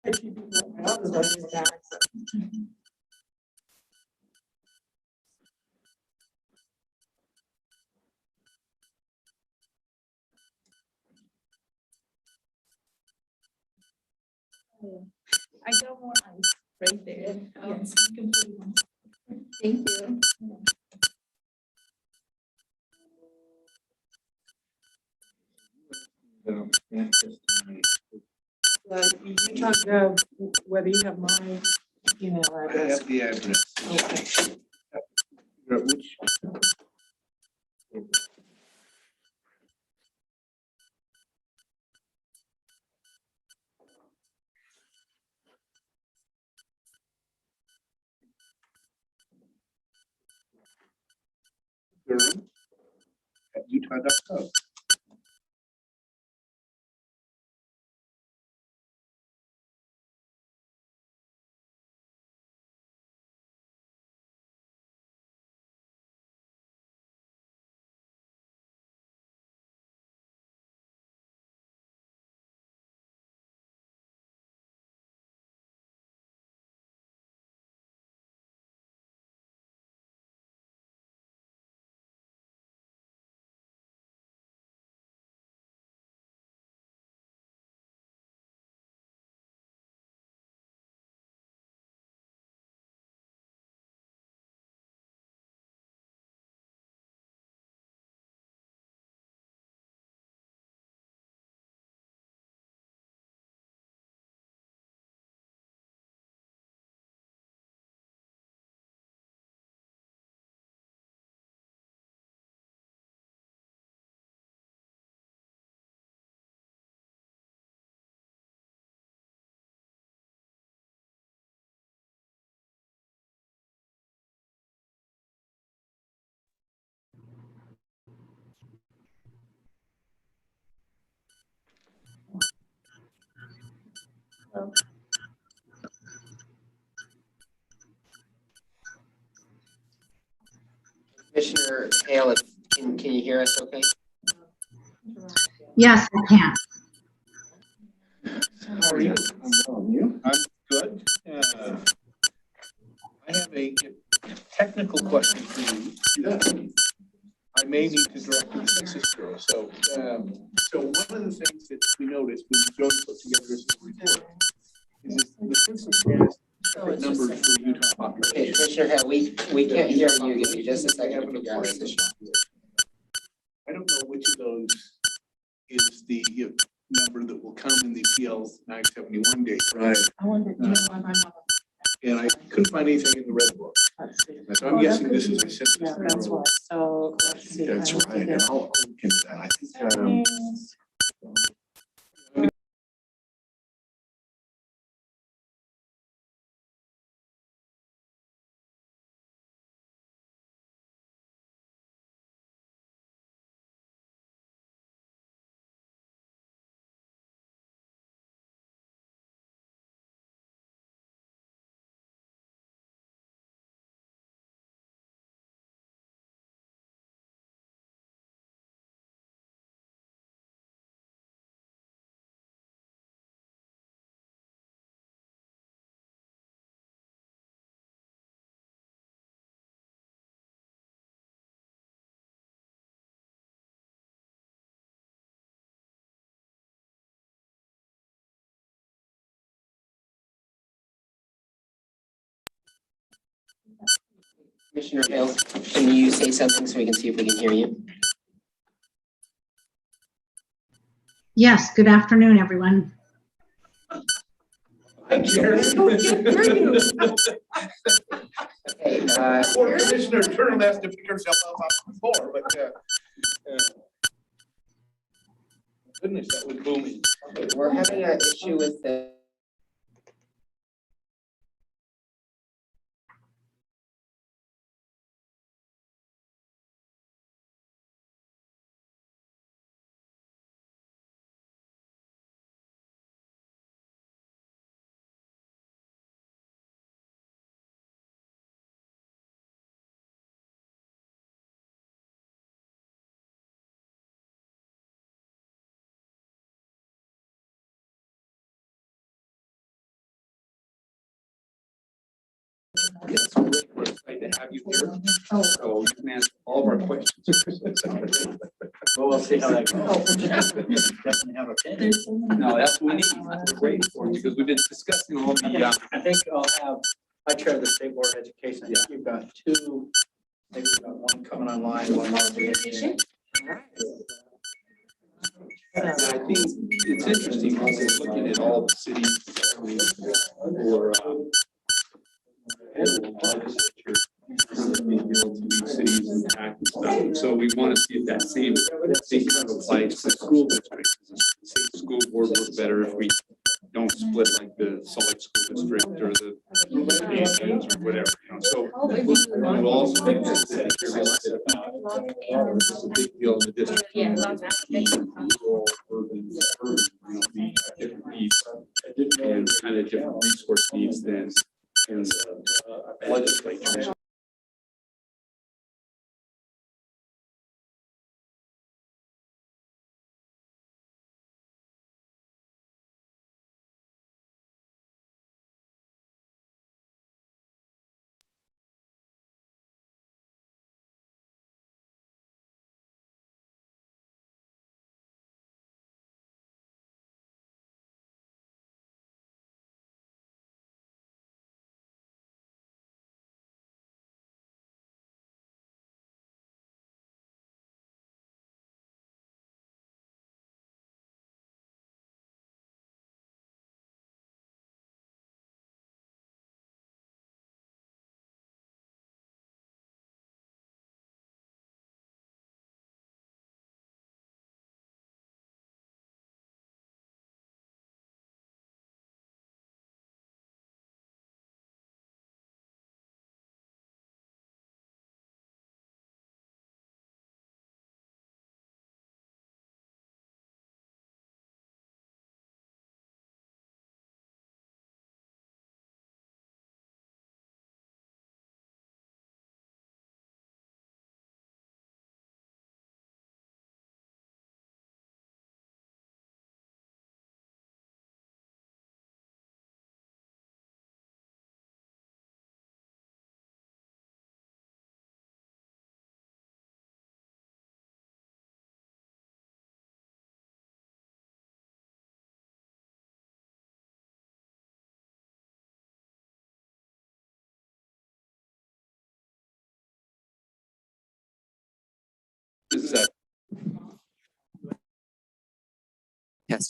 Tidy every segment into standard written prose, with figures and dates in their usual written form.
My office doesn't use that. I got more ice right there. Yes, you can put it on. Thank you. You talked about whether you have my email I address. have the address. Okay. Which? Durham at utah.gov. Commissioner Hale, can you hear us okay? Yes, I can. How are you? I'm well, and you? I'm good. I have a technical question for you. I may need to direct to the Census Bureau. So one of the things that we noticed when Jody put together this report is that the census has separate numbers for Utah Okay, population. Commissioner Hale, we can't hear you. Give me just a second to figure out this issue. I don't know which of those is the number that will come in the PL 971 date. Right. I wonder, do you know if I'm not? And I couldn't find anything in the red book. Let's see. So I'm guessing this is a census. Yeah, that's Bureau. why. So let's see. That's I looked right, at and this. I'll look into that. I think, Settings. Commissioner Hale, can you say something so we can see if we can hear you? Yes, good afternoon, everyone. Hi, Jerry. Okay, Poor Commissioner Turtle has to pick herself up off the floor, but goodness, that was booming. okay, we're having an issue with the Yes, we're excited to have you here. So you can answer all of our questions. Well, we'll see how that goes. Definitely have a pin. No, that's what we need. That's what we're waiting for, because we've been discussing all the, I think I chair the state board of education. I think you've got two, maybe you've got one coming online, one more. I think it's interesting, also looking at all the cities or legislature, cities and act and stuff. So we want to see if that same thing kind of applies to school districts. The state school board works better if we don't split like the Salt Lake School District or the Canadians or whatever, you know. So we'll also make this city here about it's a big deal in the district. Rural, urban, you know, the different needs and kind of different resource needs than in the legislature. This is that. Yes.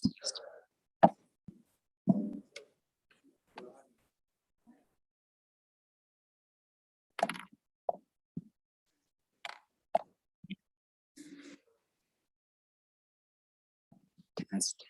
Test.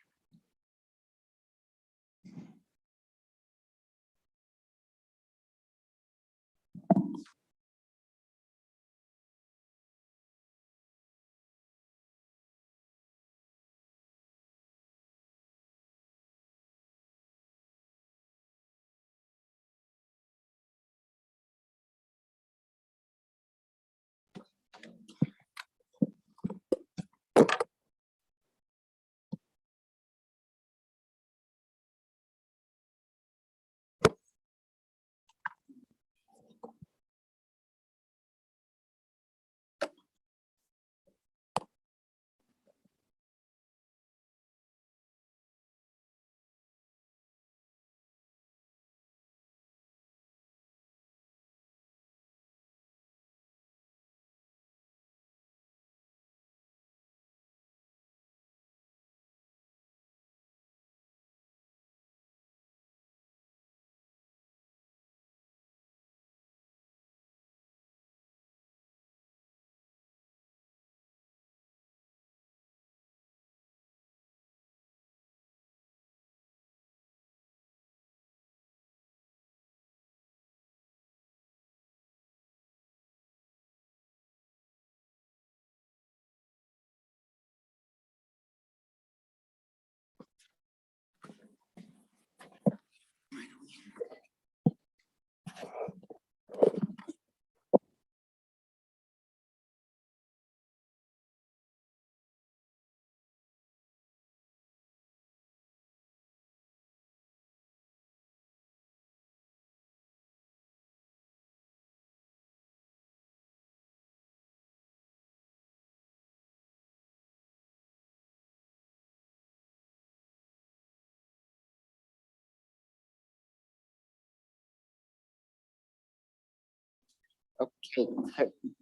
Okay,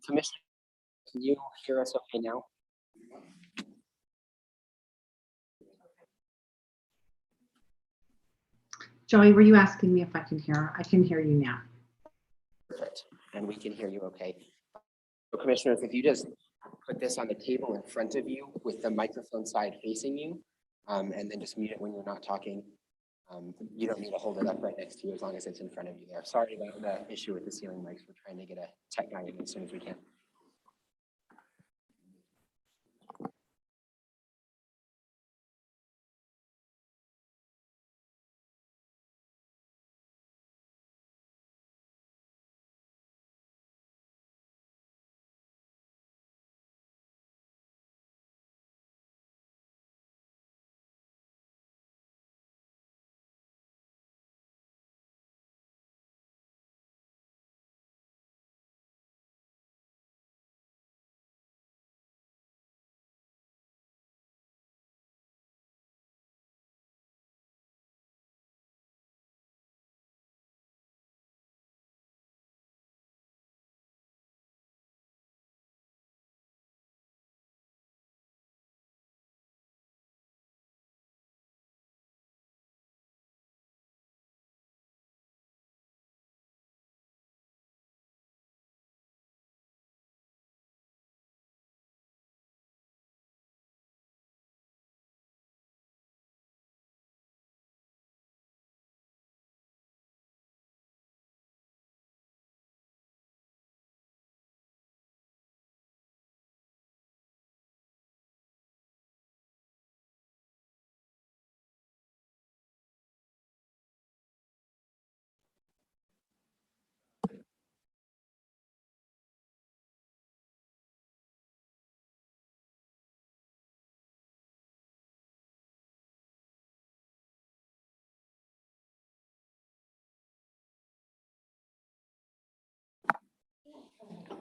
Commissioner, can you hear us okay now? Joey, were you asking me if I can hear? I can hear you now. Perfect, and we can hear you okay. So commissioners, if you just put this on the table in front of you with the microphone side facing you, and then just mute it when you're not talking. You don't need to hold it up right next to you as long as it's in front of you there. Sorry about the issue with the ceiling mics. We're trying to get a tech guy in as soon as we can.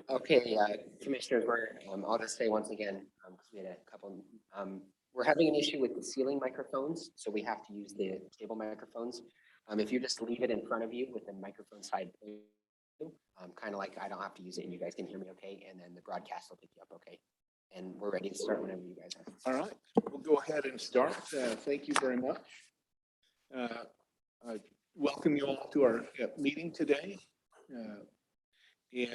Okay, commissioners, I'll just say once again, because we had a couple, we're having an issue with the ceiling microphones, so we have to use the table microphones. If you just leave it in front of you with the microphone side, kind of like I don't have to use it and you guys can hear me okay, and then the broadcast will pick you up okay. And we're ready to start whenever you guys are. All right, we'll go ahead and start. Thank you very much. I welcome you all to our meeting today. And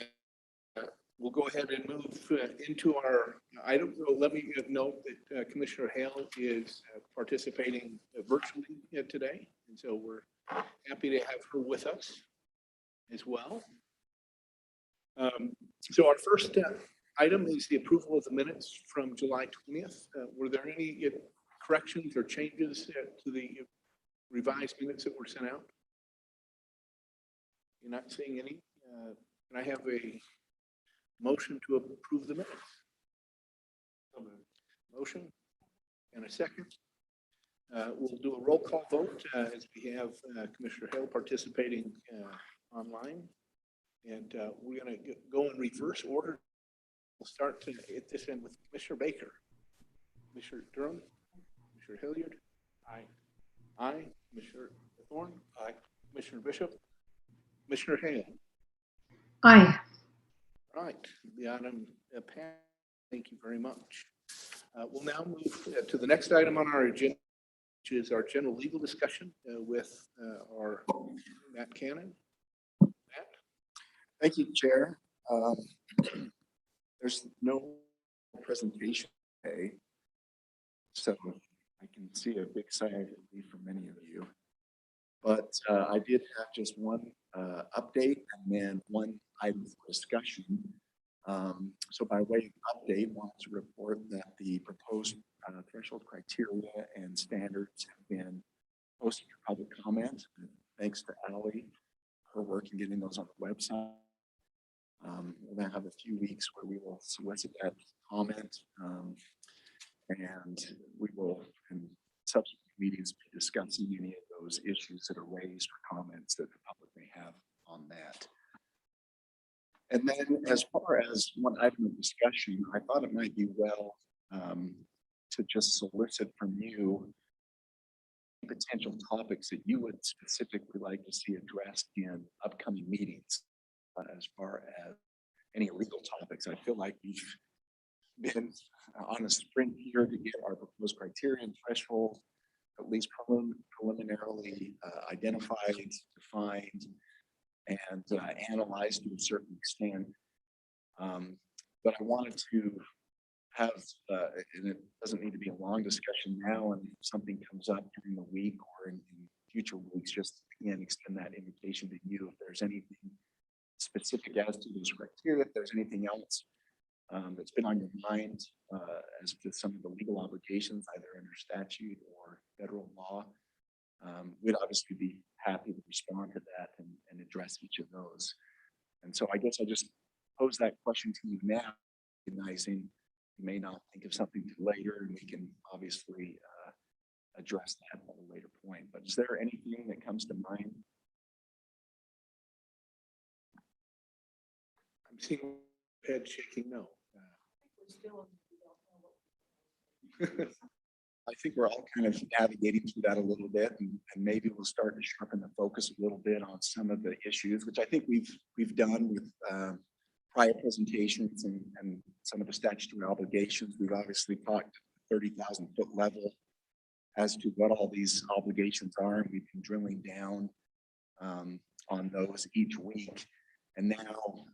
we'll go ahead and move into our item. So let me note that Commissioner Hale is participating virtually today. And so we're happy to have her with us as well. So our first item is the approval of the minutes from July 20th. Were there any corrections or changes to the revised minutes that were sent out? You're not seeing any? Can I have a motion to approve the minutes? Motion and a second. We'll do a roll call vote as we have Commissioner Hale participating online. And we're going to go in reverse order. We'll start to hit this in with Commissioner Baker. Commissioner Durham. Commissioner Hilliard. Aye. Aye. Commissioner Thorne. Aye. Commissioner Bishop. Commissioner Hale. Aye. All right. The item passed. Thank you very much. We'll now move to the next item on our agenda, which is our general legal discussion with our Matt Cannon. Matt? Thank you, Chair. There's no presentation today, so I can see a big sigh of relief from many of you. But I did have just one update and then one item for discussion. So by way of update, I want to report that the proposed threshold criteria and standards have been posted for public comment. Thanks to Ally, her work in getting those on the website. We'll then have a few weeks where we will solicit that comment, and we will in subsequent meetings be discussing any of those issues that are raised or comments that the public may have on that. And then as far as one item of discussion, I thought it might be well to just solicit from you potential topics that you would specifically like to see addressed in upcoming meetings as far as any legal topics. I feel like we've been on a sprint here to get our proposed criteria and threshold at least preliminarily identified, defined, and analyzed to a certain extent. But I wanted to have, and it doesn't need to be a long discussion now, and if something comes up during the week or in future weeks, just again, extend that invitation to you if there's anything specific as to those criteria, if there's anything else that's been on your mind as to some of the legal obligations, either under statute or federal law. We'd obviously be happy to respond to that and address each of those. And so I guess I just pose that question to you now, recognizing you may not think of something till later, and we can obviously address that at a later point. But is there anything that comes to mind? I'm seeing head shaking no. I think we're all kind of navigating through that a little bit, and maybe we'll start to sharpen the focus a little bit on some of the issues, which I think we've done with prior presentations and some of the statutory obligations. We've obviously talked 30,000 foot level as to what all these obligations are, and we've been drilling down on those each week. And now,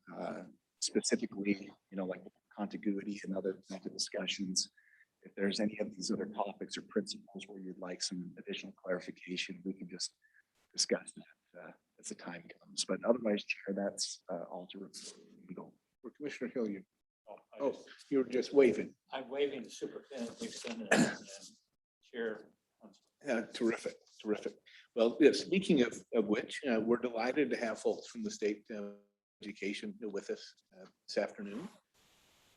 specifically, like contiguity and other kinds of discussions, if there's any of these other topics or principles where you'd like some additional clarification, we can just discuss that as the time comes. But otherwise, Chair, that's all to go. For Commissioner Hill, you, you were just waving. I'm waving the superintendent, we've sent it, and Chair. Terrific, terrific. Well, yeah, speaking of which, we're delighted to have folks from the state education with us this afternoon.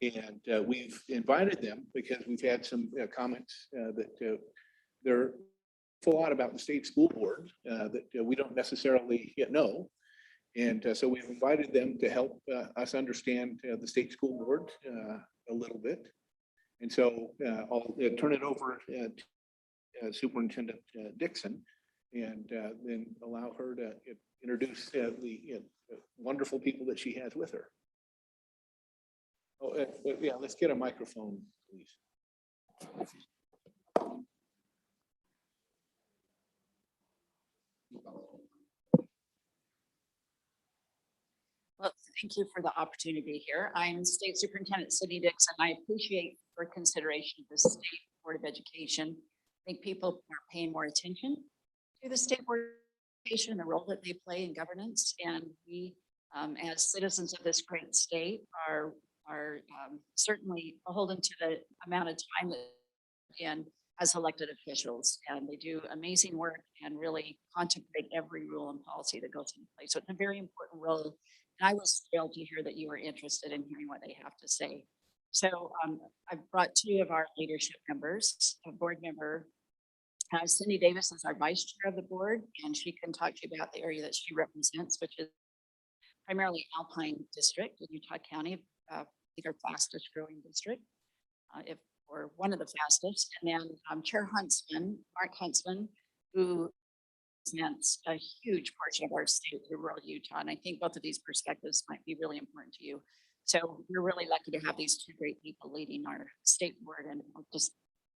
And we've invited them because we've had some comments that they're a lot about the state school board that we don't necessarily yet know. And so we've invited them to help us understand the state school board a little bit. And so I'll turn it over to Superintendent Dixon and then allow her to introduce the wonderful people that she has with her. Oh, yeah, let's get a microphone, please. Well, thank you for the opportunity to be here. I'm State Superintendent Cindy Dixon. I appreciate for consideration of the State Board of Education. I think people are paying more attention to the State Board of Education and the role that they play in governance. And we, as citizens of this great state, are certainly beholden to the amount of time that and as elected officials, and they do amazing work and really contemplate every rule and policy that goes into place. So it's a very important role. And I was thrilled to hear that you were interested in hearing what they have to say. So I've brought two of our leadership members. A board member, Cindy Davis, is our vice chair of the board, and she can talk to you about the area that she represents, which is primarily Alpine District in Utah County, our fastest growing district, or one of the fastest. And then Chair Huntsman, Mark Huntsman, who represents a huge portion of our state through rural Utah. And I think both of these perspectives might be really important to you. So we're really lucky to have these two great people leading our state board, and I'll just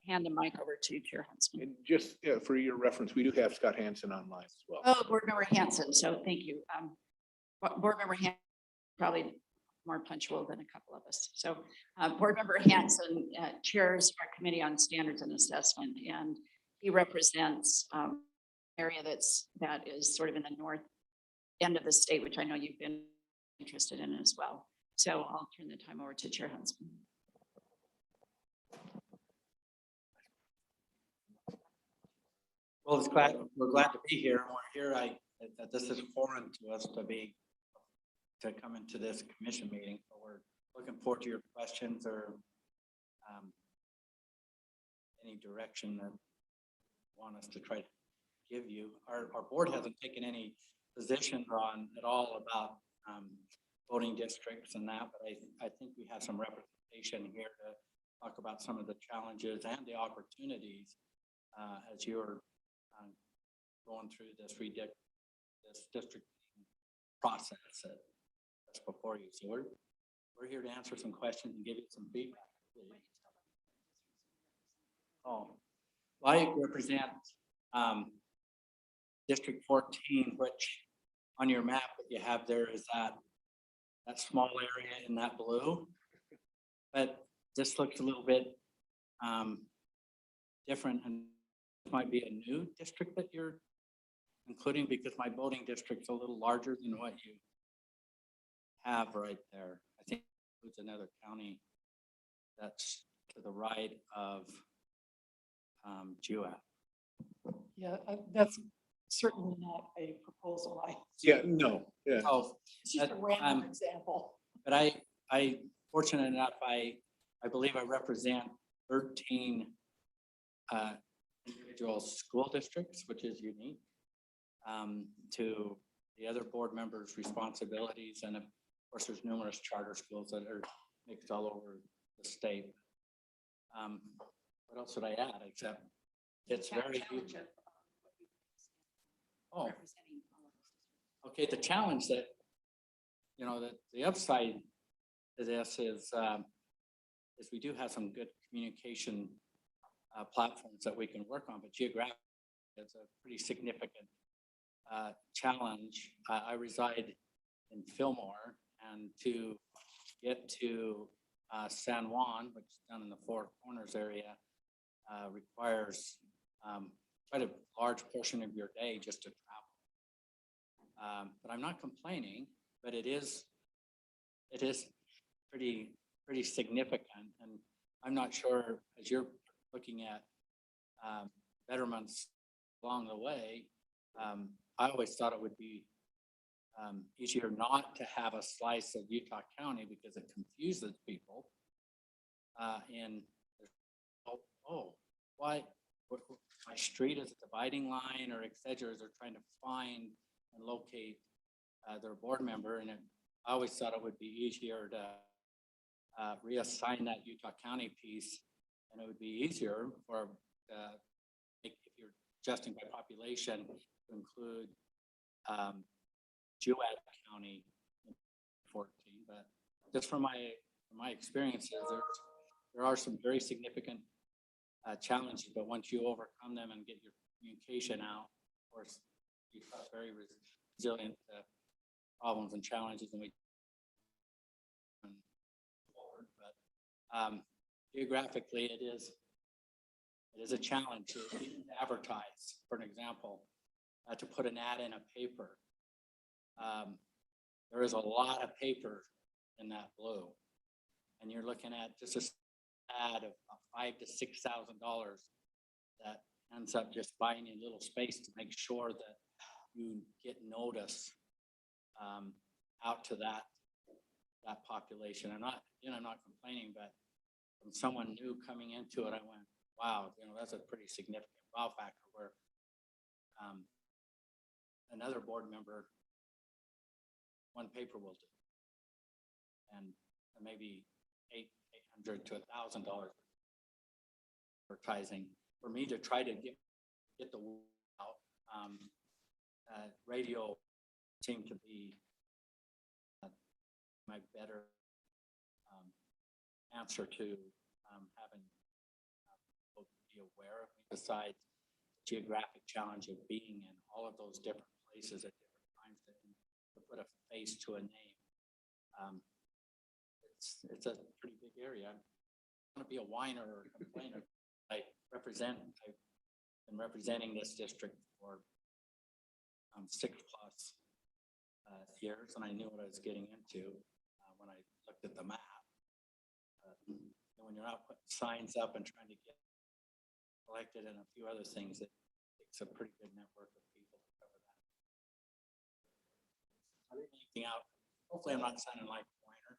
hand the mic over to Chair Huntsman. And just for your reference, we do have Scott Hansen online as well. Oh, Board Member Hansen. So thank you. Board Member Hansen, probably more punctual than a couple of us. So Board Member Hansen chairs our Committee on Standards and Assessment, and he represents area that is sort of in the north end of the state, which I know you've been interested in as well. So I'll turn the time over to Chair Huntsman. Well, we're glad to be here. We're here. This is foreign to us to come into this commission meeting. So we're looking forward to your questions or any direction that you want us to try to give you. Our board hasn't taken any position on at all about voting districts and that, but I think we have some representation here to talk about some of the challenges and the opportunities as you're going through this district process that's before you. So we're here to answer some questions and give you some feedback. Oh, well, I represent District 14, which on your map that you have there is that small area in that blue. But this looks a little bit different, and this might be a new district that you're including, because my voting district's a little larger than what you have right there. I think it's another county that's to the right of Jewett. Yeah, that's certainly not a proposal. Yeah, no, yeah. Oh, It's just a that, random example. but I fortunate enough, I believe I represent 13 individual school districts, which is unique to the other board members' responsibilities. And of course, there's numerous charter schools that are mixed all over the state. What else would I add, except it's very huge. Oh, okay, the challenge that, you know, that the upside to this is we do have some good communication platforms that we can work on, but geographically, it's a pretty significant challenge. I reside in Fillmore, and to get to San Juan, which is down in the Four Corners area, requires quite a large portion of your day just to travel. But I'm not complaining, but it is pretty significant, and I'm not sure, as you're looking at betterments along the way, I always thought it would be easier not to have a slice of Utah County because it confuses people. And why my street is a dividing line, or et cetera, as they're trying to find and locate their board member. And I always thought it would be easier to reassign that Utah County piece, and it would be easier for if you're adjusting by population to include Jewett County in 14. But just from my experiences, there are some very significant challenges, but once you overcome them and get your communication out, of course, Utah is very resilient to problems and challenges, and we move forward. But geographically, it is a challenge to advertise. For an example, to put an ad in a paper. There is a lot of paper in that blue, and you're looking at just an ad of $5,000 to $6,000 that ends up just buying a little space to make sure that you get notice out to that population. I'm not complaining, but from someone new coming into it, I went, wow, that's a pretty significant wow factor, where another board member, one paper will do, and maybe $800 to $1,000 advertising. For me to try to get the word out, radio seemed to be my better answer to having people be aware of me, besides the geographic challenge of being in all of those different places at different times to put a face to a name. It's a pretty big area. I want to be a whiner or a complainer. I've been representing this district for 6+ years, and I knew what I was getting into when I looked at the map. And when you're out putting signs up and trying to get elected and a few other things, it takes a pretty good network of people to cover that. I didn't anything out. Hopefully, I'm not sounding like a whiner.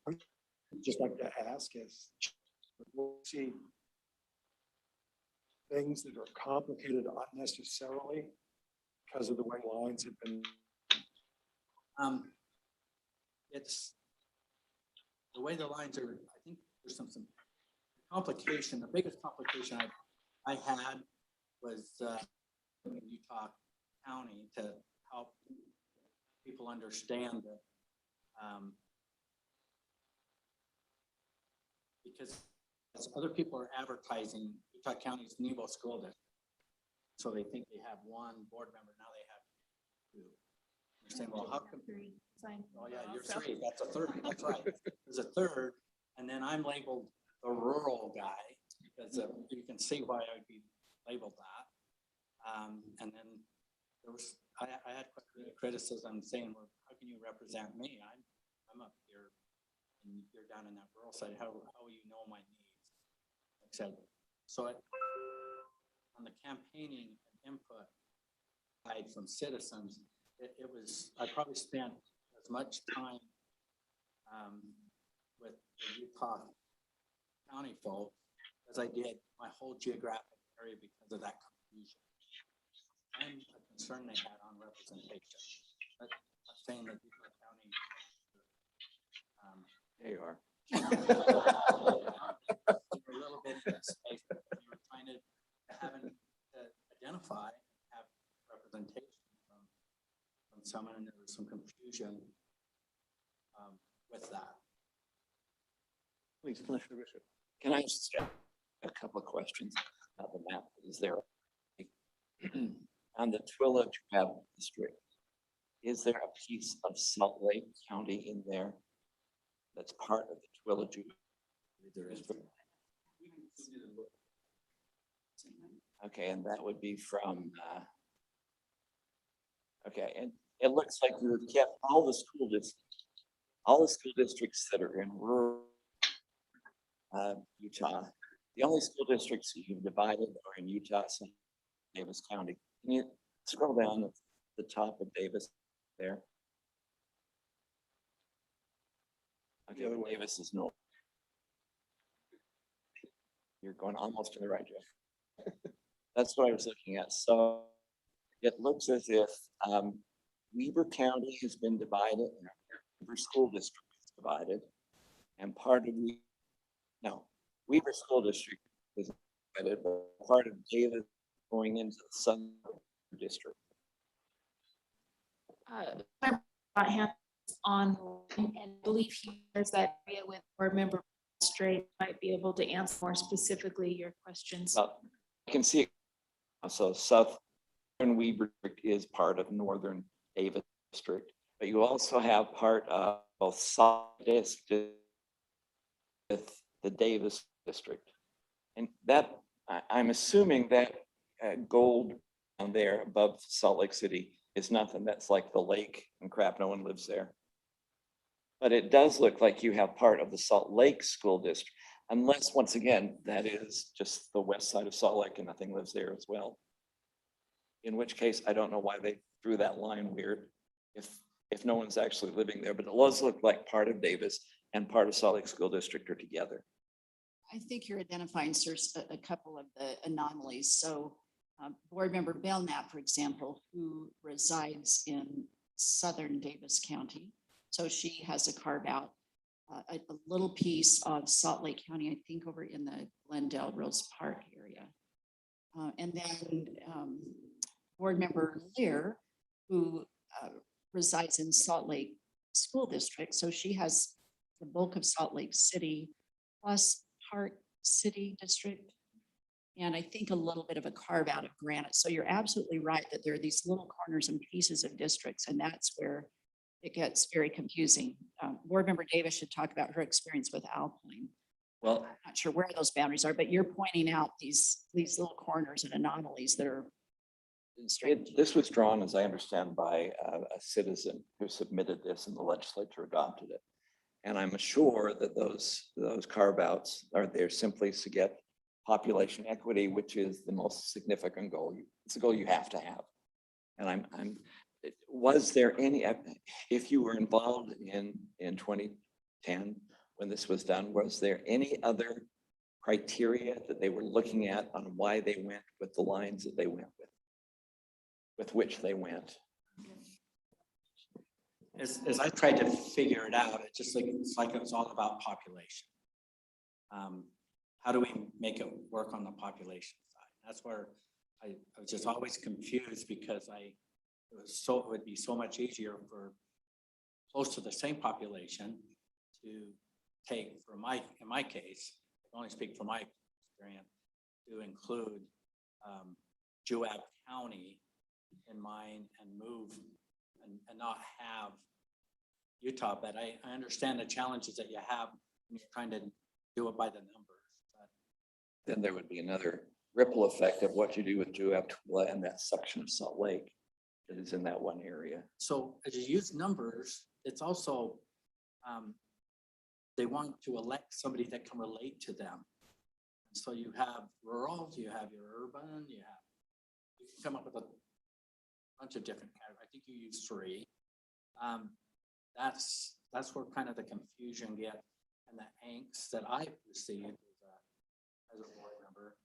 I'd just like to ask is, we'll see things that are complicated unnecessarily because of the way lines have been. It's the way the lines are. I think there's some complication. The biggest complication I had was in Utah County, to help people understand that because as other people are advertising Utah County's Nebo School District. So they think they have one board member, now they have two. They're saying, well, how come? Oh yeah, you're three, that's a third, that's right. There's a third, and then I'm labeled the rural guy, because you can see why I would be labeled that. And then there was, I had quite a bit of criticism saying, well, how can you represent me? I'm up here and you're down in that rural side. How will you know my needs? Like I said, so on the campaigning and input side from citizens, it was, I probably spent as much time with the Utah County folks as I did my whole geographic area because of that confusion and the concern they had on representation. But I'm saying that Utah County, They are. a little bit in that space, but we were trying to identify and have representation from someone, and there was some confusion with that. Please, Commissioner Bishop. Can I ask a couple of questions about the map? Is there on the Twilla Travel District, is there a piece of Salt Lake County in there that's part of the Twilla District? Okay, and that would be from, okay, and it looks like you've kept all the school districts that are in rural Utah. The only school districts that you've divided are in Utah, St. Davis County. Can you scroll down at the top of Davis there? Okay, Davis is north. You're going almost to the right, Jeff. That's what I was looking at. So it looks as if Weber County has been divided, Weber School District is divided, and part of Weber School District is divided, but part of Davis going into the Southern District. Hands on, and believe there's that area with board member Straight might be able to answer more specifically your questions. Well, you can see it. So Southern Weber is part of Northern Davis District, but you also have part of both South District with the Davis District. And that, I'm assuming that gold down there above Salt Lake City is nothing. That's like the lake and crap, no one lives there. But it does look like you have part of the Salt Lake School District, unless, once again, that is just the west side of Salt Lake and nothing lives there as well. In which case, I don't know why they drew that line weird if no one's actually living there, but it does look like part of Davis and part of Salt Lake School District are together. I think you're identifying, sir, a couple of the anomalies. So board member Belknap, for example, who resides in Southern Davis County. So she has a carve out, a little piece of Salt Lake County, I think over in the Glendale Rose Park area. And then board member Lear, who resides in Salt Lake School District. So she has the bulk of Salt Lake City plus Park City District. And I think a little bit of a carve out of Granite. So you're absolutely right that there are these little corners and pieces of districts, and that's where it gets very confusing. Board member Davis should talk about her experience with Alpine. Well, I'm not sure where those boundaries are, but you're pointing out these little corners and anomalies that are strange. this was drawn, as I understand, by a citizen who submitted this and the legislature adopted it. And I'm sure that those carve outs are there simply to get population equity, which is the most significant goal. It's a goal you have to have. And was there any, if you were involved in 2010 when this was done, was there any other criteria that they were looking at on why they went with the lines that they went with which they went? As I tried to figure it out, it's like it was all about population. How do we make it work on the population side? That's where I was just always confused, because it would be so much easier for close to the same population to take, in my case, only speak from my experience, to include Juab County in mind and move and not have Utah, but I understand the challenges that you have when you're trying to do it by the numbers. But Then there would be another ripple effect of what you do with Juab and that section of Salt Lake that is in that one area. so as you use numbers, it's also, they want to elect somebody that can relate to them. And so you have rural, you have your urban, you can come up with a bunch of different categories. I think you use 3. That's where kind of the confusion get and the angst that I received as a board member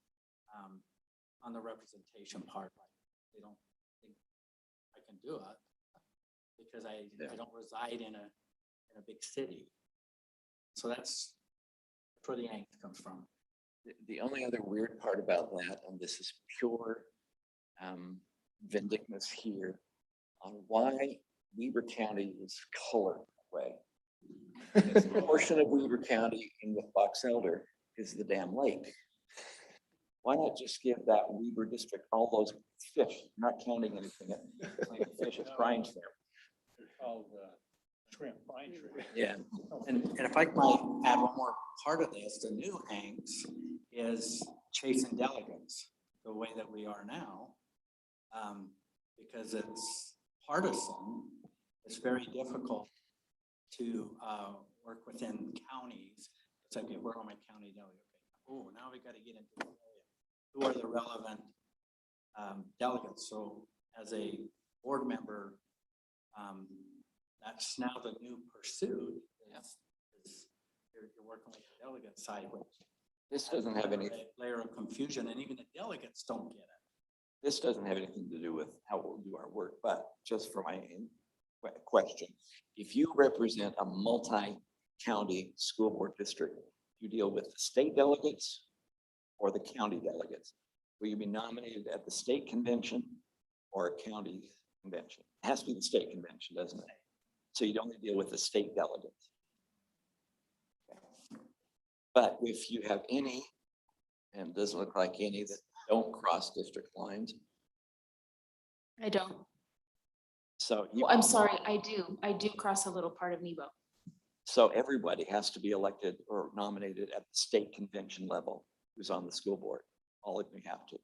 on the representation part. Like, they don't think I can do it because I don't reside in a big city. So that's where the angst comes from. The only other weird part about that, and this is pure vindictiveness here, on why Weber County is colored that way. Because a portion of Weber County in with Box Elder is the damn lake. Why not just give that Weber district all those fish, not counting anything, like fish as brines there? They're called shrimp, brine shrimp. Yeah. And if I might add one more part of this, the new angst is chasing delegates the way that we are now. Because it's partisan, it's very difficult to work within counties. It's like, where are my county delegates? Oh, now we got to get into the area. Who are the relevant delegates? So as a board member, that's now the new pursuit. Is you're working with the delegate side, which This doesn't have any, layer of confusion, and even the delegates don't get it. this doesn't have anything to do with how we'll do our work, but just for my question, if you represent a multi-county school board district, you deal with the state delegates or the county delegates? Will you be nominated at the state convention or a county convention? It has to be the state convention, doesn't it? So you'd only deal with the state delegates. But if you have any, and it doesn't look like any that don't cross district lines, I don't. so you. Oh, I'm sorry, I do cross a little part of Nebo. So everybody has to be elected or nominated at the state convention level who's on the school board. All of you have to.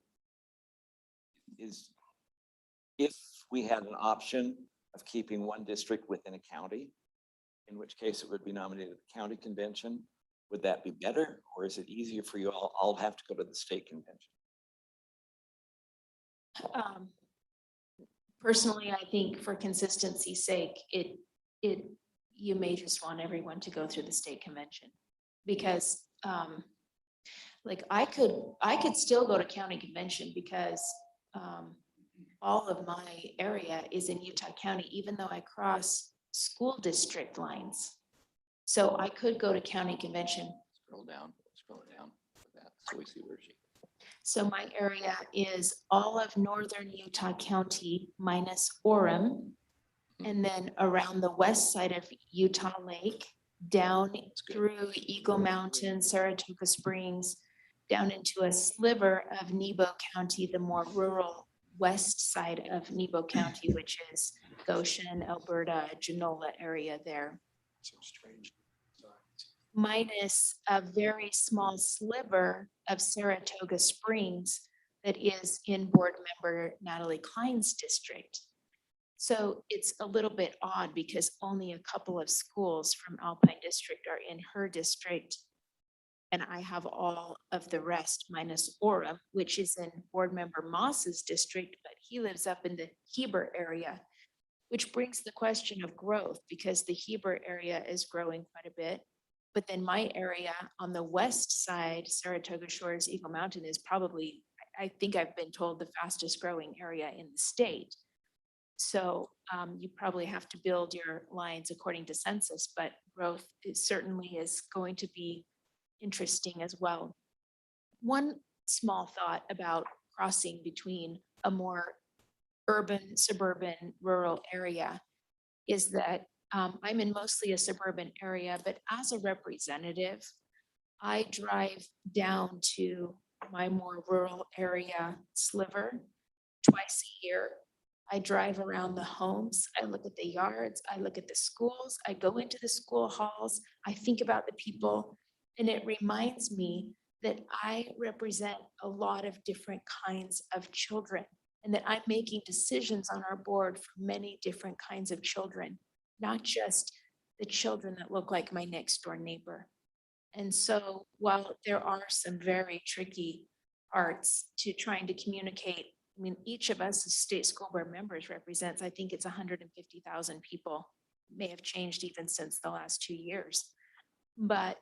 If we had an option of keeping one district within a county, in which case it would be nominated at the county convention, would that be better? Or is it easier for you all have to go to the state convention? Personally, I think for consistency's sake, you may just want everyone to go through the state convention. Because like I could still go to county convention because all of my area is in Utah County, even though I cross school district lines. So I could go to county convention. Scroll down for that, so we see where she. So my area is all of northern Utah County minus Orem. And then around the west side of Utah Lake, down through Eagle Mountain, Saratoga Springs, down into a sliver of Nebo County, the more rural west side of Nebo County, which is Goshen, Alberta, Genola area there. So strange. Minus a very small sliver of Saratoga Springs that is in board member Natalie Klein's district. So it's a little bit odd because only a couple of schools from Alpine District are in her district. And I have all of the rest minus Orem, which is in board member Moss's district, but he lives up in the Heber area, which brings the question of growth because the Heber area is growing quite a bit. But then my area on the west side, Saratoga Shores, Eagle Mountain is probably, I think I've been told, the fastest growing area in the state. So you probably have to build your lines according to census, but growth certainly is going to be interesting as well. One small thought about crossing between a more urban, suburban, rural area is that I'm in mostly a suburban area, but as a representative, I drive down to my more rural area sliver twice a year. I drive around the homes, I look at the yards, I look at the schools, I go into the school halls, I think about the people, and it reminds me that I represent a lot of different kinds of children, and that I'm making decisions on our board for many different kinds of children, not just the children that look like my next door neighbor. And so while there are some very tricky parts to trying to communicate, I mean, each of us as state school board members represents, I think it's 150,000 people, may have changed even since the last 2 years. But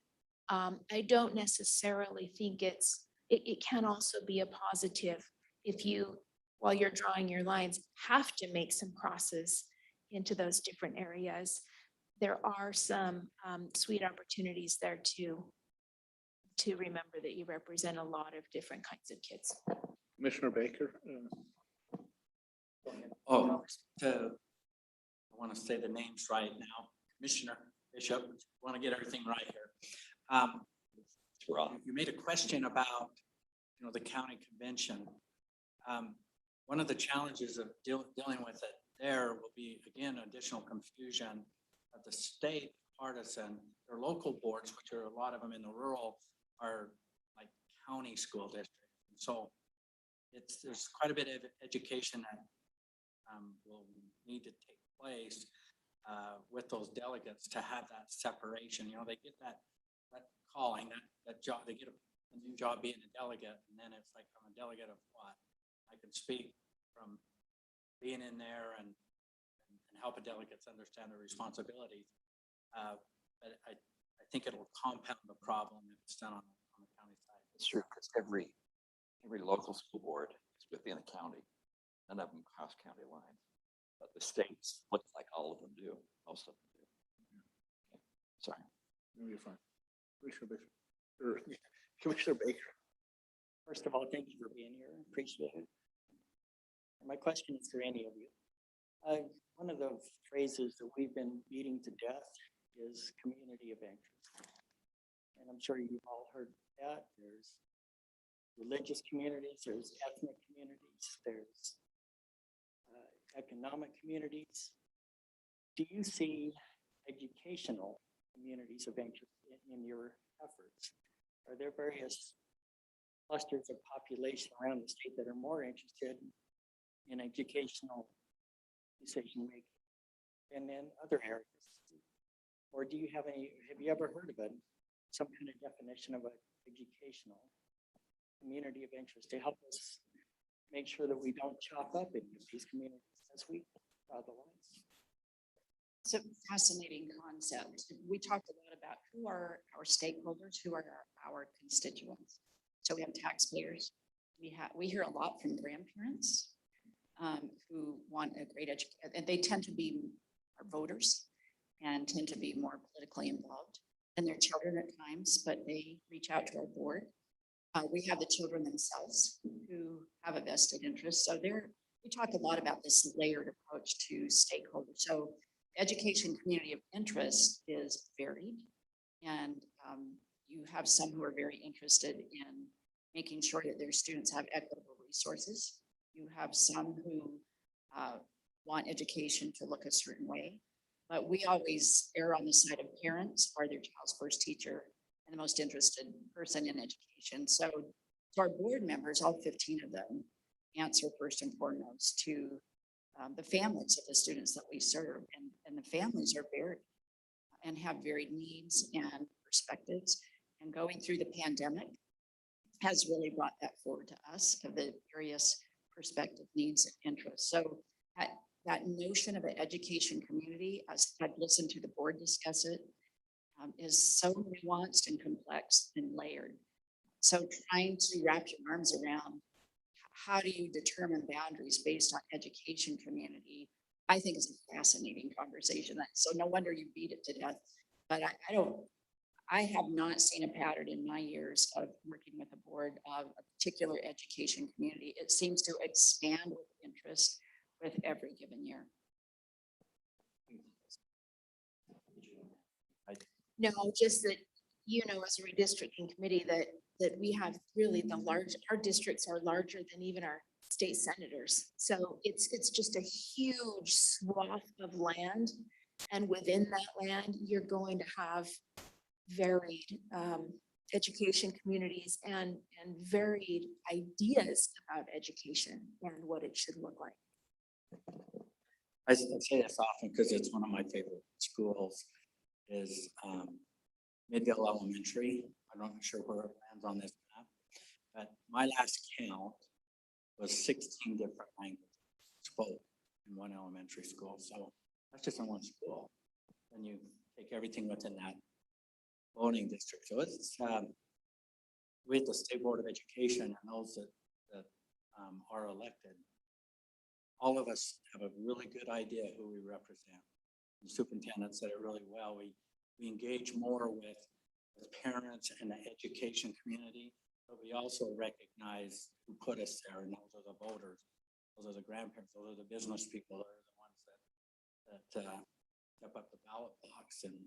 I don't necessarily think it can also be a positive if you, while you're drawing your lines, have to make some crosses into those different areas. There are some sweet opportunities there too, to remember that you represent a lot of different kinds of kids. Commissioner Baker. Oh, I want to say the names right now. Commissioner Bishop, want to get everything right here. You made a question about, the county convention. One of the challenges of dealing with it there will be, again, additional confusion of the state partisan. Their local boards, which are a lot of them in the rural, are like county school districts. And so there's quite a bit of education that will need to take place with those delegates to have that separation. They get that calling, that job, they get a new job being a delegate, and then it's like, I'm a delegate of what? I can speak from being in there and helping delegates understand their responsibilities. But I think it'll compound the problem if it's done on the county side. It's true, because every local school board is within a county, none of them cross county lines. But the states looks like all of them do, most of them do. Okay. Sorry. No, you're fine. Commissioner Bishop. Or, Commissioner Baker. First of all, thank you for being here. Appreciate it. My question is for any of you. One of the phrases that we've been beating to death is community of interest. And I'm sure you've all heard that. There's religious communities, there's ethnic communities, there's economic communities. Do you see educational communities of interest in your efforts? Are there various clusters of population around the state that are more interested in educational decision making than in other areas? Or do you have you ever heard of some kind of definition of an educational community of interest to help us make sure that we don't chop up any of these communities as we draw the lines? It's a fascinating concept. We talked a lot about who are our stakeholders, who are our constituents. So we have taxpayers. We hear a lot from grandparents who want a great education, and they tend to be our voters and tend to be more politically involved than their children at times, but they reach out to our board. We have the children themselves who have a vested interest. So we talk a lot about this layered approach to stakeholders. So education community of interest is varied, and you have some who are very interested in making sure that their students have equitable resources. You have some who want education to look a certain way, but we always err on the side of parents are their child's first teacher and the most interested person in education. So our board members, all 15 of them, answer first and foremost to the families of the students that we serve, and the families are varied and have varied needs and perspectives. And going through the pandemic has really brought that forward to us of the various perspective, needs, and interests. So that notion of an education community, as I've listened to the board discuss it, is so nuanced and complex and layered. So trying to wrap your arms around how do you determine boundaries based on education community, I think is a fascinating conversation. So no wonder you beat it to death. But I have not seen a pattern in my years of working with a board of a particular education community. It seems to expand with interest with every given year. No, just that you know, as a redistricting committee, that we have really our districts are larger than even our state senators. So it's just a huge swath of land. And within that land, you're going to have varied education communities and varied ideas about education and what it should look like. I say this often because it's one of my favorite schools is Midvale Elementary. I'm not sure where it lands on this map, but my last count was 16 different languages spoke in one elementary school. So that's just in one school. And you take everything within that voting district. So it's with the State Board of Education and those that are elected, all of us have a really good idea who we represent. The superintendent said it really well. We engage more with parents and the education community, but we also recognize who put us there, and those are the voters, those are the grandparents, those are the business people, those are the ones that step up the ballot box and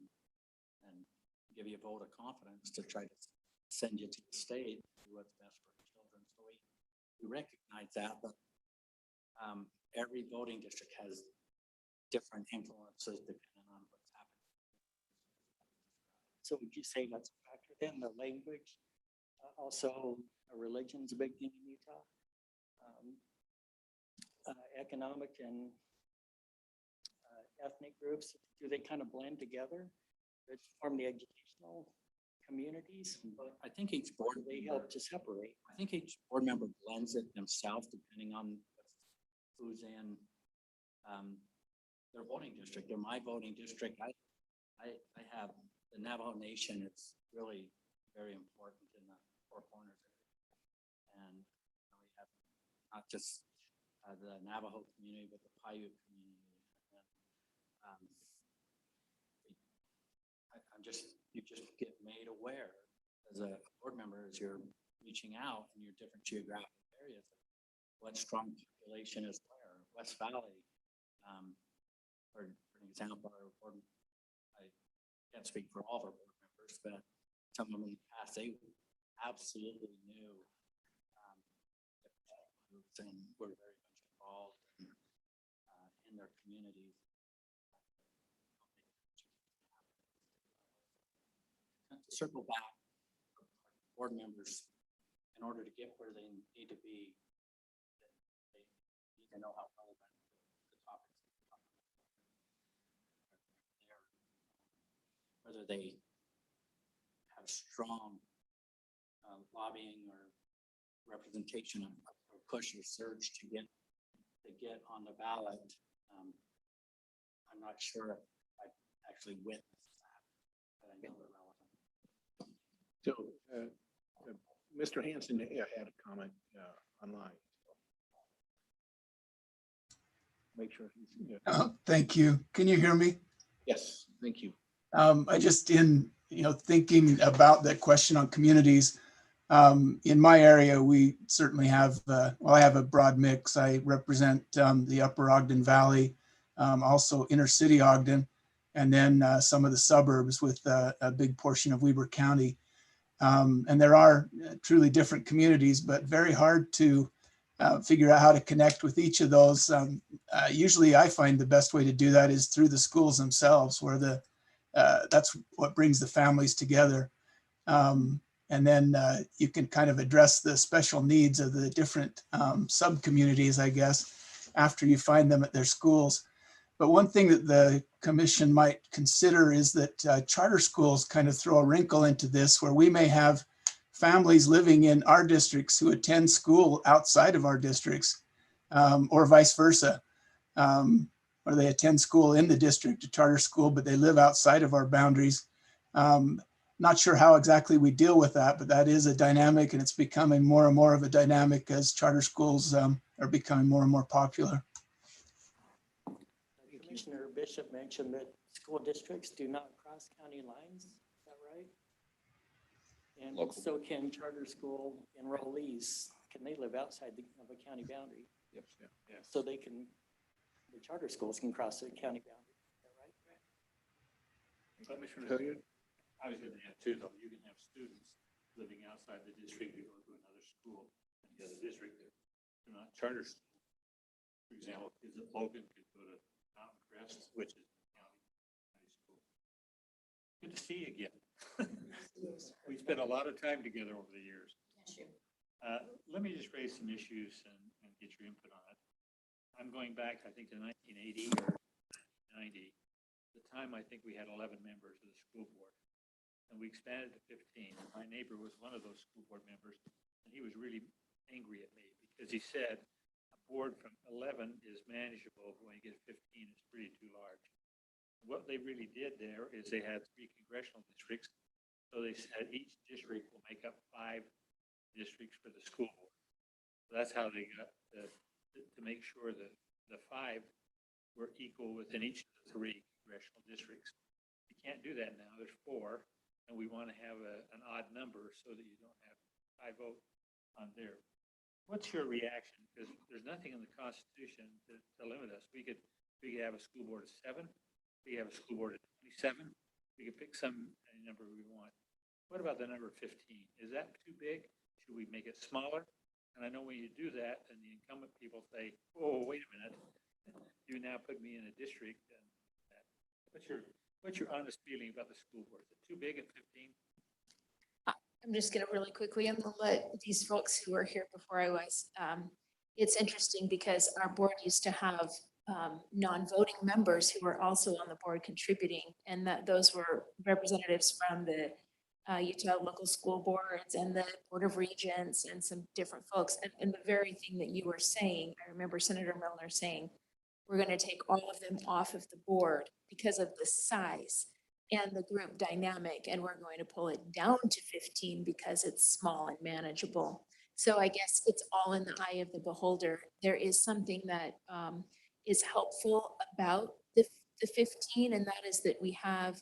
give you a vote of confidence to try to send you to the state to do what's best for the children. So we recognize that, but every voting district has different influences depending on what's happening. So would you say that's a factor then, the language? Also, religion's a big thing in Utah. Economic and ethnic groups, do they kind of blend together to form the educational communities? But I think each board They help to separate. I think each board member blends it themselves depending on who's in their voting district or my voting district. I have the Navajo Nation. It's really very important in the Four Corners area. And we have not just the Navajo community, but the Paiute community. And, you just get made aware as a board member as you're reaching out in your different geographic areas. What strong population is where? West Valley, for an example, I can't speak for all of our board members, but some of them in the past, they absolutely knew groups and were very much involved in their communities. To circle back, board members, in order to get where they need to be, they need to know how relevant the topics are. Whether they have strong lobbying or representation or push or surge to get on the ballot. I'm not sure if I've actually witnessed that, but I know they're relevant. So, Mr. Hanson had a comment online. Make sure he's. Thank you. Can you hear me? Yes, thank you. I just thinking about that question on communities. In my area, we certainly have, I have a broad mix. I represent the Upper Ogden Valley, also inner city Ogden, and then some of the suburbs with a big portion of Weber County. And there are truly different communities, but very hard to figure out how to connect with each of those. Usually I find the best way to do that is through the schools themselves, where that's what brings the families together. And then you can kind of address the special needs of the different sub-communities, I guess, after you find them at their schools. But one thing that the commission might consider is that charter schools kind of throw a wrinkle into this, where we may have families living in our districts who attend school outside of our districts, or vice versa, or they attend school in the district, a charter school, but they live outside of our boundaries. Not sure how exactly we deal with that, but that is a dynamic, and it's becoming more and more of a dynamic as charter schools are becoming more and more popular. Commissioner Bishop mentioned that school districts do not cross county lines. Is that right? And Local. so can charter school enrollees, can they live outside of a county boundary? Yep. Yeah. So the charter schools can cross the county boundary. Is that right? Commissioner Hilliard? I was gonna add too, though, you can have students living outside the district who go to another school in the other district. They're not charter schools. For example, kids at Logan could go to Mountain Crest, which is county high school. Good to see you again. We spent a lot of time together over the years. Let me just raise some issues and get your input on it. I'm going back, I think, to 1980 or 90. The time I think we had 11 members of the school board, and we expanded to 15. My neighbor was one of those school board members, and he was really angry at me because he said a board from 11 is manageable, but when you get 15, it's pretty too large. What they really did there is they had 3 congressional districts, so they said each district will make up 5 districts for the school board. So that's how they got to make sure that the 5 were equal within each of the 3 congressional districts. You can't do that now. There's 4, and we want to have an odd number so that you don't have 5 vote on there. What's your reaction? Because there's nothing in the Constitution to limit us. We could have a school board of 7. We have a school board of 27. We could pick any number we want. What about the number 15? Is that too big? Should we make it smaller? And I know when you do that, and the incumbent people say, "Oh, wait a minute, you now put me in a district." And what's your honest feeling about the school board? Is it too big at 15? I'm just gonna really quickly, I'm gonna let these folks who were here before I was. It's interesting because our board used to have non-voting members who were also on the board contributing, and that those were representatives from the Utah local school boards and the Board of Regents and some different folks. And the very thing that you were saying, I remember Senator Milner saying, we're going to take all of them off of the board because of the size and the group dynamic, and we're going to pull it down to 15 because it's small and manageable. So I guess it's all in the eye of the beholder. There is something that is helpful about the 15, and that is that we have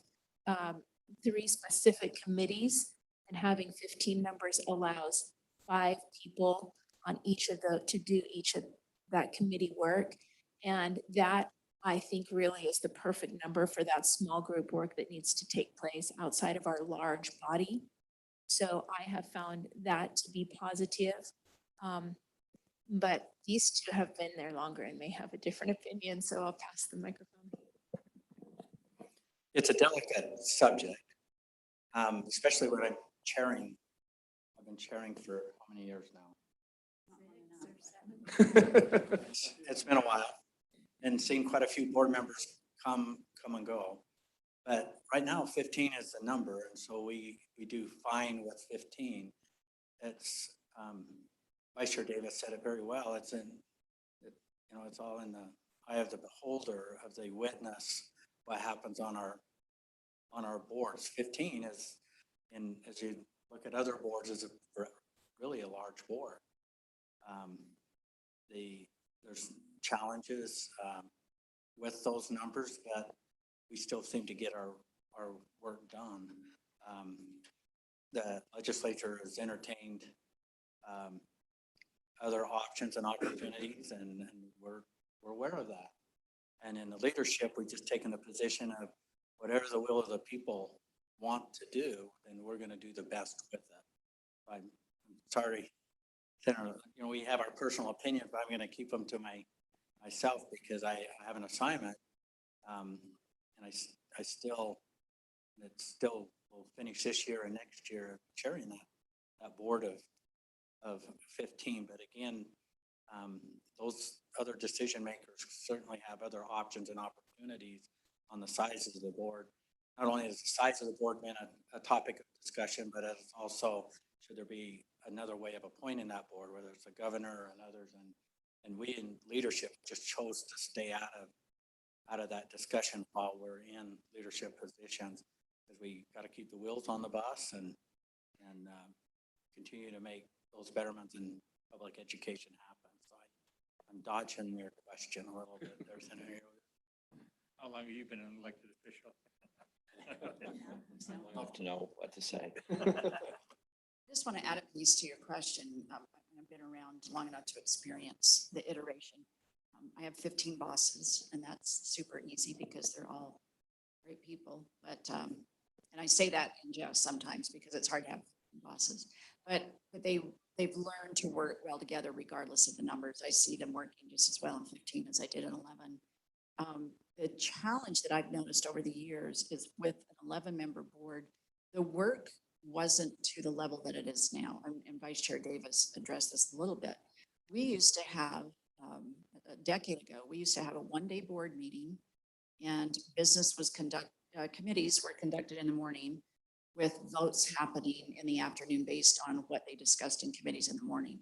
3 specific committees, and having 15 members allows 5 people on each of to do each of that committee work. And that, I think, really is the perfect number for that small group work that needs to take place outside of our large body. So I have found that to be positive. But these 2 have been there longer and may have a different opinion, so I'll pass the microphone. It's a delicate subject, especially when I'm chairing. I've been chairing for how many years now? It's been a while, and seen quite a few board members come and go. But right now, 15 is the number, and so we do fine with 15. It's Vice Chair Davis said it very well. It's it's all in the eye of the beholder, of the witness, what happens on our boards. 15 is, and as you look at other boards, is really a large board. There's challenges with those numbers, but we still seem to get our work done. The legislature has entertained other options and opportunities, and we're aware of that. And in the leadership, we've just taken the position of whatever the will of the people want to do, then we're going to do the best with it. I'm sorry, Senator, we have our personal opinions, but I'm going to keep them to myself because I have an assignment, and it still will finish this year and next year chairing that board of 15. But again, those other decision makers certainly have other options and opportunities on the sizes of the board. Not only has the size of the board been a topic of discussion, but it's also, should there be another way of appointing that board, whether it's a governor and others, and we in leadership just chose to stay out of that discussion while we're in leadership positions, because we got to keep the wheels on the bus and continue to make those betterments in public education happen. So I'm dodging your question a little bit there, Senator. How long have you been an elected official? I'd love to know what to say. Just want to add a piece to your question. I've been around long enough to experience the iteration. I have 15 bosses, and that's super easy because they're all great people. But and I say that in jest sometimes because it's hard to have bosses, but they've learned to work well together regardless of the numbers. I see them working just as well in 15 as I did in 11. The challenge that I've noticed over the years is with an 11-member board, the work wasn't to the level that it is now. And Vice Chair Davis addressed this a little bit. We used to have, a decade ago, we used to have a one-day board meeting, and business was committees were conducted in the morning with votes happening in the afternoon based on what they discussed in committees in the morning.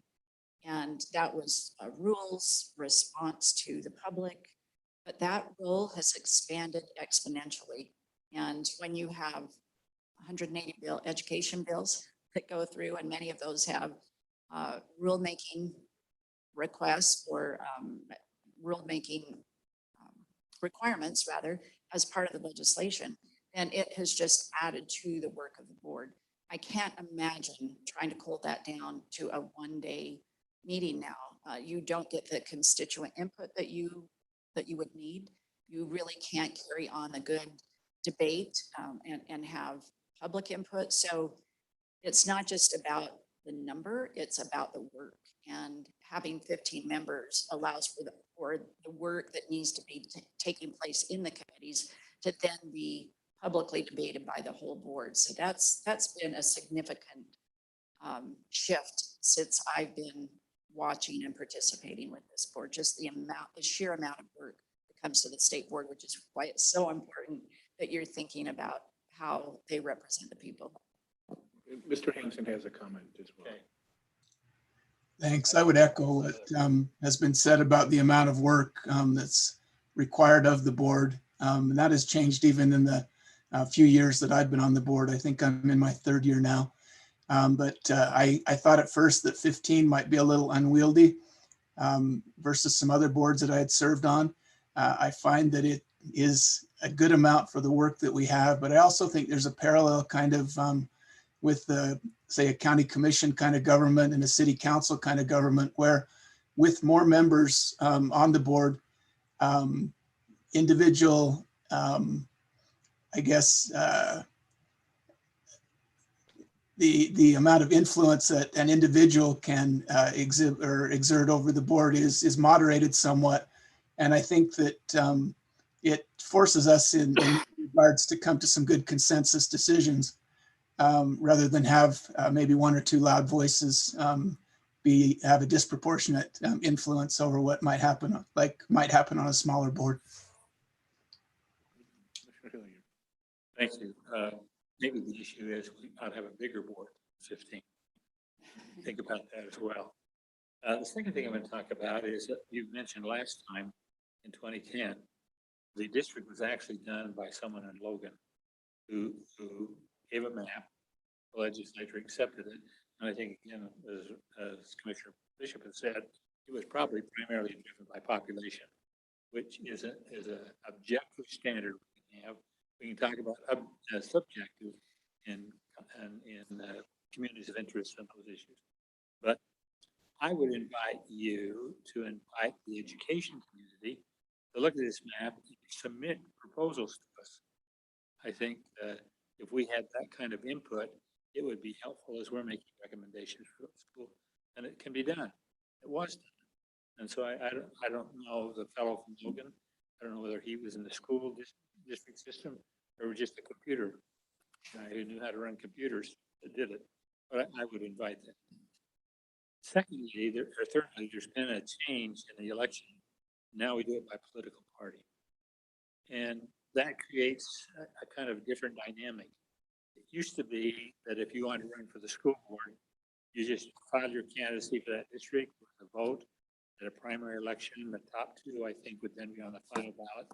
And that was rules, response to the public, but that role has expanded exponentially. And when you have 180 education bills that go through, and many of those have rulemaking requests or rulemaking requirements rather as part of the legislation, and it has just added to the work of the board. I can't imagine trying to cool that down to a one-day meeting now. You don't get the constituent input that you would need. You really can't carry on a good debate and have public input. So it's not just about the number, it's about the work. And having 15 members allows for the work that needs to be taking place in the committees to then be publicly debated by the whole board. So that's been a significant shift since I've been watching and participating with this board, just the sheer amount of work that comes to the state board, which is why it's so important that you're thinking about how they represent the people. Mr. Hanson has a comment as well. Okay. Thanks. I would echo what has been said about the amount of work that's required of the board. And that has changed even in the few years that I've been on the board. I think I'm in my third year now. But I thought at first that 15 might be a little unwieldy versus some other boards that I had served on. I find that it is a good amount for the work that we have, but I also think there's a parallel kind of with the, say, a county commission kind of government and a city council kind of government, where with more members on the board, individual, I guess, the amount of influence that an individual can exert over the board is moderated somewhat. And I think that it forces us in regards to come to some good consensus decisions rather than have maybe one or two loud voices have a disproportionate influence over what might happen on a smaller board. Thank you. Maybe the issue is we ought to have a bigger board, 15. Think about that as well. The second thing I'm going to talk about is that you mentioned last time in 2010, the district was actually done by someone in Logan who gave a map. The legislature accepted it. And I think, again, as Commissioner Bishop has said, it was probably primarily driven by population, which is a objective standard we can have. We can talk about subjective in communities of interest and those issues. But I would invite you to invite the education community to look at this map and submit proposals to us. I think if we had that kind of input, it would be helpful as we're making recommendations for the school, and it can be done. It was done. And so I don't know the fellow from Logan. I don't know whether he was in the school district system or just a computer guy who knew how to run computers that did it. But I would invite them. Secondly, thirdly, there's been a change in the election. Now we do it by political party. And that creates a kind of different dynamic. It used to be that if you wanted to run for the school board, you just filed your candidacy for that district with a vote at a primary election. The top two, I think, would then be on the final ballot.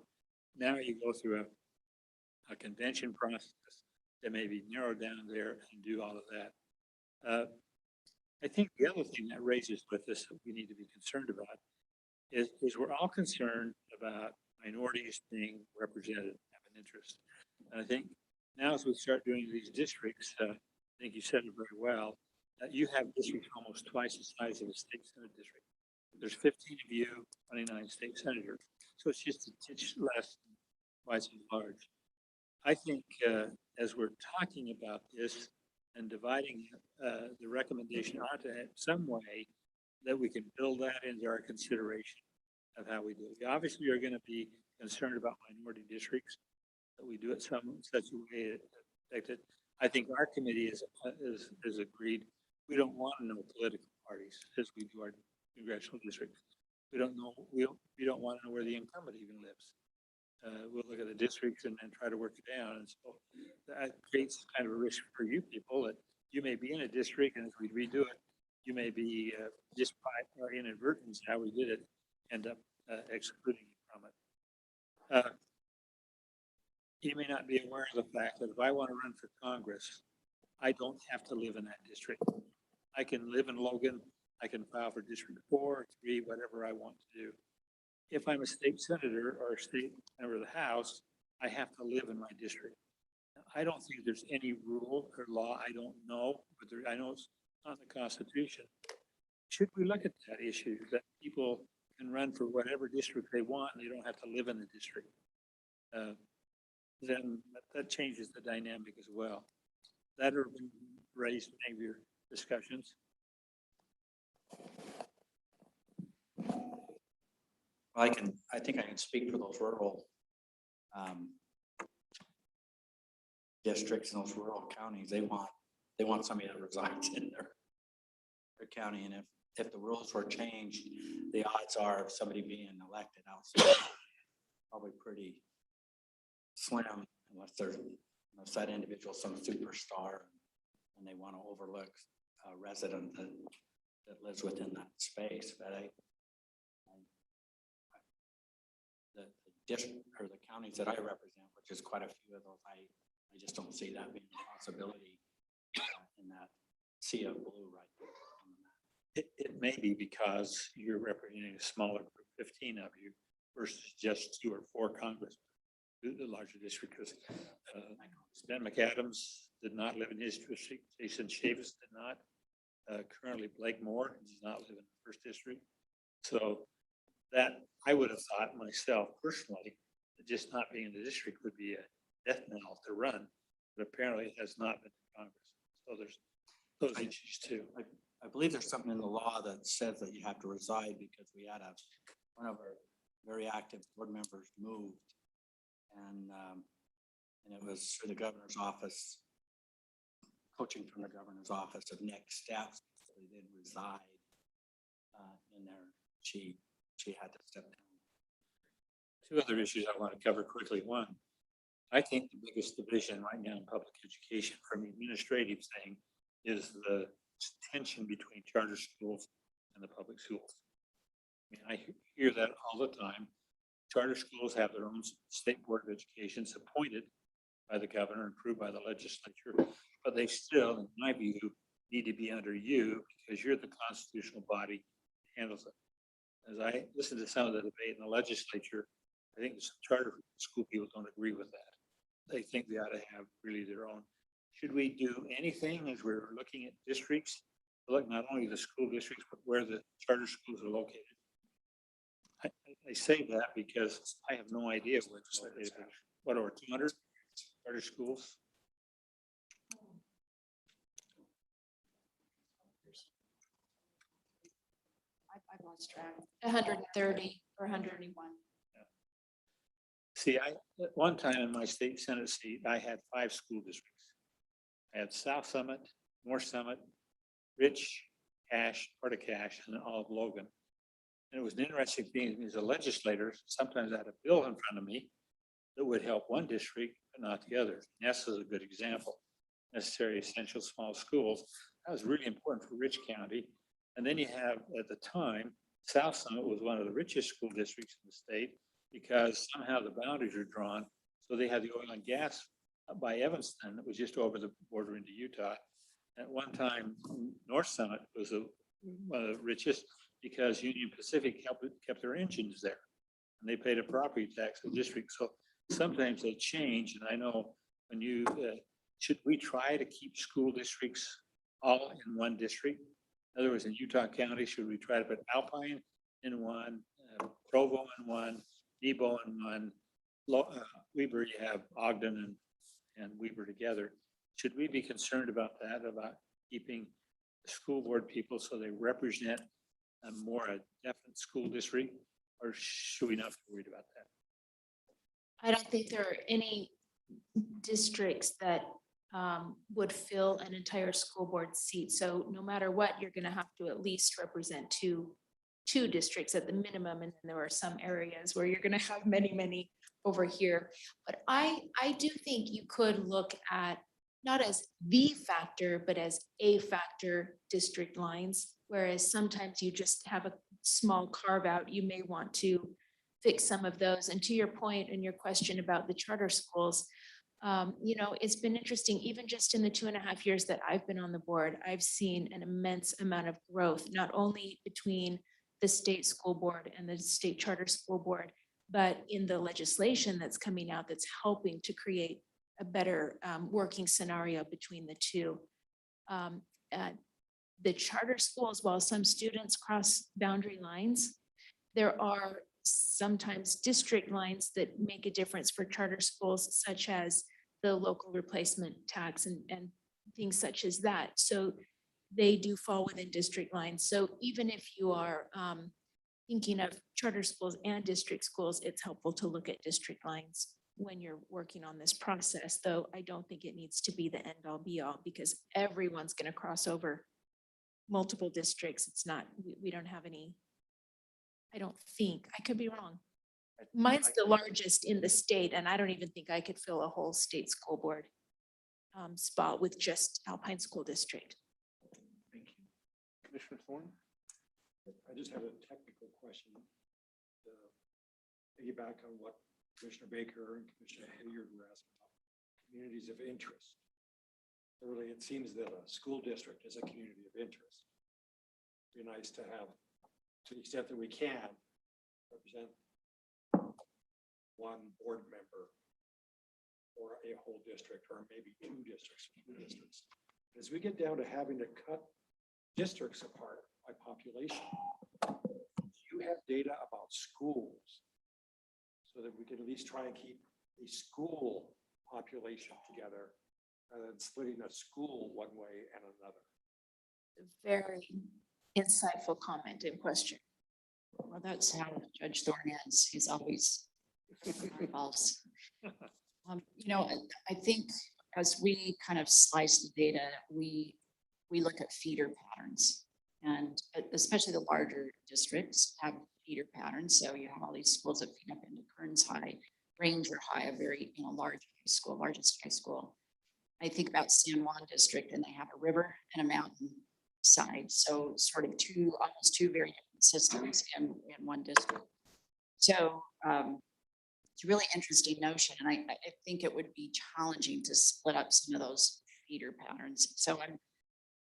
Now you go through a convention process that may be narrowed down there and do all of that. I think the other thing that raises with this that we need to be concerned about is we're all concerned about minorities being represented and have an interest. And I think now as we start doing these districts, I think you said it very well, that you have districts almost twice the size of a state senate district. There's 15 of you, 29 state senators. So it's just a titch less, twice as large. I think, as we're talking about this and dividing, the recommendation onto some way that we can build that into our consideration of how we do it. We obviously are gonna be concerned about minority districts, that we do it such a way that affects it. I think our committee is agreed, we don't want to know political parties as we do our congressional districts. We don't know, we don't want to know where the incumbent even lives. We'll look at the districts and then try to work it down. And so that creates kind of a risk for you people that you may be in a district, and as we redo it, you may be, just by our inadvertence, how we did it, end up excluding you from it. You may not be aware of the fact that if I want to run for Congress, I don't have to live in that district. I can live in Logan. I can file for District 4, 3, whatever I want to do. If I'm a state senator or a state member of the House, I have to live in my district. I don't think there's any rule or law, I don't know, but I know it's on the Constitution. Should we look at that issue, that people can run for whatever district they want and they don't have to live in the district? Then that changes the dynamic as well. That have been raised in any of your discussions. I think I can speak for those rural districts and those rural counties. They want somebody that resides in their county. And if the rules were changed, the odds are of somebody being elected outside probably pretty slim, unless that individual is some superstar and they want to overlook a resident that lives within that space. But the district or the counties that I represent, which is quite a few of those, I just don't see that being a possibility in that sea of blue right there. It may be because you're representing a smaller group, 15 of you, versus just 2 or 4 congressmen. The larger district, because Ben McAdams did not live in his district. Jason Chavis did not. Currently, Blake Moore does not live in the first district. So that I would have thought myself personally that just not being in the district would be a death knell to run, but apparently it has not been in Congress. So there's those issues too. I believe there's something in the law that says that you have to reside, because we had one of our very active board members moved, and it was through the governor's office, coaching from the governor's office of next steps. So they didn't reside in there. She had to step down. 2 other issues I want to cover quickly. One, I think the biggest division right now in public education from the administrative thing is the tension between charter schools and the public schools. I mean, I hear that all the time. Charter schools have their own state board of education appointed by the governor and approved by the legislature, but they still, in my view, need to be under you because you're the constitutional body that handles it. As I listen to some of the debate in the legislature, I think the charter school people don't agree with that. They think they ought to have really their own. Should we do anything as we're looking at districts, look not only the school districts, but where the charter schools are located? I say that because I have no idea what over 200 charter schools. I've lost track. 130 or 101. See, at one time in my state Senate seat, I had 5 school districts. I had South Summit, North Summit, Rich, Cache, part of Cache, and all of Logan. And it was an interesting thing as a legislator, sometimes I had a bill in front of me that would help one district, but not the other. Ness is a good example. Necessary essential small schools. That was really important for Rich County. And then you have, at the time, South Summit was one of the richest school districts in the state because somehow the boundaries are drawn. So they had the oil and gas by Evanston that was just over the border into Utah. At one time, North Summit was one of the richest because Union Pacific kept their engines there, and they paid a property tax to the district. So sometimes they change, and I know when you should we try to keep school districts all in one district? In other words, in Utah County, should we try to put Alpine in one, Provo in one, Nebo in one, Weber you have Ogden and and Weber together. Should we be concerned about that, about keeping the school board people so they represent a definite school district? Or should we not be worried about that? I don't think there are any districts that would fill an entire school board seat. So no matter what, you're going to have to at least represent two districts at the minimum. And then there are some areas where you're going to have many over here. But I do think you could look at not as the factor, but as a factor district lines. Whereas sometimes you just have a small carve out, you may want to fix some of those. And to your point and your question about the charter schools, it's been interesting, even just in the 2.5 years that I've been on the board, I've seen an immense amount of growth, not only between the state school board and the state charter school board, but in the legislation that's coming out that's helping to create a better working scenario between the two. The charter schools, while some students cross boundary lines, there are sometimes district lines that make a difference for charter schools, such as the local replacement tax and things such as that. So they do fall within district lines. So even if you are thinking of charter schools and district schools, it's helpful to look at district lines when you're working on this process, though I don't think it needs to be the end all be all, because everyone's going to cross over multiple districts. It's not, we don't have any, I don't think, I could be wrong. Mine's the largest in the state, and I don't even think I could fill a whole state school board spot with just Alpine School District. Thank you. Commissioner Thorne? I just have a technical question. To piggyback on what Commissioner Baker and Commissioner Hilliard were asking about communities of interest. Clearly, it seems that a school district is a community of interest. It'd be nice to have, to the extent that we can, represent one board member or a whole district, or maybe two districts. As we get down to having to cut districts apart by population, do you have data about schools so that we can at least try and keep a school population together rather than splitting a school one way and another? Very insightful comment and question. Well, that's how Judge Thorne is. He's always false. I think as we kind of slice the data, we look at feeder patterns, and especially the larger districts have feeder patterns. So you have all these schools that feed up into Kearns High, Ranger High, a very large high school, largest high school. I think about San Juan district, and they have a river and a mountain side. So sort of almost two very different systems in one district. So it's a really interesting notion. And I think it would be challenging to split up some of those feeder patterns. So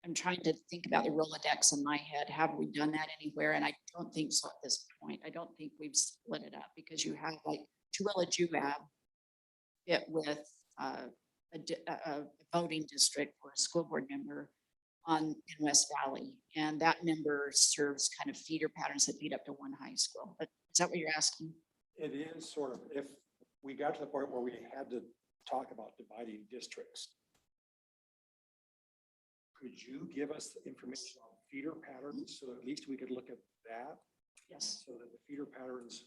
I'm trying to think about the Rolodex in my head. Have we done that anywhere? And I don't think so at this point. I don't think we've split it up, because you have like Tooele-Juab fit with a voting district for a school board member in West Valley. And that member serves kind of feeder patterns that feed up to one high school. But is that what you're asking? It is sort of, if we got to the point where we had to talk about dividing districts, could you give us the information on feeder patterns so that at least we could look at that? Yes. So that the feeder patterns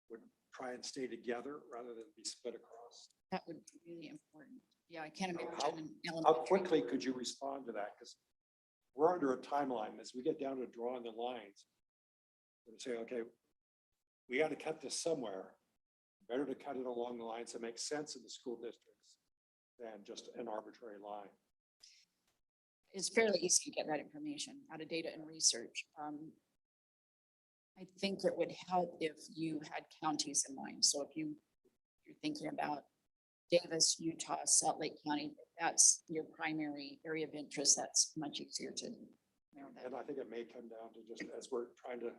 would try and stay together rather than be split across? That would be really important. Yeah, I can't imagine an How elementary. quickly could you respond to that? Because we're under a timeline. As we get down to drawing the lines, we're say, okay, we got to cut this somewhere. Better to cut it along the lines that make sense in the school districts than just an arbitrary line. It's fairly easy to get that information out of data and research. I think it would help if you had counties in mind. So if you're thinking about Davis, Utah, Salt Lake County, that's your primary area of interest, that's much easier to narrow that. And I think it may come down to just as we're trying to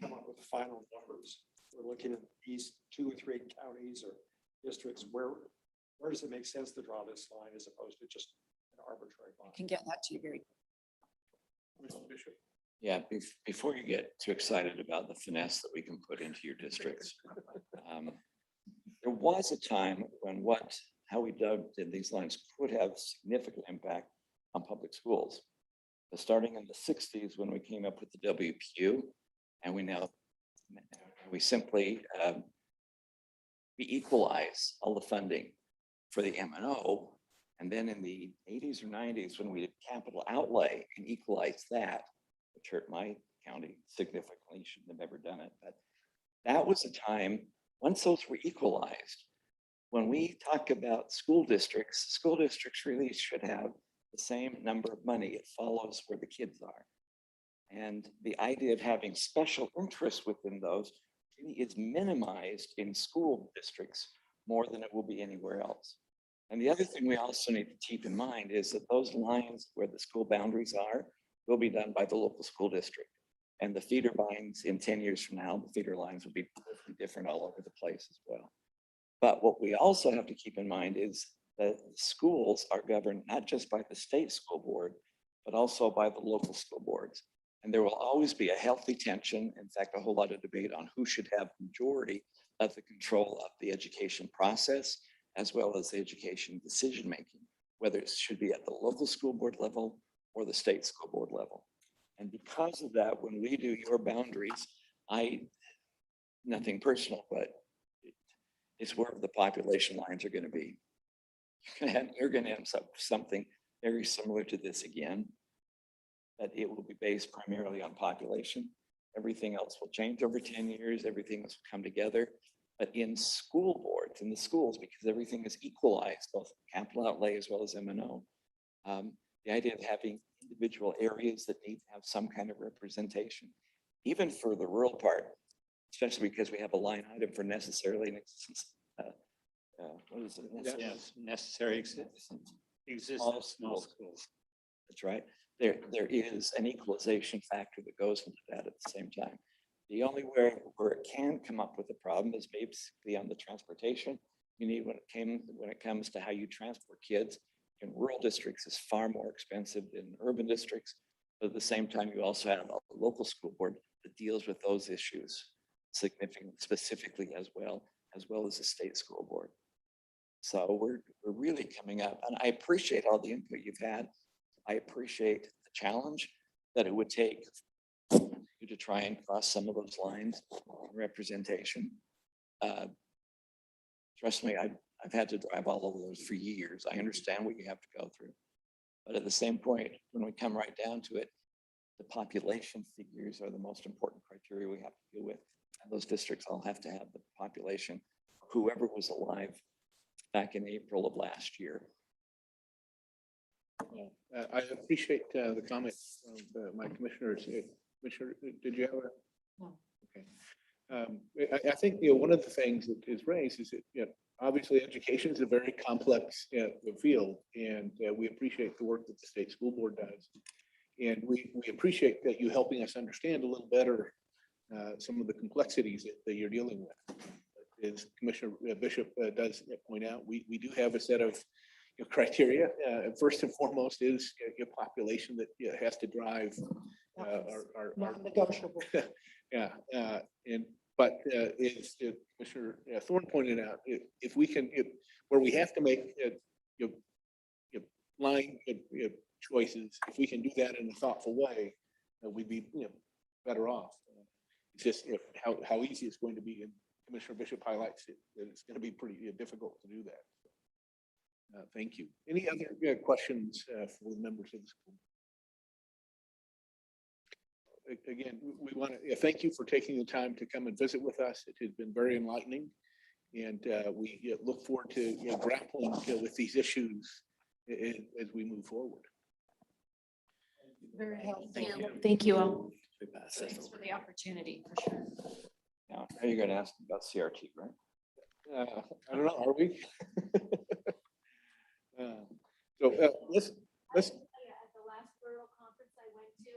come up with the final numbers, we're looking at these 2 or 3 counties or districts, where does it make sense to draw this line as opposed to just an arbitrary line? I can get that to you very quickly. Mr. Bishop? Yeah, before you get too excited about the finesse that we can put into your districts. There was a time when what how we dug in these lines could have significant impact on public schools. But starting in the 60s, when we came up with the WPU, and we simply we equalize all the funding for the M&O. And then in the 80s or 90s, when we did capital outlay and equalized that, which hurt my county significantly, shouldn't have ever done it. But that was a time, once those were equalized, when we talk about school districts really should have the same number of money. It follows where the kids are. And the idea of having special interests within those really is minimized in school districts more than it will be anywhere else. And the other thing we also need to keep in mind is that those lines where the school boundaries are will be done by the local school district. And the feeder lines in 10 years from now, the feeder lines will be different all over the place as well. But what we also have to keep in mind is that schools are governed not just by the state school board, but also by the local school boards. And there will always be a healthy tension, in fact, a whole lot of debate on who should have majority of the control of the education process, as well as the education decision-making, whether it should be at the local school board level or the state school board level. And because of that, when we do your boundaries, nothing personal, but it's where the population lines are going to be. You're going to end up something very similar to this again, but it will be based primarily on population. Everything else will change over 10 years. Everything else will come together. But in school boards, in the schools, because everything is equalized, both capital outlay as well as M&O, the idea of having individual areas that need to have some kind of representation, even for the rural part, especially because we have a line item for necessarily in existence. What is it? Yes, necessary existence All small schools. schools. That's right. There is an equalization factor that goes into that at the same time. The only where it can come up with a problem is basically on the transportation. You need when it comes to how you transport kids in rural districts is far more expensive than urban districts. But at the same time, you also have a local school board that deals with those issues specifically as well as the state school board. So we're really coming up, and I appreciate all the input you've had. I appreciate the challenge that it would take you to try and cross some of those lines in representation. Trust me, I've had to drive all over those for years. I understand what you have to go through. But at the same point, when we come right down to it, the population figures are the most important criteria we have to deal with. And those districts all have to have the population, whoever was alive back in April of last year. I appreciate the comments of my commissioners. Commissioner, did you have a? No. Okay. I think, one of the things that is raised is that, obviously education is a very complex field, and we appreciate the work that the state school board does. And we appreciate that you helping us understand a little better some of the complexities that you're dealing with. As Commissioner Bishop does point out, we do have a set of criteria. First and foremost is your population that has to drive our non-negotiable. yeah. But as Commissioner Thorne pointed out, if we can, where we have to make line choices, if we can do that in a thoughtful way, we'd be better off. It's just how easy it's going to be, and Commissioner Bishop highlights it, that it's going to be pretty difficult to do that. Thank you. Any other questions for the members of the school? Again, we want to thank you for taking the time to come and visit with us. It has been very enlightening, and we look forward to grappling with these issues as we move forward. Very helpful. Thank you all. Thanks for the opportunity, for sure. Now, are you going to ask about CRT, right? I don't know. Are we? So let's. At the last rural conference I went to,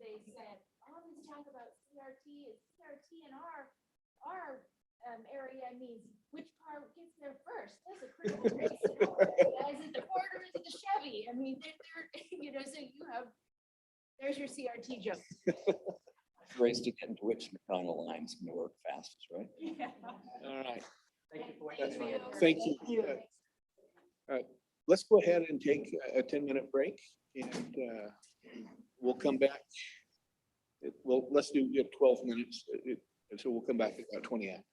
they said, all this talk about CRT is CRT in our area means which car gets there first. That's a critical race. Is it the Ford or is it the Chevy? I mean, they're so there's your CRT joke. Race to get into which McDonald line's going to work fastest, right? Yeah. All right. Thank you for Thank you. Let's go ahead and take a 10-minute break and we'll come back. Well, let's do 12 minutes. So we'll come back at about 20 after.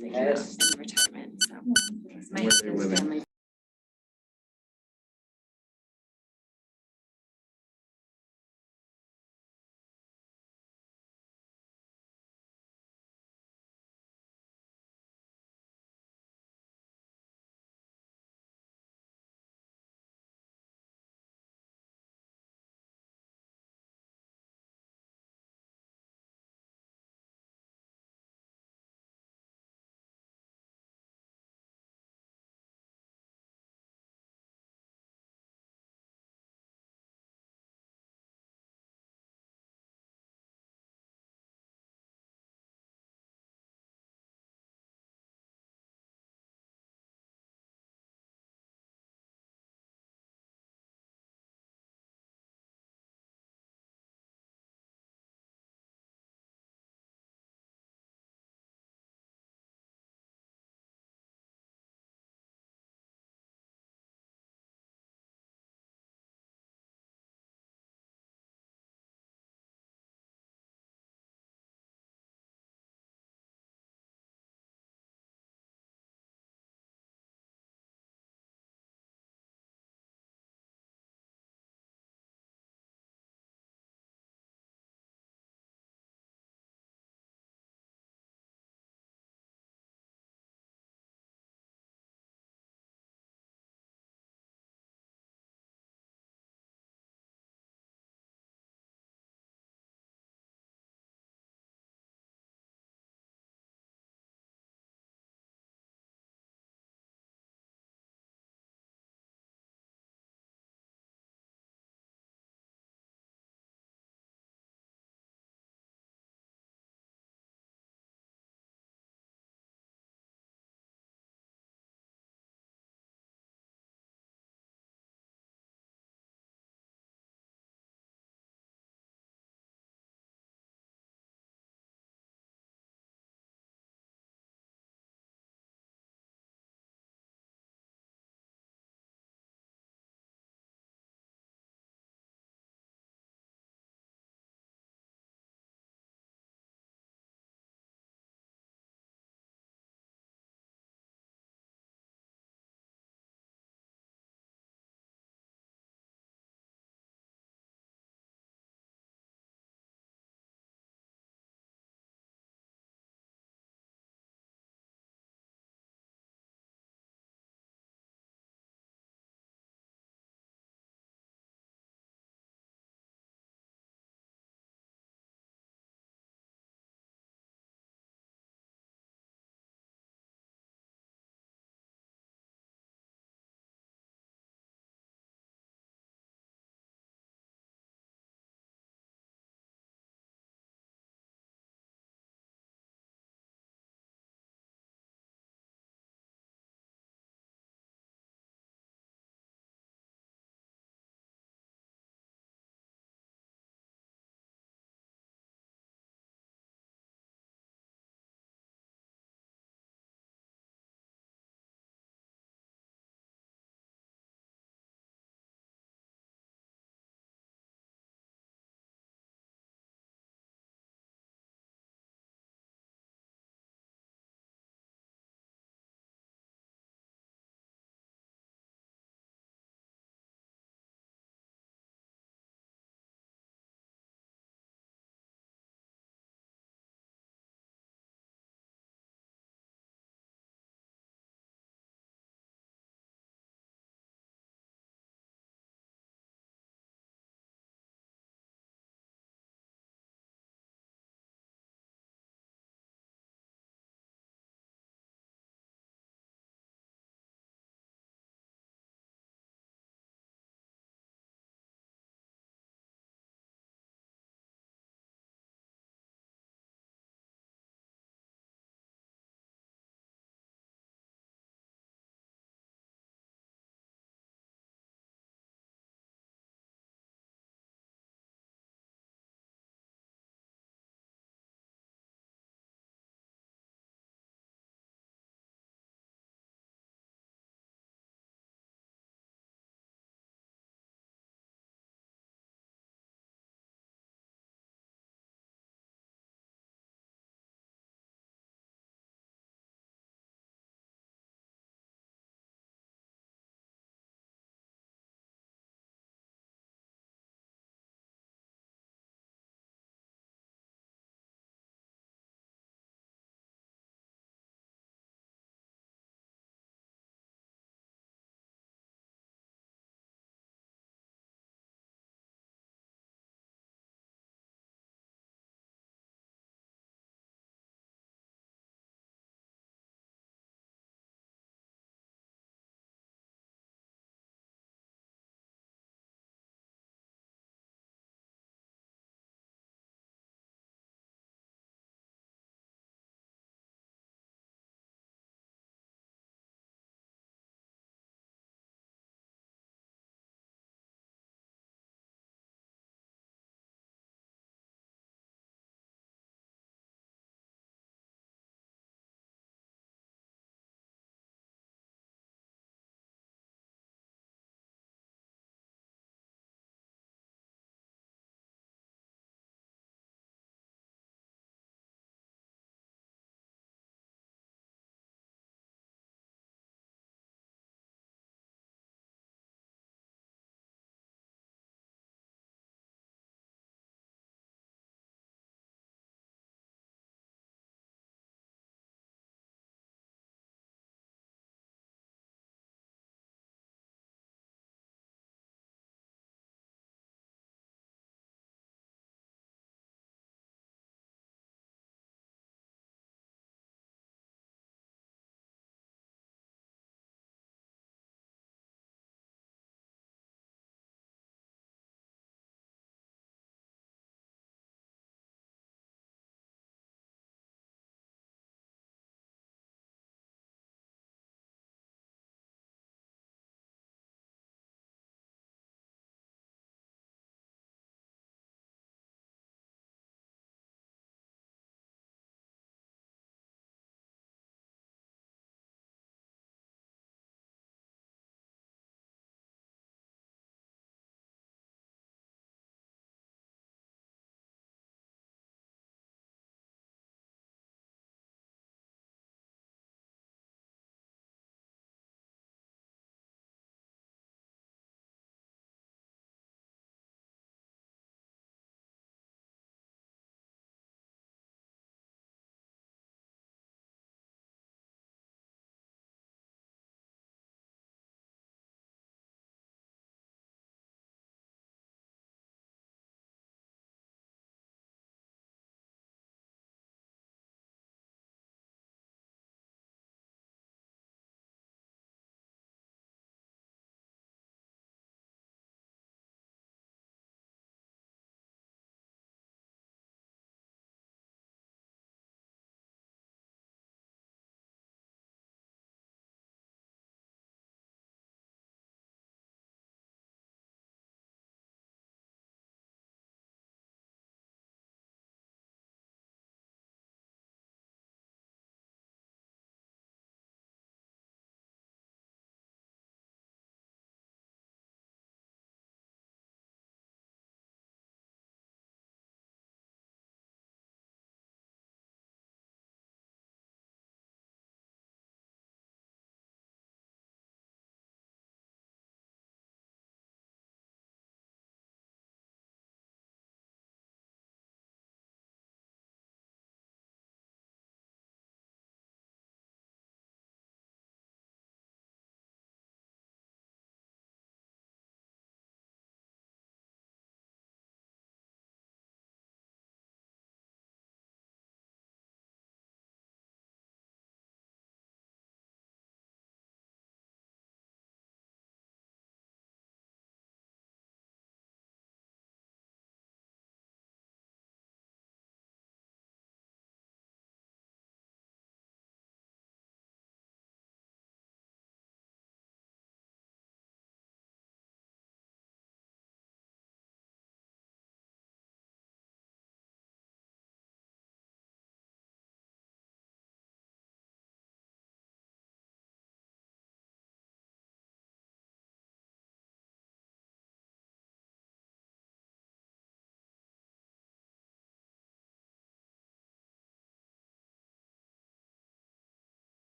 in retirement, so. My Where they husband's living? family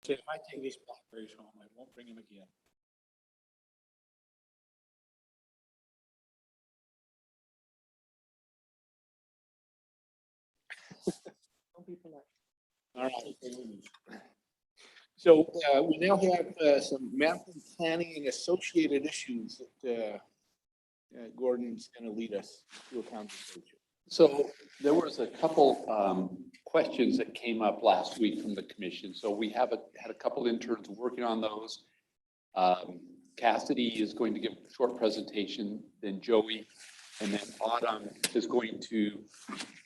So if I take these blackberries home, I won't bring them again. Don't be polite. All right. So we now have some map and planning and associated issues that Gordon's going to lead us through a conversation. So there was a couple questions that came up last week from the commission. So we had a couple interns working on those. Cassidy is going to give a short presentation, then Joey, and then Autumn is going to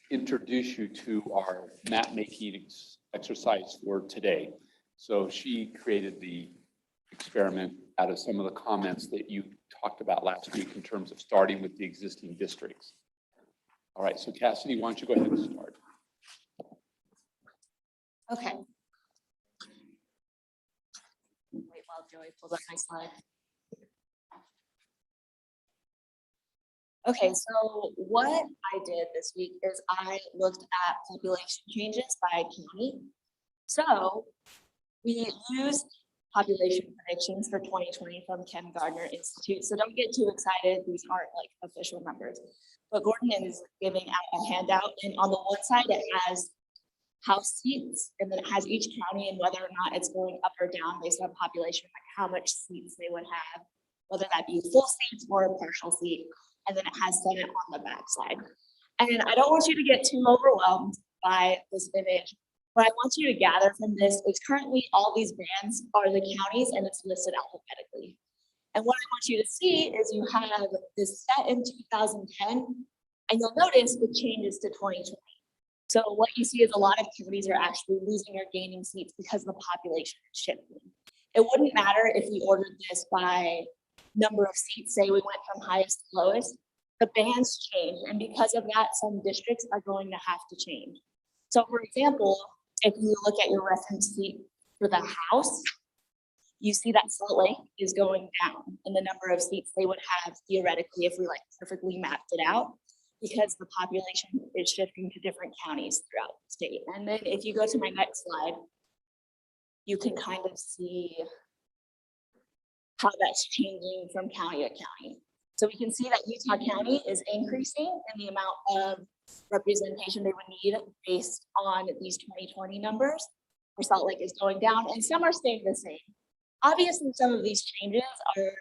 introduce you to our map making exercise for today. So she created the experiment out of some of the comments that you talked about last week in terms of starting with the existing districts. All right, so Cassidy, why don't you go ahead and start? Okay. Wait while Joey pulls up my slide. Okay, so what I did this week is I looked at population changes by county. So we used population predictions for 2020 from Ken Gardner Institute. So don't get too excited. These aren't like official numbers. But Gordon is giving out a handout, and on the one side it has house seats, and then it has each county and whether or not it's going up or down based on population, like how much seats they would have, whether that be full seats or a partial seat. And then it has Senate on the back side. And I don't want you to get too overwhelmed by this image. What I want you to gather from this is currently all these bands are the counties and it's listed alphabetically. And what I want you to see is you have this set in 2010, and you'll notice it changes to 2020. So what you see is a lot of counties are actually losing or gaining seats because the population is shifting. It wouldn't matter if we ordered this by number of seats, say we went from highest to lowest, the bands change. And because of that, some districts are going to have to change. So for example, if you look at your reference seat for the House, you see that Salt Lake is going down in the number of seats they would have theoretically if we like perfectly mapped it out, because the population is shifting to different counties throughout the state. And then if you go to my next slide, you can kind of see how that's changing from county to county. So we can see that Utah County is increasing in the amount of representation they would need based on these 2020 numbers. Where Salt Lake is going down and some are staying the same. Obviously, some of these changes are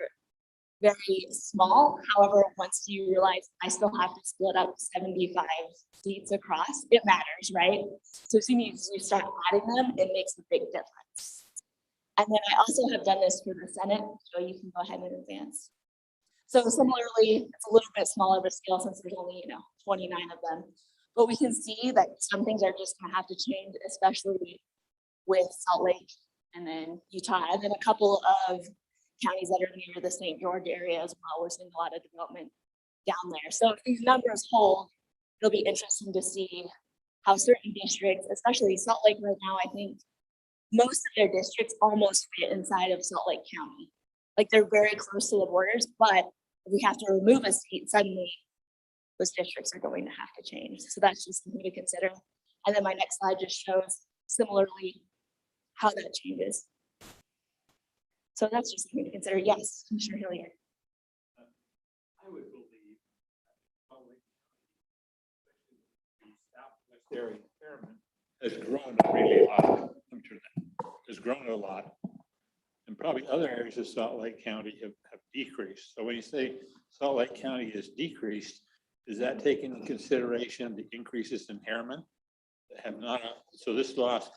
very small. However, once you realize I still have to split up 75 seats across, it matters, right? So as soon as you start adding them, it makes a big difference. And then I also have done this for the Senate, so you can go ahead and advance. So similarly, it's a little bit smaller of a scale since there's only, 29 of them. But we can see that some things are just gonna have to change, especially with Salt Lake and then Utah, and then a couple of counties that are near the St. George area as well. We're seeing a lot of development down there. So if these numbers hold, it'll be interesting to see how certain districts, especially Salt Lake right now, I think most of their districts almost fit inside of Salt Lake County. Like they're very close to the borders, but if we have to remove a seat, suddenly those districts are going to have to change. So that's just something to consider. And then my next slide just shows similarly how that changes. So that's just something to consider. Yes, Commissioner Hilliard. I would believe that area experiment has grown really a lot. Has grown a lot. And probably other areas of Salt Lake County have decreased. So when you say Salt Lake County has decreased, does that take into consideration the increases in Harriman that have not? So this loss,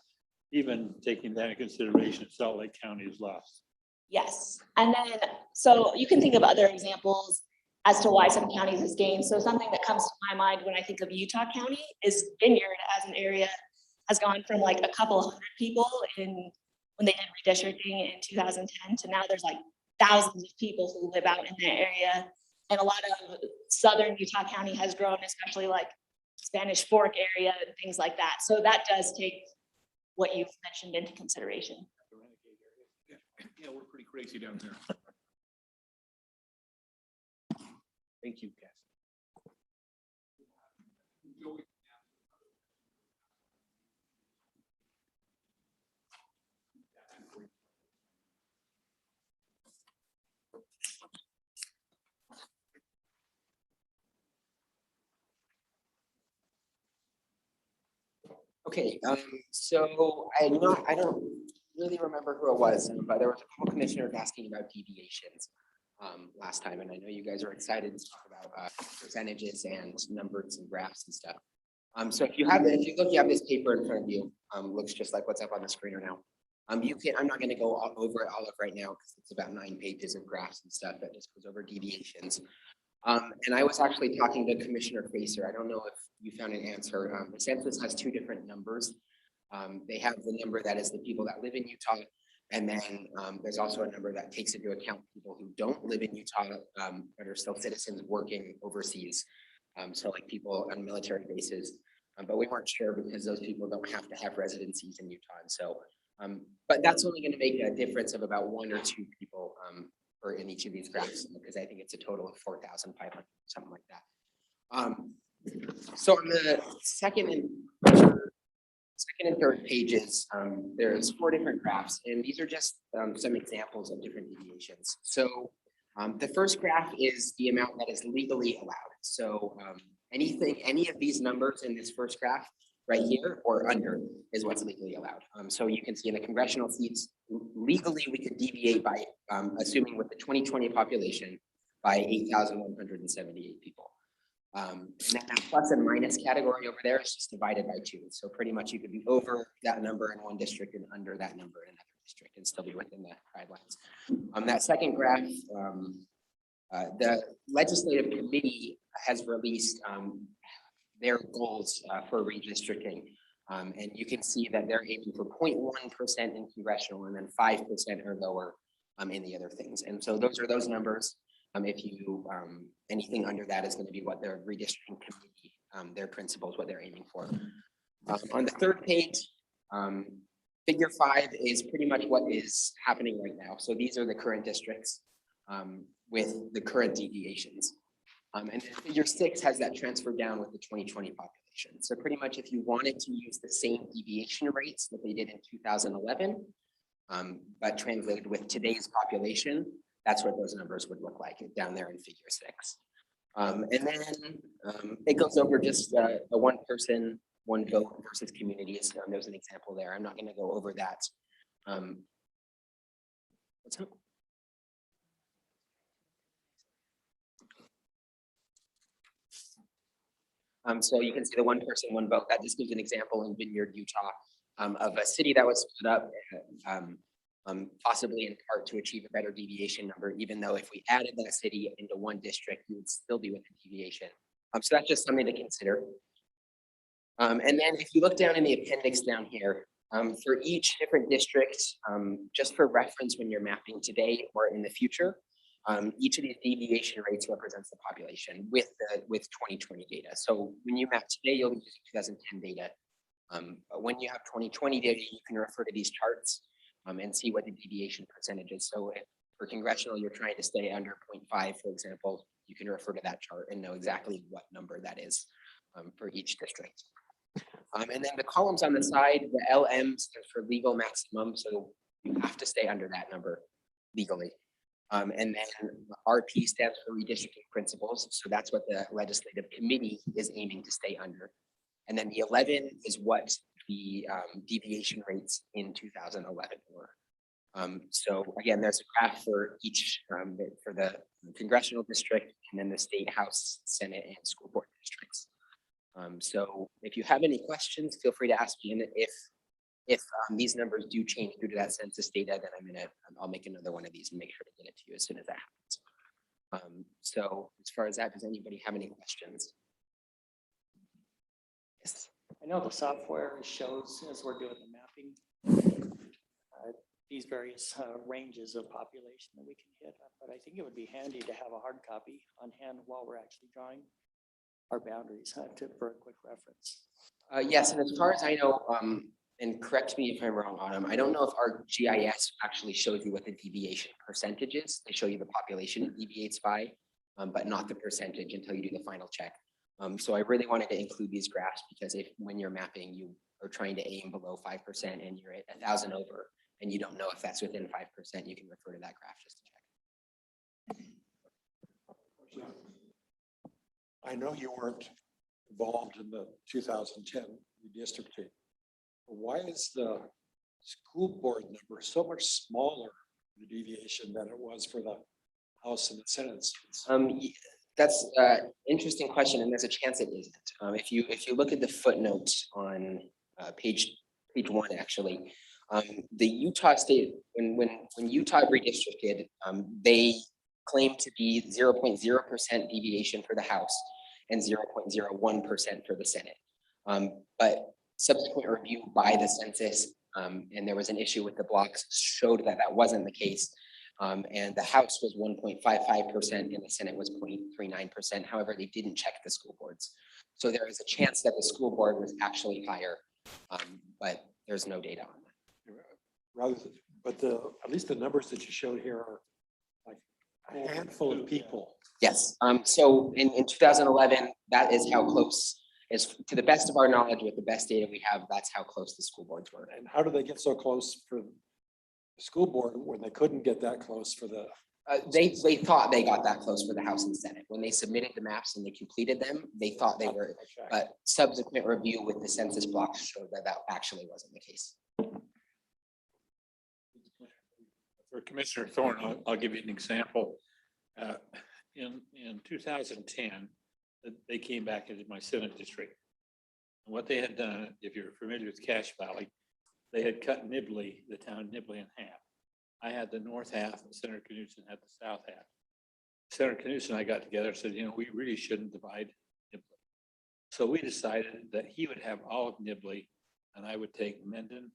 even taking that into consideration, Salt Lake County is lost. Yes, and then, so you can think of other examples as to why some counties has gained. So something that comes to my mind when I think of Utah County is Vineyard as an area has gone from like a couple hundred people when they did redistricting in 2010 to now there's like thousands of people who live out in that area. And a lot of southern Utah County has grown, especially like Spanish Fork area and things like that. So that does take what you've mentioned into consideration. Yeah, we're pretty crazy down there. Thank you, Cass. Okay, so I don't really remember who it was, but there was a couple commissioners asking about deviations last time, and I know you guys are excited to talk about percentages and numbers and graphs and stuff. So if you look, you have this paper in front of you, looks just like what's up on the screen right now. I'm not gonna go over it all of right now because it's about 9 pages of graphs and stuff that just goes over deviations. And I was actually talking to Commissioner Facer. I don't know if you found an answer. The census has 2 different numbers. They have the number that is the people that live in Utah. And then there's also a number that takes into account people who don't live in Utah, but are still citizens working overseas. So like people on military bases. But we weren't sure because those people don't have to have residencies in Utah. And so, but that's only going to make a difference of about 1 or 2 people or in each of these graphs, because I think it's a total of 4,500, something like that. So on the second and third pages, there's 4 different graphs, and these are just some examples of different deviations. So the first graph is the amount that is legally allowed. So any of these numbers in this first graph right here or under is what's legally allowed. So you can see in the congressional seats, legally we could deviate by assuming with the 2020 population by 8,178 people. And then that plus and minus category over there is just divided by 2. So pretty much you could be over that number in one district and under that number in another district and still be within the guidelines. That second graph, the legislative committee has released their goals for redistricting. And you can see that they're aiming for 0.1% in congressional and then 5% or lower in the other things. And so those are those numbers. If you, anything under that is going to be what their redistricting committee, their principles, what they're aiming for. On the third page, figure 5 is pretty much what is happening right now. So these are the current districts with the current deviations. And figure 6 has that transfer down with the 2020 population. So pretty much if you wanted to use the same deviation rates that they did in 2011, but translated with today's population, that's what those numbers would look like down there in figure 6. And then it goes over just a 1 person, 1 vote versus communities. There's an example there. I'm not going to go over that. What's up? So you can see the 1 person, 1 vote. That just gives an example in Vineyard, Utah, of a city that was split up, possibly in part to achieve a better deviation number, even though if we added that city into 1 district, you would still be within deviation. So that's just something to consider. And then if you look down in the appendix down here, for each different district, just for reference when you're mapping today or in the future, each of these deviation rates represents the population with 2020 data. So when you map today, you'll be using 2010 data. But when you have 2020 data, you can refer to these charts and see what the deviation percentage is. So if for congressional, you're trying to stay under 0.5, for example, you can refer to that chart and know exactly what number that is for each district. And then the columns on the side, the LM stands for legal maximum. So you have to stay under that number legally. And then RP stands for redistricting principles. So that's what the legislative committee is aiming to stay under. And then the 11 is what the deviation rates in 2011 were. So again, there's a graph for each, for the congressional district and then the state, house, senate, and school board districts. So if you have any questions, feel free to ask me. And if these numbers do change due to that census data, then I'll make another one of these and make sure to get it to you as soon as that happens. So as far as that, does anybody have any questions? Yes. I know the software shows as we're doing the mapping, these various ranges of population that we can hit, but I think it would be handy to have a hard copy on hand while we're actually drawing our boundaries for a quick reference. Yes, and as far as I know, and correct me if I'm wrong, Autumn, I don't know if our GIS actually shows you what the deviation percentage is. They show you the population it deviates by, but not the percentage until you do the final check. So I really wanted to include these graphs because when you're mapping, you are trying to aim below 5% and you're at 1,000 over, and you don't know if that's within 5%, you can refer to that graph just to check. I know you weren't involved in the 2010 redistricting, why is the school board number so much smaller, the deviation than it was for the House and the Senate seats? That's interesting question, and there's a chance it isn't. If you look at the footnote on page 1, actually, the Utah state, when Utah redistricted, they claimed to be 0.0% deviation for the House and 0.01% for the Senate. But subsequent review by the census, and there was an issue with the blocks, showed that that wasn't the case. And the House was 1.55% and the Senate was 0.39%. However, they didn't check the school boards. So there is a chance that the school board was actually higher, but there's no data on that. But at least the numbers that you showed here are like a handful of people. Yes, so in 2011, that is how close, is to the best of our knowledge with the best data we have, that's how close the school boards were. And how did they get so close for the school board when they couldn't get that close for the? They thought they got that close for the House and Senate. When they submitted the maps and they completed them, they thought they were, but subsequent review with the census blocks showed that that actually wasn't the case. For Commissioner Thorne, I'll give you an example. In 2010, they came back into my Senate district. And what they had done, if you're familiar with Cache Valley, they had cut Nibley, the town of Nibley, in half. I had the north half and Senator Knudsen had the south half. Senator Knudsen and I got together and said, you know, we really shouldn't divide Nibley. So we decided that he would have all of Nibley and I would take Mendon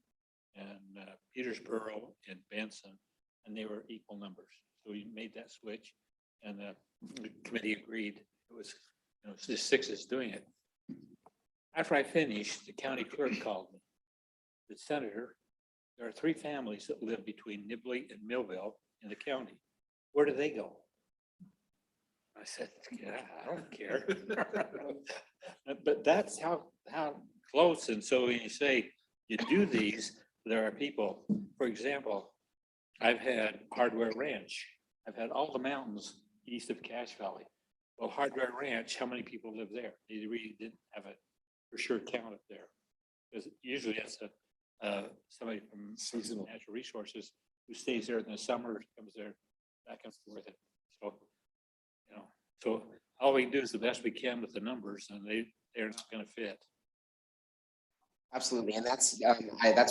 and Petersboro and Benson, and they were equal numbers. So we made that switch and the committee agreed. It was, you know, just 6 is doing it. After I finished, the county clerk called me. The senator, there are 3 families that live between Nibley and Millville in the county. Where do they go? I said, yeah, I don't care. But that's how close. And so when you say you do these, there are people, for example, I've had Hardware Ranch. I've had all the mountains east of Cache Valley. Well, Hardware Ranch, how many people live there? They really didn't have a for sure count up there. Because usually that's somebody from seasonal natural resources who stays there in the summer, comes there back and forth. So, you know, so all we can do is the best we can with the numbers, and they're not going to fit. Absolutely, and that's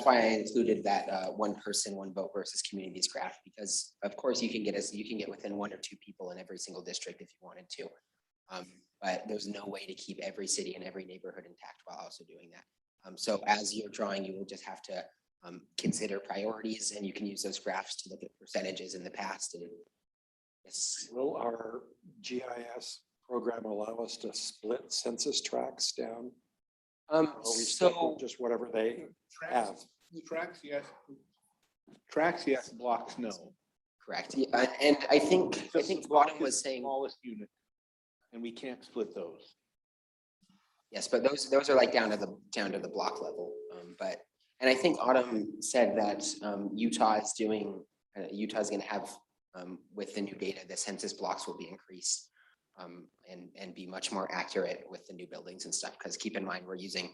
why I included that 1 person, 1 vote versus communities graph, because of course you can get within 1 or 2 people in every single district if you wanted to, but there's no way to keep every city and every neighborhood intact while also doing that. So as you're drawing, you will just have to consider priorities, and you can use those graphs to look at percentages in the past. And yes, Will our GIS program allow us to split census tracts down? Or we stick so with just whatever they have? Tracks, yes. Tracks, yes. Blocks, no. correct, yeah, and I think Autumn was saying Smallest unit, and we can't split those. yes, but those are like down to the block level. But and I think Autumn said that Utah's going to have with the new data, the census blocks will be increased and be much more accurate with the new buildings and stuff. Because keep in mind we're using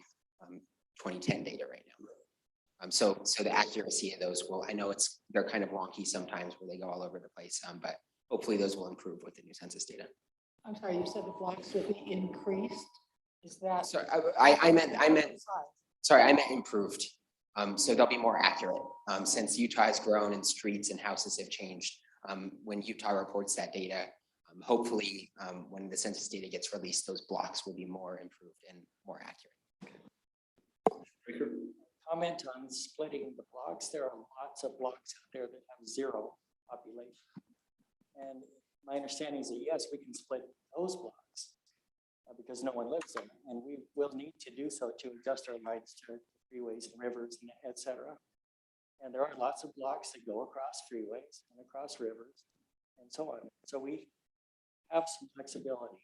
2010 data right now. So the accuracy of those will, I know they're kind of wonky sometimes where they go all over the place, but hopefully those will improve with the new census data. I'm sorry, you said the blocks will be increased? Is that? Sorry, I meant improved. So they'll be more accurate. Since Utah has grown and streets and houses have changed, when Utah reports that data, hopefully when the census data gets released, those blocks will be more improved and more accurate. Comment on splitting the blocks. There are lots of blocks out there that have 0 population. And my understanding is that yes, we can split those blocks because no one lives there. And we will need to do so to adjust our lights to freeways and rivers, and et cetera. And there are lots of blocks that go across freeways and across rivers and so on. So we have some flexibility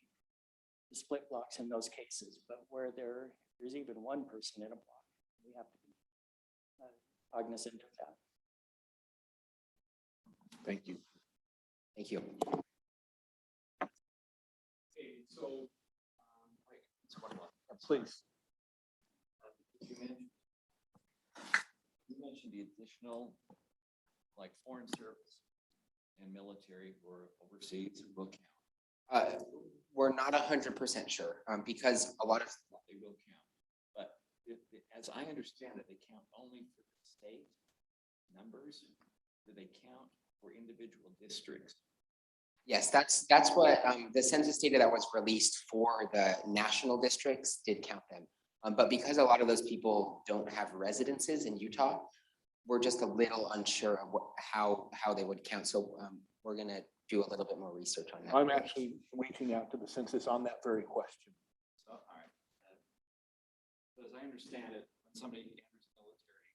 to split blocks in those cases, but where there's even 1 person in a block, we have to be cognizant of that. Thank you. Thank you. Okay, so, please. mentioned the additional, like foreign service and military or overseas will count. We're not 100% sure, because a lot of, They will count. But as I understand it, they count only for the state numbers. Do they count for individual districts? yes, that's what, the census data that was released for the national districts did count them. But because a lot of those people don't have residences in Utah, we're just a little unsure of how they would count. So we're gonna do a little bit more research on that. I'm actually reaching out to the census on that very question. So, all right. So as I understand it, when somebody enters the military,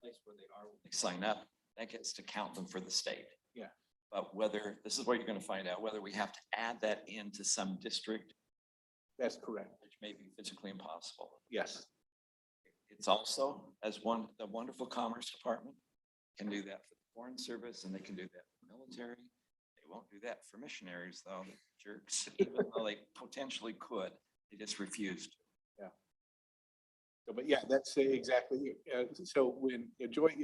place where they are, when they sign up, that gets to count them for the state. Yeah. But whether, this is where you're gonna find out whether we have to add that into some district, That's correct. which may be physically impossible. Yes. It's also, the wonderful Commerce Department can do that for the Foreign Service, and they can do that for the military. They won't do that for missionaries, though, the jerks, even though they potentially could, they just refused. So, but yeah, that's exactly, so when Joy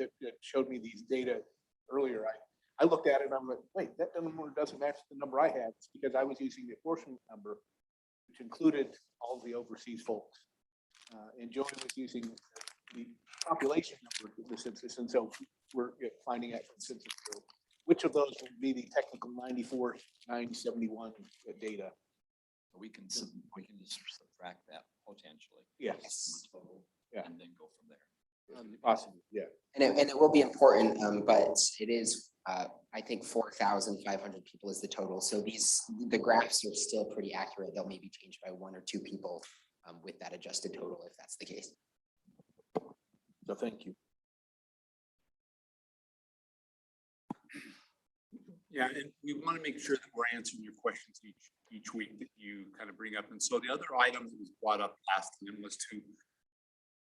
showed me these data earlier, I looked at it and I'm like, wait, that number doesn't match the number I had. It's because I was using the apportionment number, which included all the overseas folks. And Joy was using the population number of the census, and so we're finding out from Census Bureau which of those would be the technical 94, 971 data. We can just subtract that potentially. Yes. Yeah. And then go from there. Possibly, yeah. And it will be important, but it is, I think 4,500 people is the total. So the graphs are still pretty accurate. They'll maybe change by 1 or 2 people with that adjusted total, if that's the case. So thank you. Yeah, and we want to make sure that we're answering your questions each week that you kind of bring up. And so the other item that was brought up last time was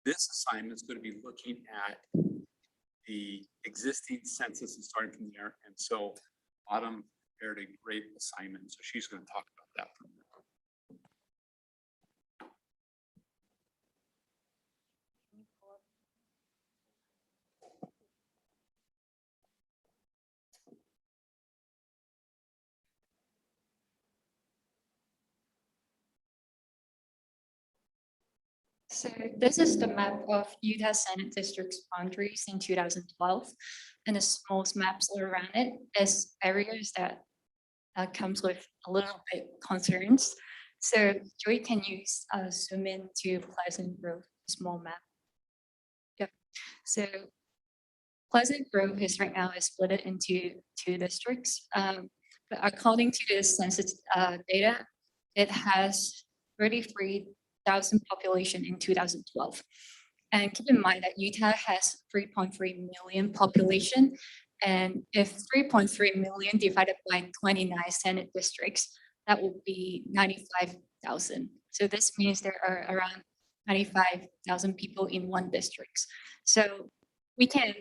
this assignment is going to be looking at the existing census and starting from there. And so Autumn prepared a great assignment. So she's going to talk about that from there. So this is the map of Utah Senate District's boundaries in 2012, and the smallest maps around it as areas that comes with a little bit concerns. So Joy, can you zoom in to Pleasant Grove small map? Yep. So Pleasant Grove is right now split into 2 districts. But according to the census data, it has 33,000 population in 2012. And keep in mind that Utah has 3.3 million population. And if 3.3 million divided by 29 Senate districts, that would be 95,000. So this means there are around 95,000 people in one district. So we can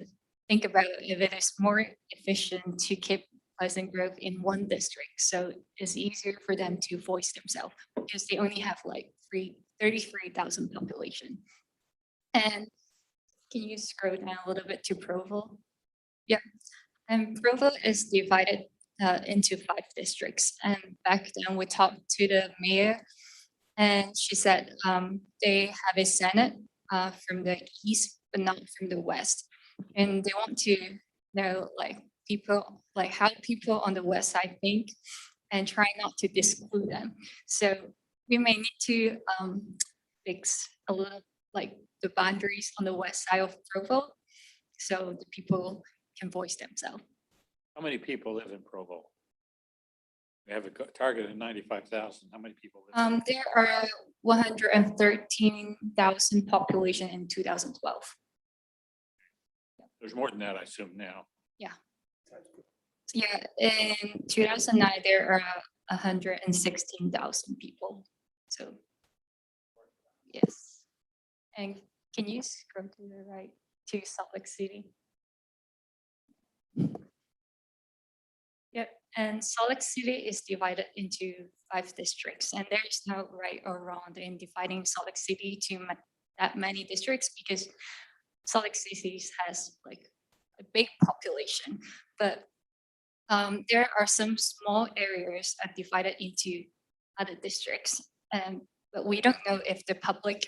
think about if it is more efficient to keep Pleasant Grove in one district. So it's easier for them to voice themselves because they only have like 33,000 population. And can you scroll down a little bit to Provo? Yeah, and Provo is divided into 5 districts. And back then we talked to the mayor and she said they have a Senate from the east, but not from the west. And they want to know how people on the west side think and try not to exclude them. So we may need to fix a little the boundaries on the west side of Provo so the people can voice themselves. How many people live in Provo? We have a target of 95,000. How many people live? There are 113,000 population in 2012. There's more than that, I assume now. Yeah. Yeah, in 2009, there are 116,000 people. So, yes. And can you scroll to the right to Salt Lake City? Yep, and Salt Lake City is divided into 5 districts, and there is no right or wrong in dividing Salt Lake City to that many districts because Salt Lake City has like a big population, but there are some small areas divided into other districts, and but we don't know if the public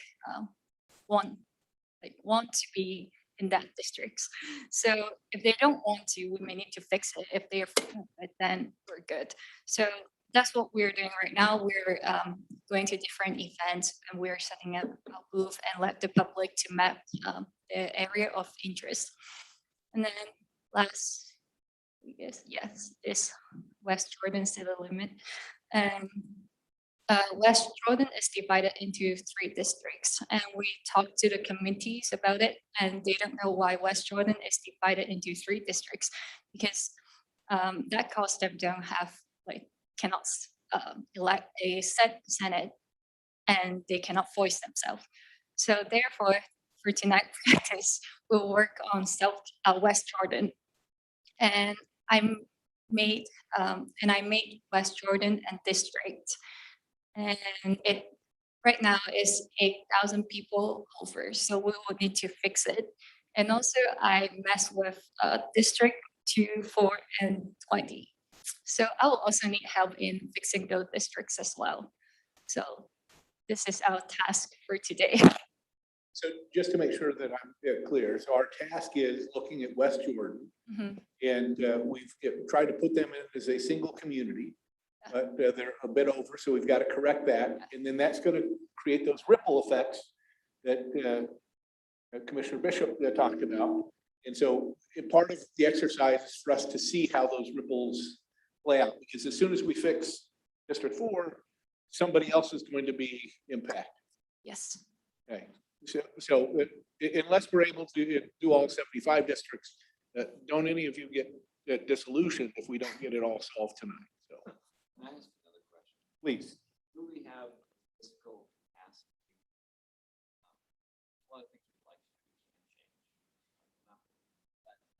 want to be in that districts. So if they don't want to, we may need to fix it. If they are fine with it, then we're good. So that's what we're doing right now. We're going to different events and we're setting up a booth and let the public to map the area of interest. And then last, yes, is West Jordan city limit. And West Jordan is divided into 3 districts, and we talked to the committees about it, and they don't know why West Jordan is divided into 3 districts, because that causes them don't have, like, cannot elect a set Senate, and they cannot voice themselves. So therefore, for tonight practice, we'll work on West Jordan, and I made West Jordan a district. And it right now is 8,000 people over, so we will need to fix it. And also I mess with District 2, 4, and 20. So I will also need help in fixing those districts as well. So this is our task for today. So just to make sure that I'm clear, so our task is looking at West Jordan, and we've tried to put them in as a single community. But they're a bit over, so we've got to correct that. And then that's going to create those ripple effects that Commissioner Bishop talked about. And so part of the exercise is for us to see how those ripples play out, because as soon as we fix District 4, somebody else is going to be impacted. Yes. Okay. So unless we're able to do all 75 districts, don't any of you get disillusioned if we don't get it all solved tonight. So. Can I ask another question? Please. Do we have fiscal capacity? One of the things we'd like to do is change.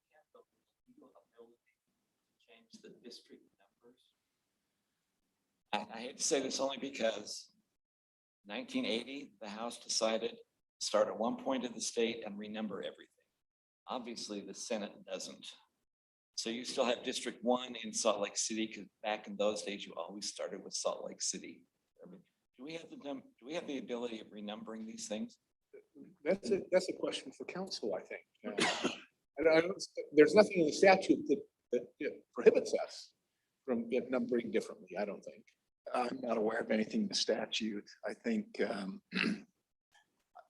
Can't the legal ability to change the district numbers? I hate to say this only because 1980, the House decided to start at one point of the state and renumber everything. Obviously, the Senate doesn't. So you still have District 1 in Salt Lake City, because back in those days, you always started with Salt Lake City. I mean, do we have the ability of renumbering these things? That's a question for council, I think. There's nothing in the statute that prohibits us from numbering differently, I don't think. I'm not aware of anything in the statute. I think,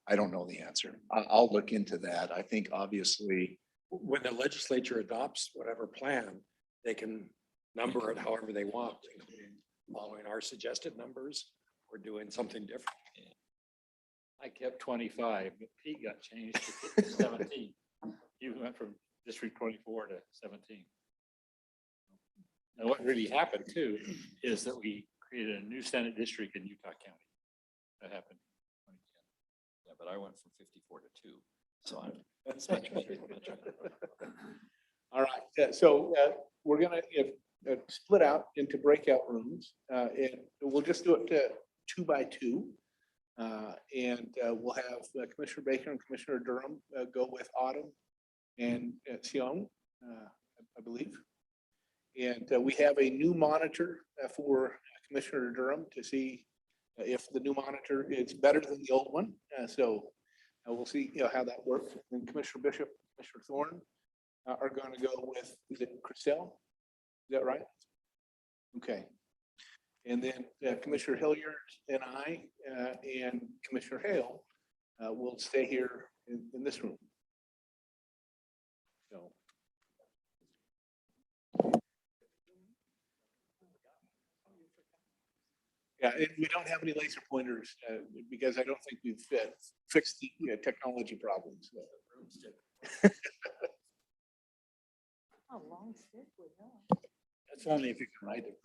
I don't know the answer. I'll look into that. I think obviously, when the legislature adopts whatever plan, they can number it however they want, including following our suggested numbers or doing something different. I kept 25, but Pete got changed to 17. You went from District 24 to 17. And what really happened too is that we created a new Senate district in Utah County. That happened in 2010. Yeah, but I went from 54 to 2, so that's much better. All right, so we're gonna split out into breakout rooms, and we'll just do it 2 by 2. And we'll have Commissioner Baker and Commissioner Durham go with Autumn and Sion, I believe. And we have a new monitor for Commissioner Durham to see if the new monitor is better than the old one. So we'll see how that works. And Commissioner Bishop, Commissioner Thorne are going to go with, is it Christelle? Is that right? Okay. And then Commissioner Hilliard and I and Commissioner Hale will stay here in this room. So. Yeah, and we don't have any laser pointers because I don't think we've fixed the technology problems. How long stick would that? That's only if you can ride it.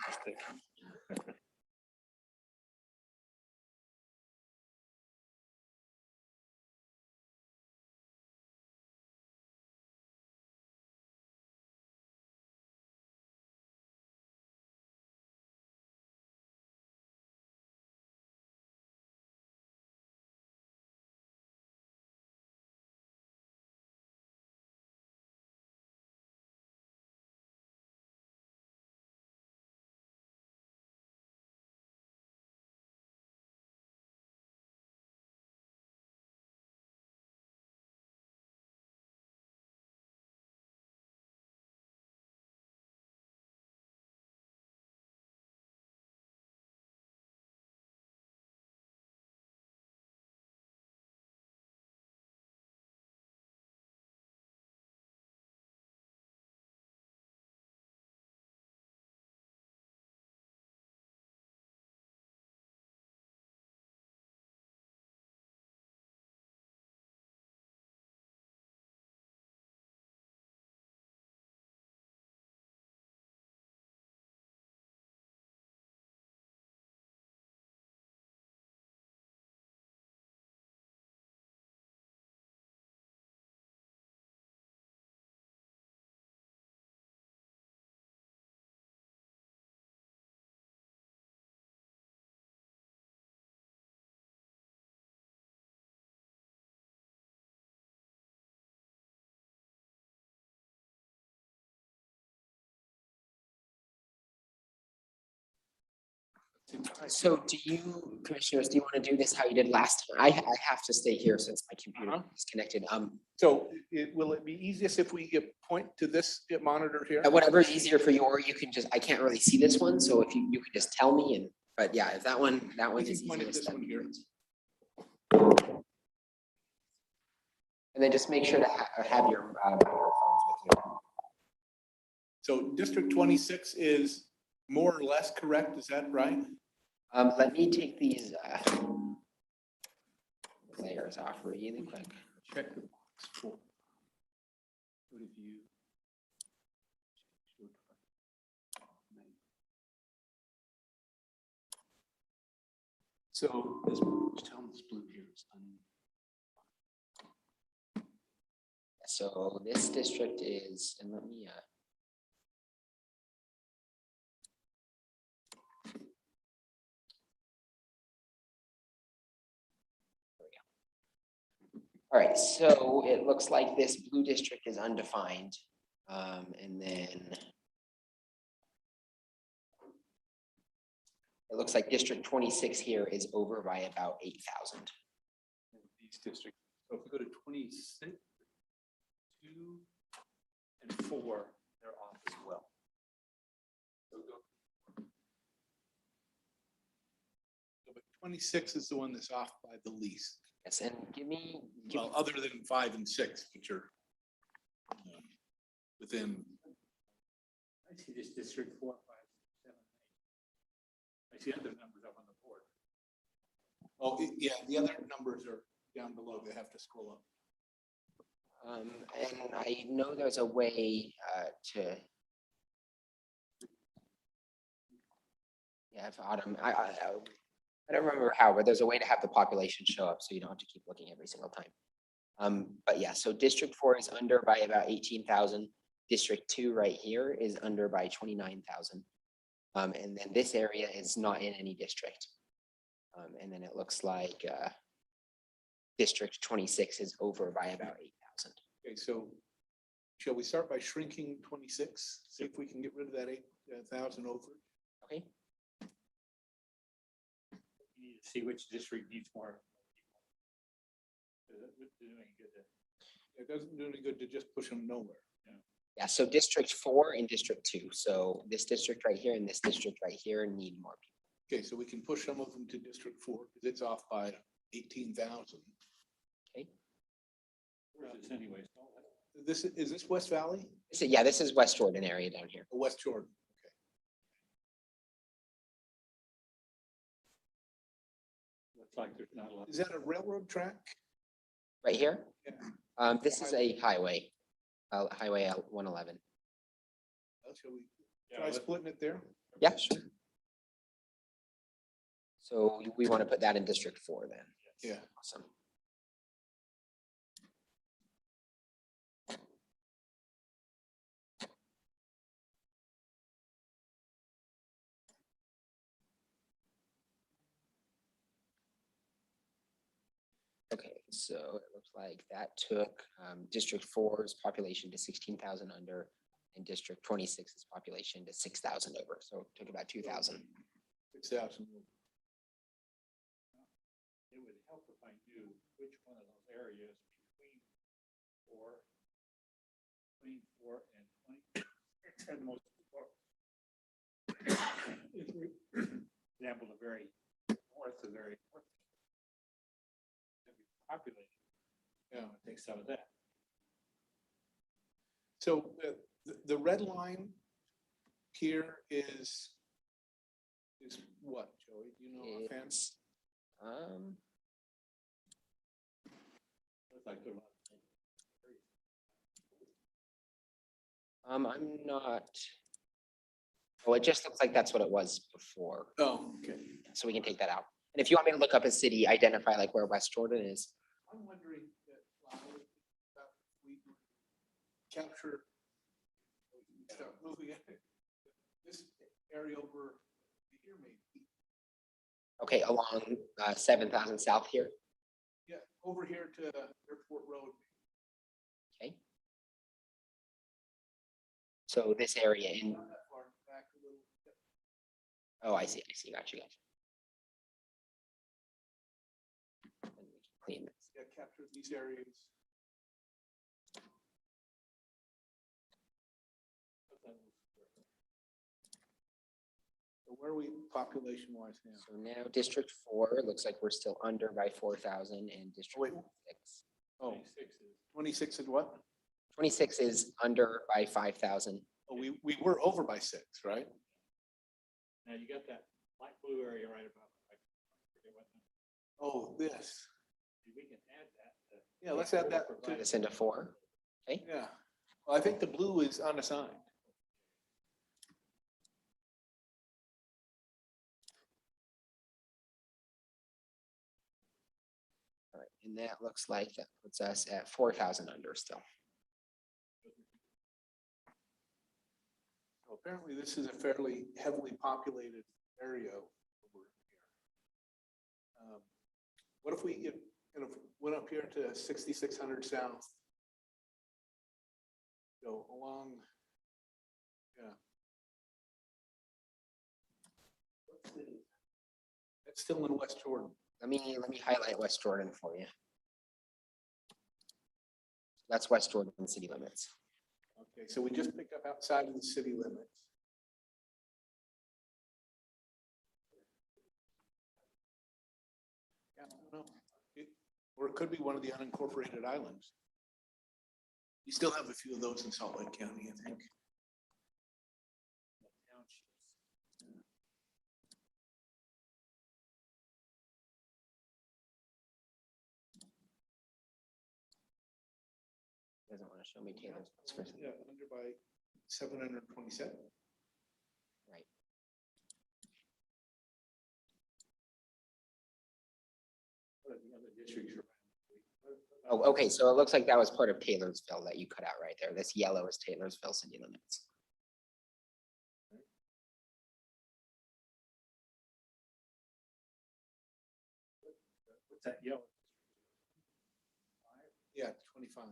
So do you, commissioners, do you want to do this how you did last time? I have to stay here since my computer is connected. So will it be easiest if we point to this monitor here? Whatever's easier for you, or you can just, I can't really see this one, so if you could just tell me but yeah, if that one is Point at easiest. this one here. And then just make sure to have your microphones with you. So District 26 is more or less correct, is that right? Let me take these layers off really quick. Check the box for. Go to view. So this, tell them this blue here is So this district is, and let me all right, so it looks like this blue district is undefined. And then it looks like District 26 here is over by about 8,000. these districts. So if we go to 26, 2, and 4, they're off as well. So but 26 is the one that's off by the least. Yes, and Well, other than 5 and 6, which are within. I see this District 4, 5, 7, 8. I see other numbers up on the board. Oh, yeah, the other numbers are down below. They have to scroll up. and I know there's a way to. Yeah, if Autumn, I don't remember how, but there's a way to have the population show up so you don't have to keep looking every single time. But yeah, so District 4 is under by about 18,000. District 2 right here is under by 29,000. And then this area is not in any district. And then it looks like District 26 is over by about 8,000. Okay, so shall we start by shrinking 26? See if we can get rid of that 8,000 over. Okay. You need to see which district needs more. It doesn't do any good to just push them nowhere. Yeah, so District 4 and District 2. So this district right here and this district right here need more people. Okay, so we can push some of them to District 4 because it's off by 18,000. Okay. Where's this anyways? Is this West Valley? So yeah, this is West Jordan area down here. Or West Jordan? Okay. Looks like there's not a lot. Is that a railroad track? Right here? Yeah. This is a highway, Highway 111. Shall we try splitting it there? Yeah, sure. So we want to put that in District 4 then. Yeah. Awesome. Okay, so it looks like that took District 4's population to 16,000 under and District 26's population to 6,000 over. So it took about 2,000. 6,000. It would help if I knew which one of those areas between 4 and 26 had the most support. If we example, the very north, populated. Yeah, take some of that. So the red line here is what, Joey? Do you know offhand? It's, Looks like they're I'm not. Oh, it just looks like that's what it was before. Oh, okay. So we can take that out. And if you want me to look up a city, identify like where West Jordan is. I'm wondering that we capture, start moving this area over here maybe. Okay, along 7,000 south here. Yeah, over here to Airport Road. Okay. So this area in, Not that far back a little. Oh, I see, gotcha. And we can clean this. Yeah, capture these areas. So where are we population wise now? So now District 4 looks like we're still under by 4,000 and District Wait. 6. Oh, 26 is what? 26 is under by 5,000. Oh, we were over by 6, right? Now you got that light blue area right about. I forget what the- Oh, this. We can add that. Yeah, let's add that Put to, this into 4. Okay. yeah. Well, I think the blue is unassigned. All right, and that looks like that puts us at 4,000 under still. So apparently this is a fairly heavily populated area over here. What if we went up here to 6,600 south? Go along, yeah. That's still in West Jordan. Let me highlight West Jordan for you. That's West Jordan city limits. Okay, so we just picked up outside of the city limits. Yeah, I don't know. Or it could be one of the unincorporated islands. You still have a few of those in Salt Lake County, I think. Doesn't want to show me Taylor's. Yeah, under by 727. Right. What are the other districts around? Oh, okay, so it looks like that was part of Taylorsville that you cut out right there. This yellow is Taylorsville city limits. What's that yellow? Yeah, 25.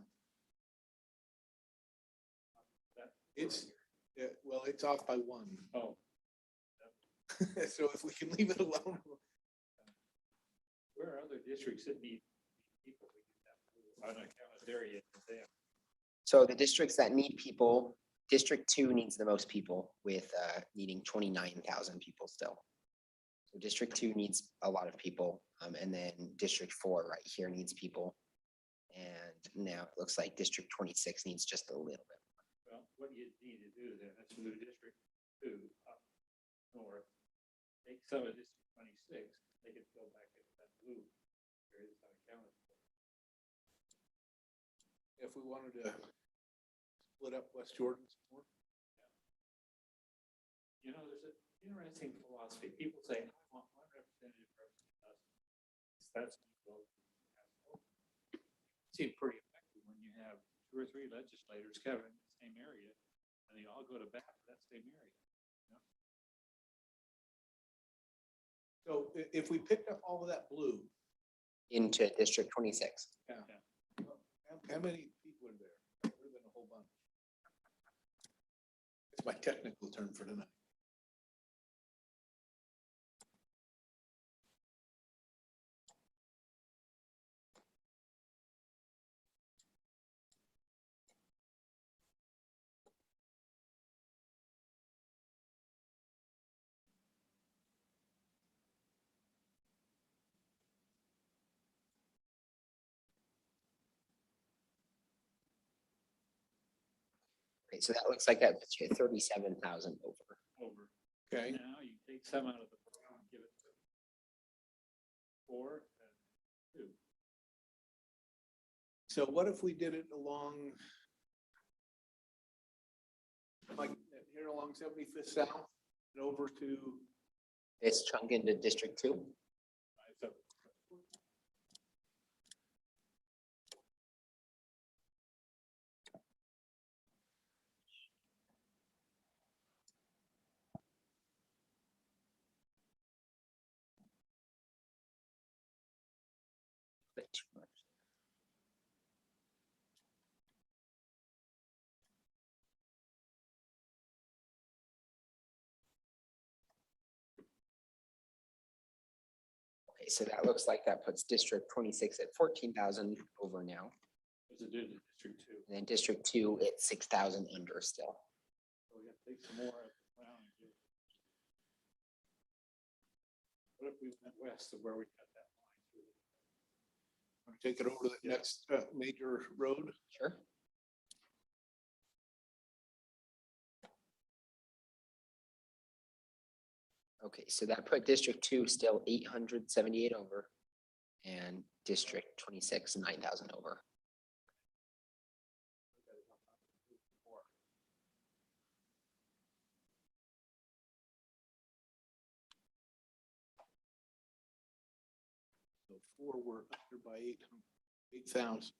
It's, yeah, well, it's off by 1. Oh. So if we can leave it alone. Where are other districts that need people? I don't count there yet. So the districts that need people, District 2 needs the most people with needing 29,000 people still. So District 2 needs a lot of people, and then District 4 right here needs people. And now it looks like District 26 needs just a little bit. Well, what you need to do then, is move District 2 up north, take some of District 26, they could go back into that blue area that's unaccounted for. If we wanted to split up West Jordan some more. You know, there's an interesting philosophy. People say, I want one representative represent us. That's seems pretty effective when you have 2 or 3 legislators covering the same area, and they all go to bat for that same area. You know? So if we picked up all of that blue. Into District 26. Yeah. How many people are there? There would have been a whole bunch. It's my technical term for tonight. Right, so that looks like that puts you at 37,000 over. Okay. Now you take some out of the program and give it to 4 and 2. So what if we did it along, like here along 75th South and over to, This chunk into District 2. So Bit too much. Okay, so that looks like that puts District 26 at 14,000 over now. What's it do to District 2? And then District 2 at 6,000 under still. So we got to take some more out of the ground and do. What if we went west of where we cut that line through? Take it over to the next major road. Sure. Okay, so that put District 2 still 878 over and District 26, 9,000 over. So 4 were under by 8,000.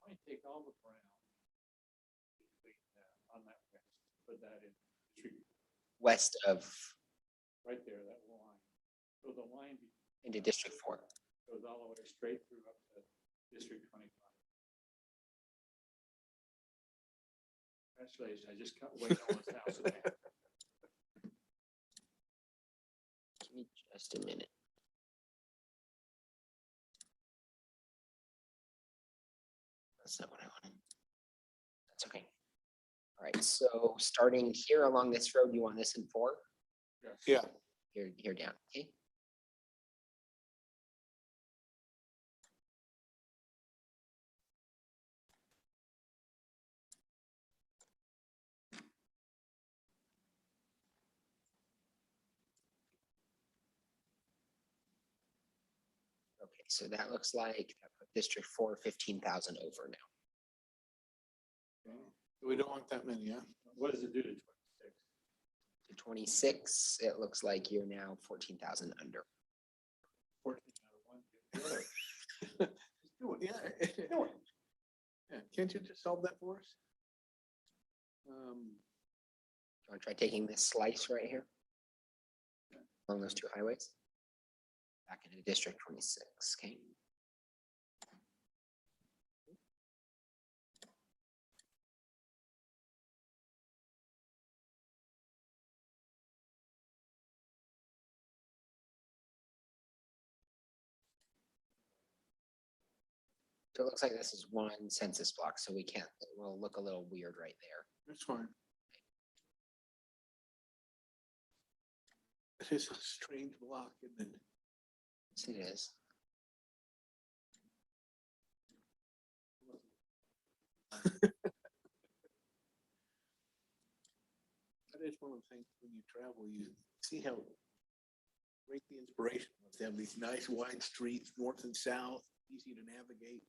Might take all the ground. On that west, put that in District West of right there, that line. So the line into District 4. goes all the way straight through up to District 25. Congratulations, I just cut away Noah's house. Give me just a minute. That's not what I wanted. That's okay. All right, so starting here along this road, you want this in 4? Yeah. Here down, okay? Okay, so that looks like District 4, 15,000 over now. We don't want that many, yeah? What does it do to 26? To 26, it looks like you're now 14,000 under. 14 out of 1. Just do it, yeah. Do it. Yeah, can't you just solve that for us? Do you want to try taking this slice right here? Along those 2 highways? Back into District 26, okay? So it looks like this is one census block, so we can't, it will look a little weird right there. That's fine. This is a strange block, isn't it? Yes, it is. That is one of the things when you travel, you see how great the inspiration was to have these nice wide streets, north and south, easy to navigate.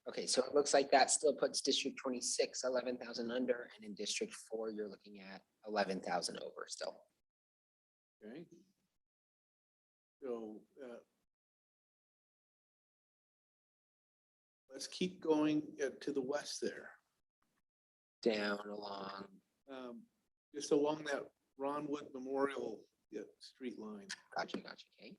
Okay, so it looks like that still puts District 26, 11,000 under, and in District 4, you're looking at 11,000 over still. Okay. So let's keep going to the west there. Down along, Just along that Ron Wood Memorial street line. gotcha, okay.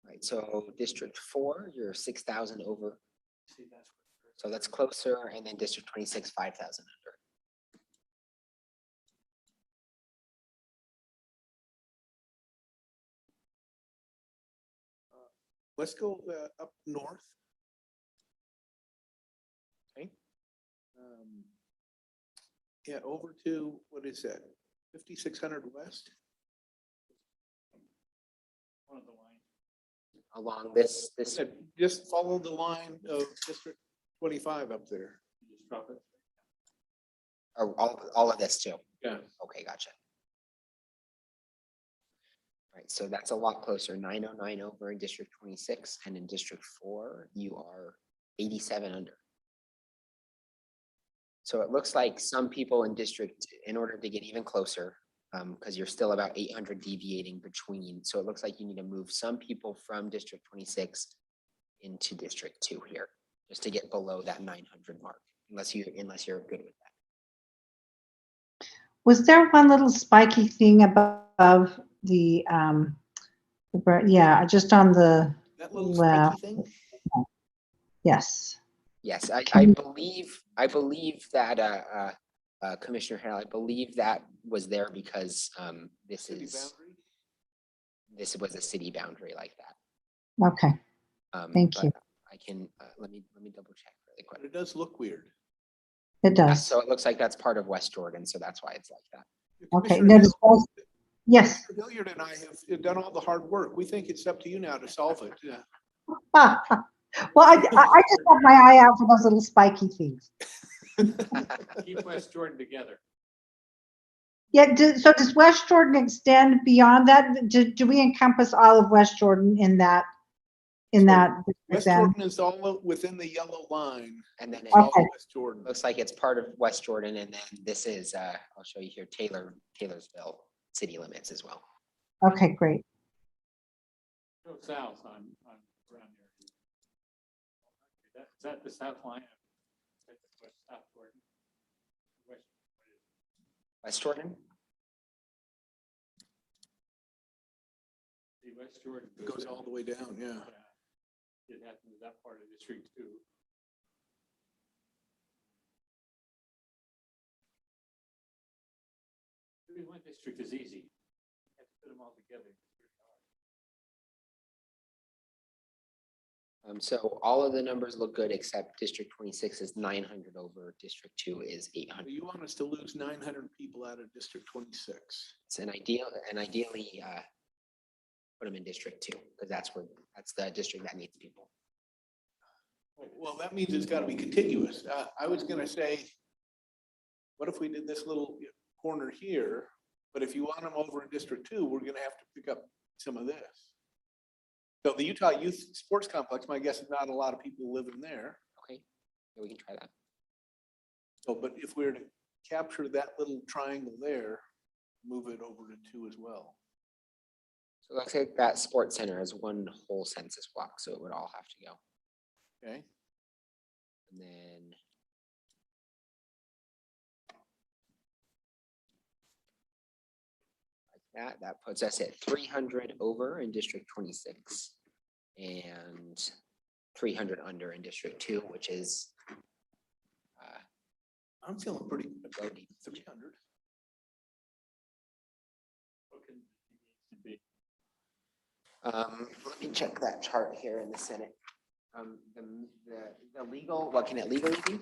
Right, so District 4, you're 6,000 over. See, that's what. So that's closer, and then District 26, 5,000 under. Let's go up north. Okay. Yeah, over to, what is that? 5,600 west? One of the lines. Along this, Just follow the line of District 25 up there. You just drop it. or all of this too? Yeah. Okay, gotcha. Right, so that's a lot closer, 909 over in District 26, and in District 4, you are 87 under. So it looks like some people in district, in order to get even closer, because you're still about 800 deviating between, so it looks like you need to move some people from District 26 into District 2 here, just to get below that 900 mark, unless you're good with that. Was there one little spiky thing above the, yeah, just on the That little left? spiky thing? Yes. Yes, I believe that, Commissioner Harrell, I believe that was there because, this City is, boundary? this was a city boundary like that. Okay. Thank But you. I can, let me double check really quick. But it does look weird. It Yeah, does. so it looks like that's part of West Jordan, so that's why it's like that. Okay. Commissioner Now, Hill- yes. Mr. Hilliard and I have done all the hard work. We think it's up to you now to solve it. Yeah. Well, I just have my eye out for those little spiky things. Keep West Jordan together. Yeah, so does West Jordan extend beyond that? Do we encompass all of West Jordan in that? West then? Jordan is all within the yellow line. And then it It's all Okay. West Jordan. looks like it's part of West Jordan, and then this is, I'll show you here, Taylorsville city limits as well. Okay, great. Go south on around there. Is that the south line? Is that the South Jordan? West Jordan? See, West Jordan. It goes all the way down, yeah. It happens to that part of the street too. Doing one district is easy. You have to put them all together. So all of the numbers look good except District 26 is 900 over, District 2 is 800. You want us to lose 900 people out of District 26. It's ideally, put them in District 2, because that's the district that needs people. Well, that means it's got to be contiguous. I was going to say, what if we did this little corner here? But if you want them over in District 2, we're going to have to pick up some of this. So the Utah Youth Sports Complex, my guess is not a lot of people living there. Okay, yeah, we can try that. So, but if we were to capture that little triangle there, move it over to 2 as well. So it looks like that sports center is one whole census block, so it would all have to go. Okay. And then like that puts us at 300 over in District 26 and 300 under in District 2, which is I'm feeling pretty good about 300. Let me check that chart here in the Senate. The legal, what can it legally be?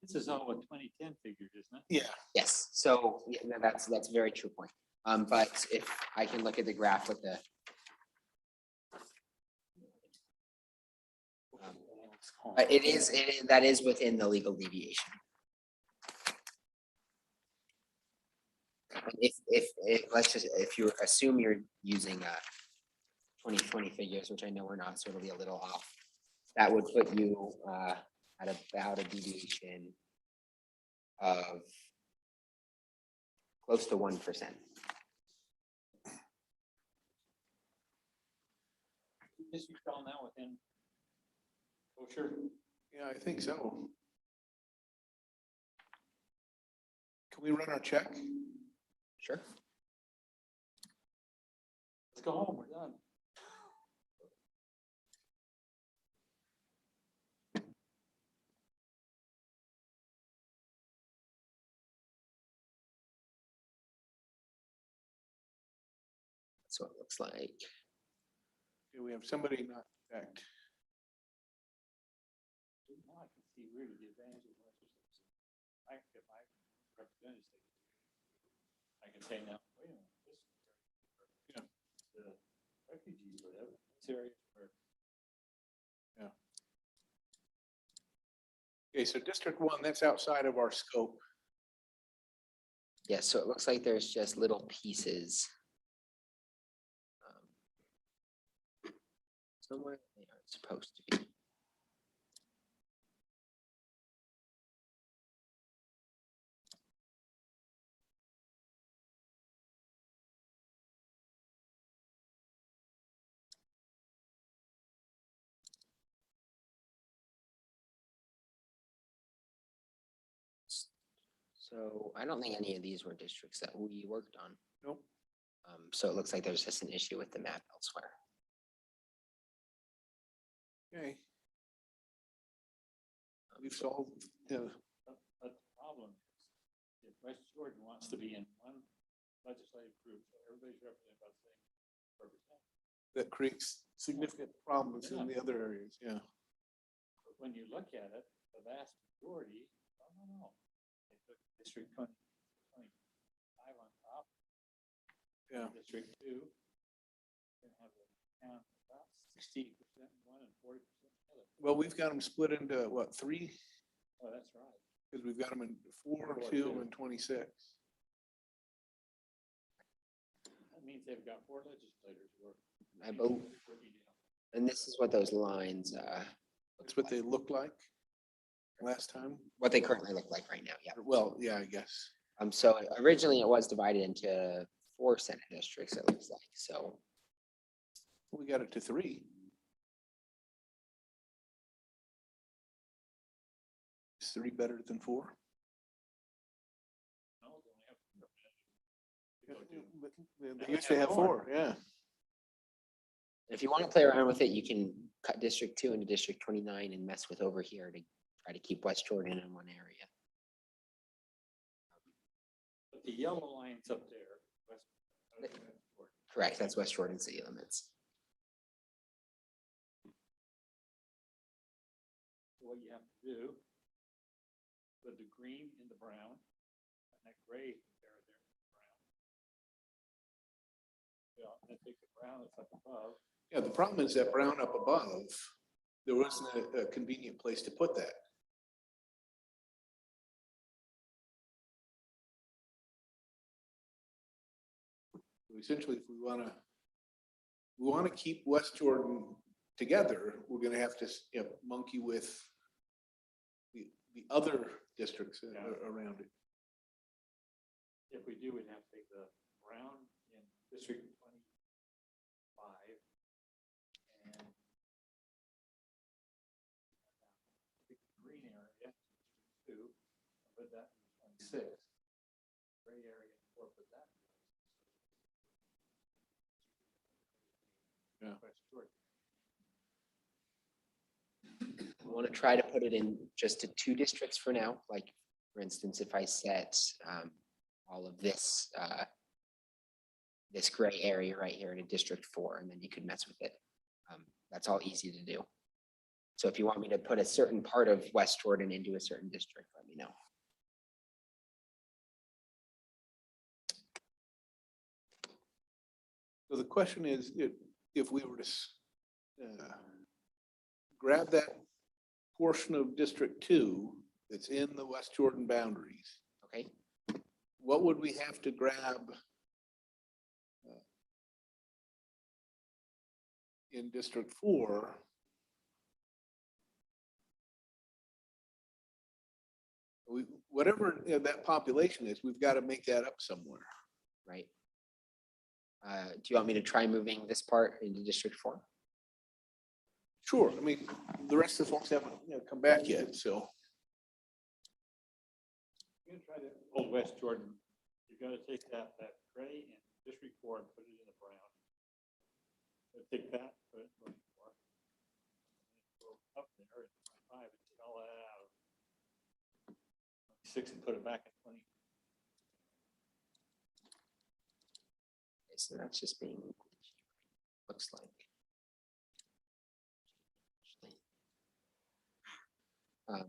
This is all what 2010 figures, isn't it? Yeah. Yes, so yeah, no, that's a very true point. But if I can look at the graph with the but that is within the legal deviation. If you assume you're using 2020 figures, which I know we're not, so it'll be a little off, that would put you at about a deviation of close to 1%. Is you fall now within? Oh, sure. Yeah, I think so. Can we run our check? Sure. Let's go home, we're done. That's what it looks like. Okay, we have somebody not checked. Now I can see really the advantage of legislation. I can get my representative. I can say now, wait a minute, this is the refugees, whatever, this area where. Yeah. Okay, so District 1, that's outside of our scope. Yeah, so it looks like there's just little pieces. Somewhere they are supposed to be. So I don't think any of these were districts that we worked on. Nope. So it looks like there's just an issue with the map elsewhere. Okay. We've solved, But the problem is, if West Jordan wants to be in one legislative group, so everybody's represented by the same representative. that creates significant problems in the other areas, yeah. But when you look at it, the vast majority, no. They took District 25 on top. Yeah. District 2. Can have a town about 60% one and 40% the other. Well, we've got them split into what, 3? Oh, that's right. Because we've got them in 4, 2, 2. and 26. That means they've got 4 legislators I believe, and this is what those lines, That's what they look like last time. what they currently look like right now, yeah. Well, yeah, I guess. So originally it was divided into 4 Senate districts, it looks like, so. We got it to 3. Is 3 better than 4? No, they only have 4 representatives. They used to have 4, yeah. If you want to play around with it, you can cut District 2 into District 29 and mess with over here to try to keep West Jordan in one area. But the yellow lines up there, West Jordan. Correct, that's West Jordan city limits. What you have to do, put the green in the brown, and that gray there, brown. Yeah, and take the brown that's up above. Yeah, the problem is that brown up above, there wasn't a convenient place to put that. Essentially, if we want to keep West Jordan together, we're going to have to, monkey with the other districts around it. If we do, we'd have to take the brown in District 25 and take the green area, District 2, and put that in 26. Gray area, or put that in. Yeah. West Jordan. I want to try to put it in just to 2 districts for now. Like, for instance, if I set all of this, this gray area right here into District 4, and then you could mess with it. That's all easy to do. So if you want me to put a certain part of West Jordan into a certain district, let me know. So the question is, if we were to grab that portion of District 2 that's in the West Jordan boundaries, Okay. what would we have to grab in District 4? Whatever that population is, we've got to make that up somewhere. Right. Do you want me to try moving this part into District 4? Sure. I mean, the rest of the folks haven't come back yet, so. You're gonna try to hold West Jordan. You're gonna take that gray in District 4 and put it in the brown. So take that, put it in 24. Go up there in 25 and take all that out. 6 and put it back in 20. Okay, so that's just being, looks like.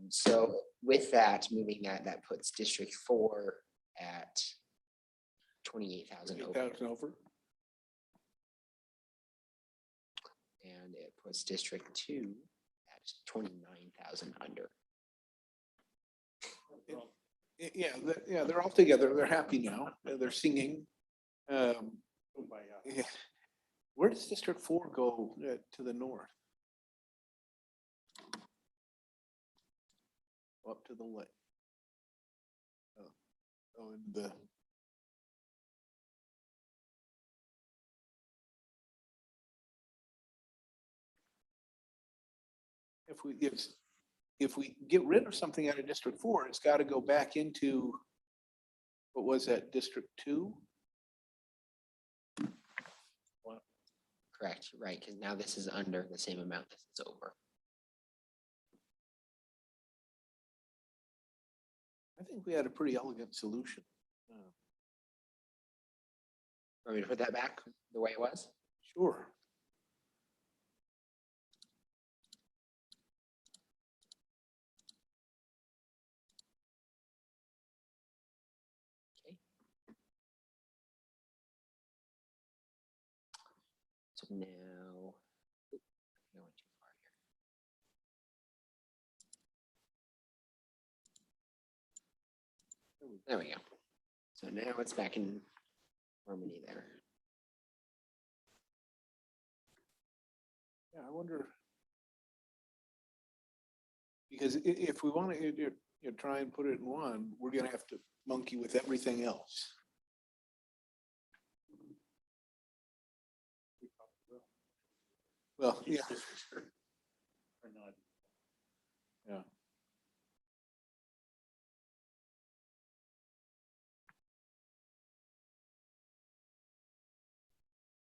So with that, moving that puts District 4 at 28,000 over. 8,000 over. And it puts District 2 at 29,000 under. Yeah, they're all together. They're happy now. They're singing. Yeah. Where does District 4 go to the north? Up to the lake. Oh, and the. If we get rid of something out of District 4, it's got to go back into, what was that, District 2? Correct, right, because now this is under the same amount this is over. think we had a pretty elegant solution. Want me to put that back the way it was? Sure. So now, oop, I went too far here. There we go. So now it's back in harmony there. Yeah, I wonder. Because if we want to try and put it in one, we're gonna have to monkey with everything else. Well, yeah. Or not. Yeah.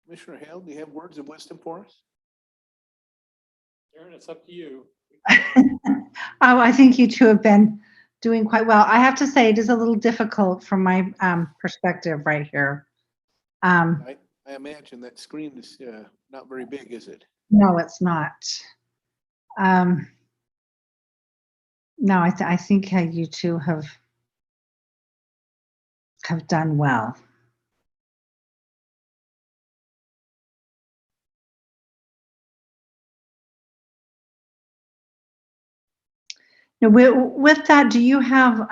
Commissioner Hale, do you have words of wisdom for us? Aaron, it's up to you. Oh, I think you two have been doing quite well. I have to say it is a little difficult from my perspective right here. I imagine that screen is not very big, is it? No, it's not. No, I think you two have done well. Now, with that, do you have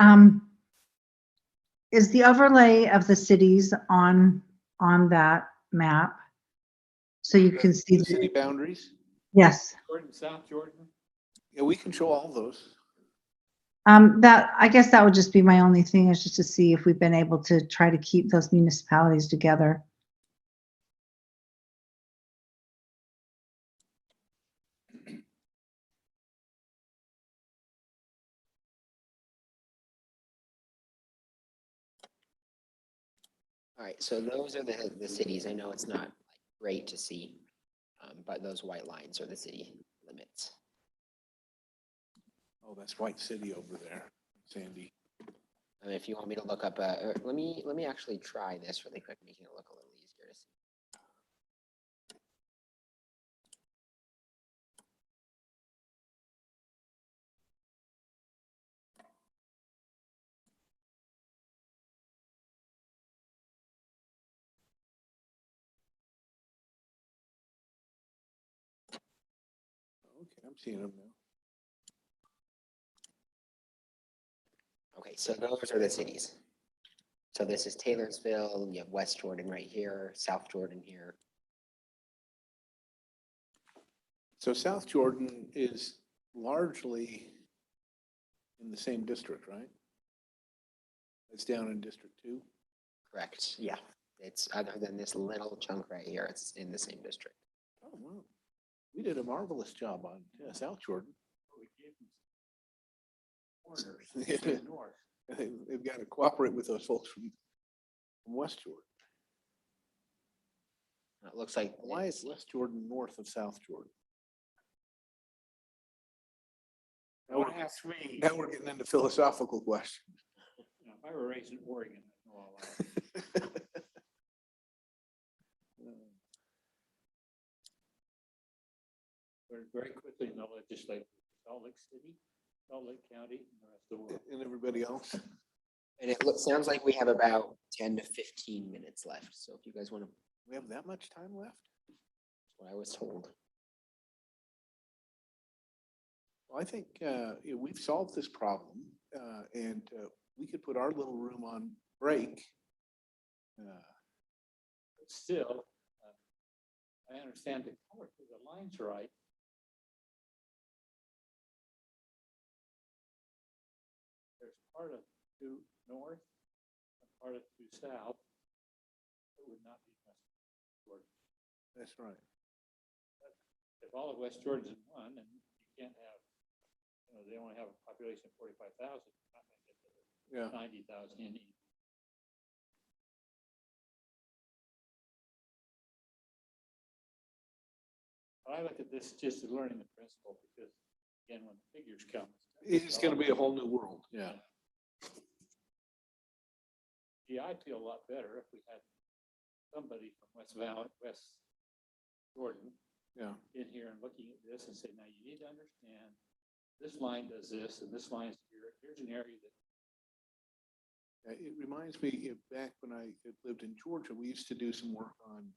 is the overlay of the cities on that map so you can see The city boundaries? Yes. Jordan, South Jordan. Yeah, we can show all those. That I guess that would just be my only thing, is just to see if we've been able to try to keep those municipalities together. All right, so those are the cities. I know it's not like great to see, but those white lines are the city limits. Oh, that's White City over there, Sandy. If you want me to look up, or let me actually try this really quick, making it look a little easier to see. Okay, I'm seeing them now. Okay, so those are the cities. So this is Taylorsville, you have West Jordan right here, South Jordan here. So South Jordan is largely in the same district, right? It's down in District 2. Correct, yeah. It's other than this little chunk right here, it's in the same district. Oh, wow. We did a marvelous job on South Jordan. Corners, north. They've got to cooperate with those folks from West Jordan. It looks like. Why is West Jordan north of South Jordan? Now we're getting into philosophical questions. You know, if I were raised in Oregon, I'd know all that. Very quickly in the legislature, Salt Lake City, Salt Lake County, and the rest of the world. And everybody else. And it sounds like we have about 10 to 15 minutes left. So if you guys want to. We have that much time left? That's what I was told. Well, I think we've solved this problem, and we could put our little room on break. But still, I understand the color, the line's right. There's part of 2 north and part of 2 south. It would not be West Jordan. That's right. But if all of West Jordan's in one, and you can't have, they only have a population of 45,000, not going to get to 90,000 in each. I look at this just as learning the principle, because again, when the figures come, It's going to be a whole new world. Yeah. Yeah, I'd feel a lot better if we had somebody from West Valley, West Jordan Yeah. in here and looking at this and say, now you need to understand, this line does this and this line's here. Here's an area that. It reminds me of back when I had lived in Georgia, we used to do some work on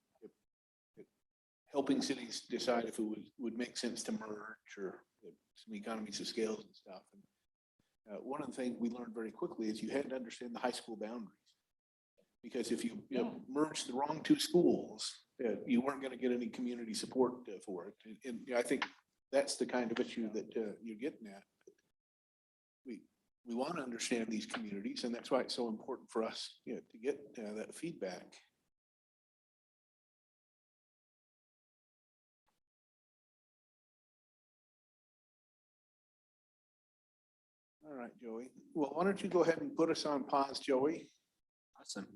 helping cities decide if it would make sense to merge or some economies of scales and stuff. And one of the things we learned very quickly is you had to understand the high school boundaries. Because if you merged the wrong two schools, you weren't going to get any community support for it. And I think that's the kind of issue that you're getting at. We want to understand these communities, and that's why it's so important for us, to get that feedback. All right, Joey. Well, why don't you go ahead and put us on pause, Joey? Awesome.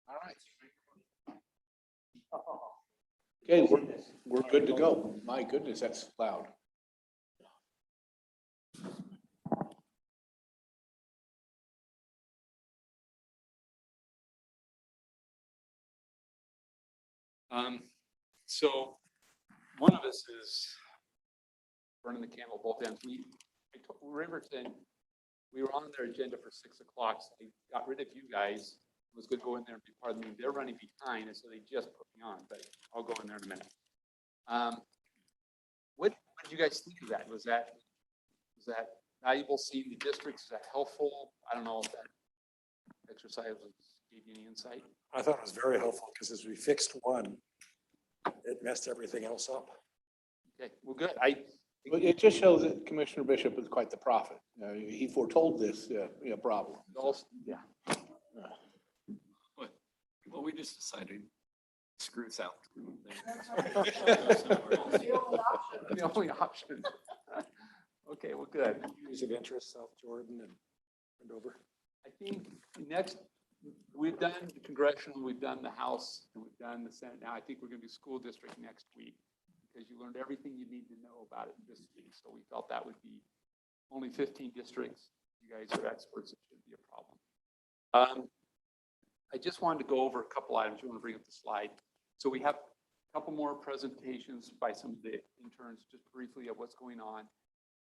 All right. Okay, we're good to go. My goodness, that's loud. So one of us is burning the candle both ends. I told Riverton, we were on their agenda for 6 o'clock. So they got rid of you guys. I was going to go in there and be part of the meeting. They're running behind, and so they just put me on. But I'll go in there in a minute. What did you guys think of that? Was that valuable? Seeing the districts, is that helpful? I don't know if that exercise gave you any insight. I thought it was very helpful because as we fixed one, it messed everything else up. Okay, well, good. But it just shows that Commissioner Bishop is quite the prophet. He foretold this problem. Yeah. Well, we just decided screw South. The only option. Okay, well, good. Areas of interest, South Jordan and over. I think next, we've done the congressional, we've done the House, and we've done the Senate. Now I think we're going to do school district next week because you learned everything you need to know about it this week. So we felt that would be only 15 districts. You guys are experts. It shouldn't be a problem. I just wanted to go over a couple items. You want to bring up the slide? So we have a couple more presentations by some of the interns, just briefly of what's going on.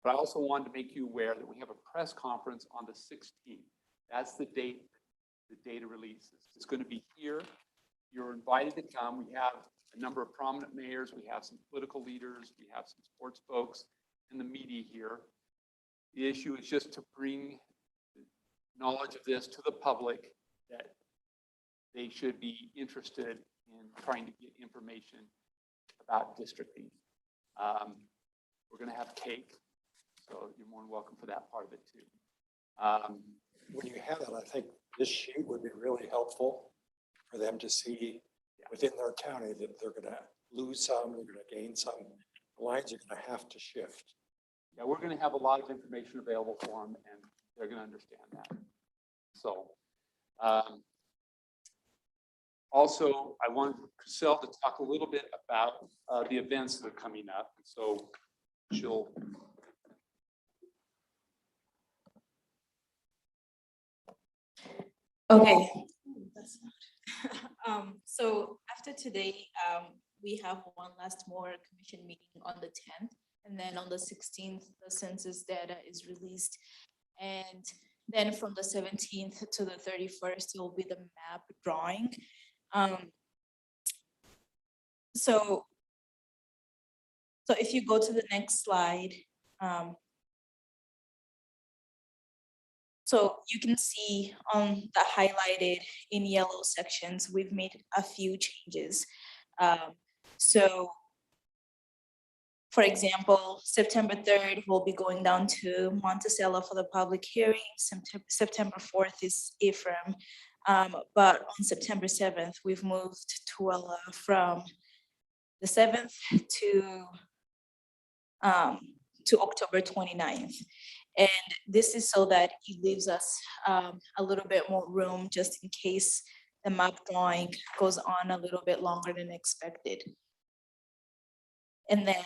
But I also wanted to make you aware that we have a press conference on the 16th. That's the date the data releases. It's going to be here. You're invited to come. We have a number of prominent mayors. We have some political leaders. We have some sports folks and the media here. The issue is just to bring knowledge of this to the public, that they should be interested in trying to get information about districting. We're going to have cake, so you're more than welcome for that part of it too. When you have that, I think this sheet would be really helpful for them to see within their county that they're going to lose some, they're going to gain some. The lines are going to have to shift. Yeah, we're going to have a lot of information available for them, and they're going to understand that. So, also, I wanted Cassell to talk a little bit about the events that are coming up. So she'll. Okay. So after today, we have one last more commission meeting on the 10th, and then on the 16th, the census data is released. And then from the 17th to the 31st, it will be the map drawing. So if you go to the next slide, so you can see on the highlighted in yellow sections, we've made a few changes. So for example, September 3rd, we'll be going down to Monticello for the public hearing. September 4th is Ephraim. But on September 7th, we've moved Tooele from the 7th to October 29th. And this is so that it leaves us a little bit more room just in case the map drawing goes on a little bit longer than expected. And then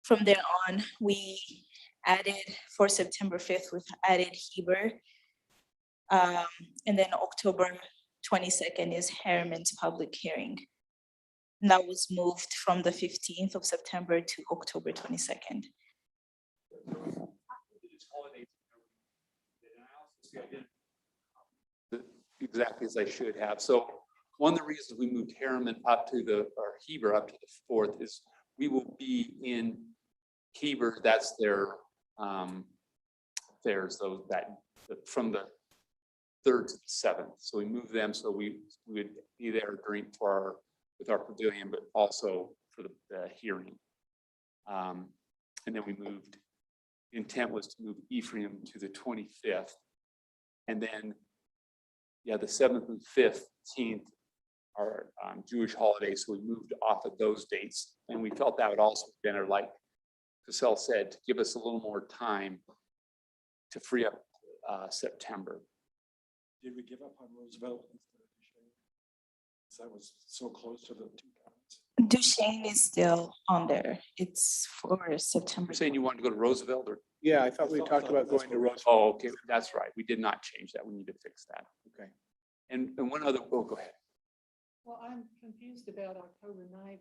from there on, we added for September 5th, we've added Heber. And then October 22nd is Harriman's public hearing. And that was moved from the 15th of September to October 22nd. Exactly as I should have. So one of the reasons we moved Harriman up to or Heber up to the 4th is we will be in Heber. That's their fairs, those from the 3rd to the 7th. So we moved them so we would be there with our pavilion, but also for the hearing. And then we moved. The intent was to move Ephraim to the 25th, and then the 7th and 15th are Jewish holidays, so we moved off of those dates, and we felt that would also be better, like Cassell said, to give us a little more time to free up September. Did we give up on Roosevelt? So that was so close to the 2 counties. Duchesne is still on there. It's for September. You're saying you wanted to go to Roosevelt or? Yeah, I thought we talked about going to Rose. Oh, okay, that's right. We did not change that. We need to fix that. Okay. And one other, oh, go ahead. Well, I'm confused about October 9th,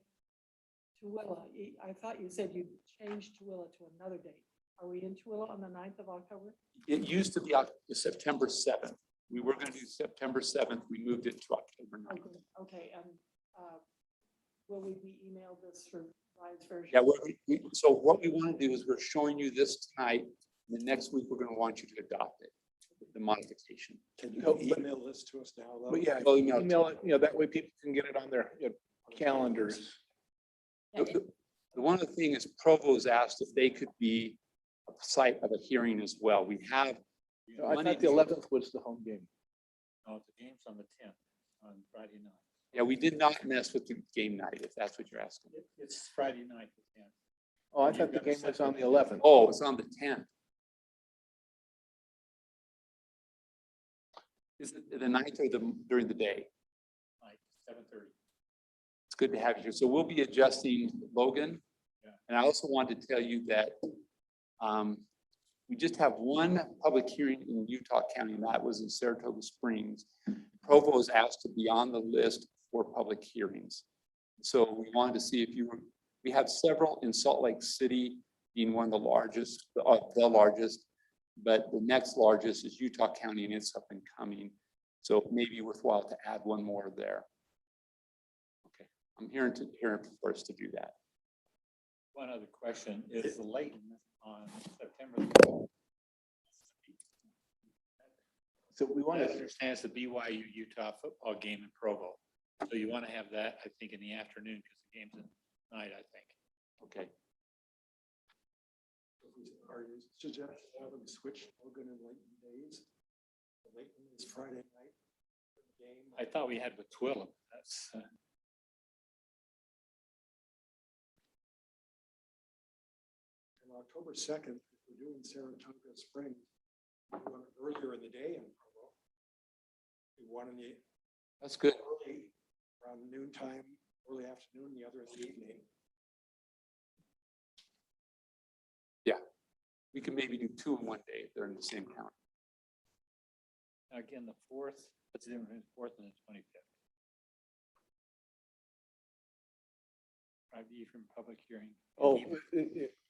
Tooele. I thought you said you changed Tooele to another date. Are we in Tooele on the 9th of October? It used to be September 7th. We were going to do September 7th. We moved it to October 9th. Okay, and will we be emailed this for Ryan's version? Yeah, so what we want to do is we're showing you this tonight. And the next week, we're going to want you to adopt it, the modification. Can you Oh, email this to us now, though? But yeah, I'll email it. email it, that way people can get it on their calendars. The one of the things is Provo's asked if they could be a site of a hearing as well. We have. I thought the 11th was the home game. No, the game's on the 10th, on Friday night. Yeah, we did not mess with the game night, if that's what you're asking. It's Friday night, the 10th. Oh, I thought the game was on the 11th. Oh, it's on the 10th. Is it the night or during the day? Night, 7:30. It's good to have you here. So we'll be adjusting Logan. Yeah. And I also wanted to tell you that we just have one public hearing in Utah County, and that was in Saratoga Springs. Provo was asked to be on the list for public hearings. So we wanted to see if you were, we have several in Salt Lake City being one of the largest, but the next largest is Utah County, and it's up and coming. So it may be worthwhile to add one more there. Okay, I'm hearing for us to do that. One other question, is the Layton on September? So we want I to, understand it's the BYU Utah football game in Provo. So you want to have that, I think, in the afternoon because the game's at night, I think. Okay. Are you suggesting having switch Logan and Layton days? Layton is Friday night game. I thought we had with Twillem. That's, On October 2nd, if we're doing Saratoga Springs, we want it earlier in the day in Provo. We want in the That's good. early, around noontime, early afternoon, the other in the evening. We can maybe do two in one day if they're in the same county. again, the 4th, what's the difference between the 4th and the 25th? Drive from public hearing. oh,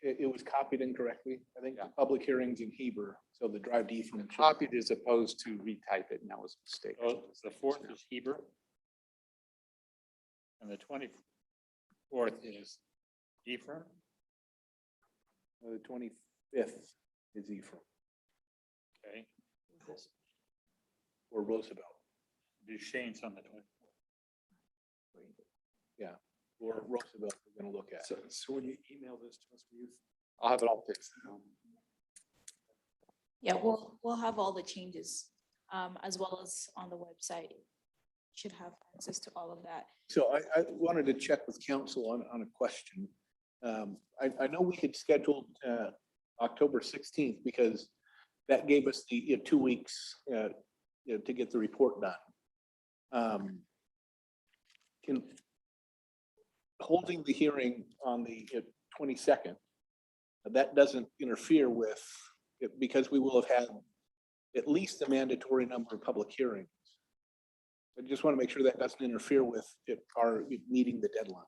it was copied incorrectly. I think the public hearings in Heber, so the drive D from. Copied as opposed to retype it, and that was a mistake. Oh, the 4th is Heber. And the 24th is Ephraim. The 25th is Ephraim Okay. or Roosevelt. Duchesne's on the 24th. Yeah, or Roosevelt we're going to look at. So when you email this to us, will you? I'll have it all fixed. Yeah, we'll have all the changes, as well as on the website. Should have access to all of that. So I wanted to check with council on a question. I know we had scheduled October 16th because that gave us the 2 weeks to get the report done. Can holding the hearing on the 22nd, that doesn't interfere with it because we will have had at least a mandatory number of public hearings. I just want to make sure that doesn't interfere with our meeting the deadline.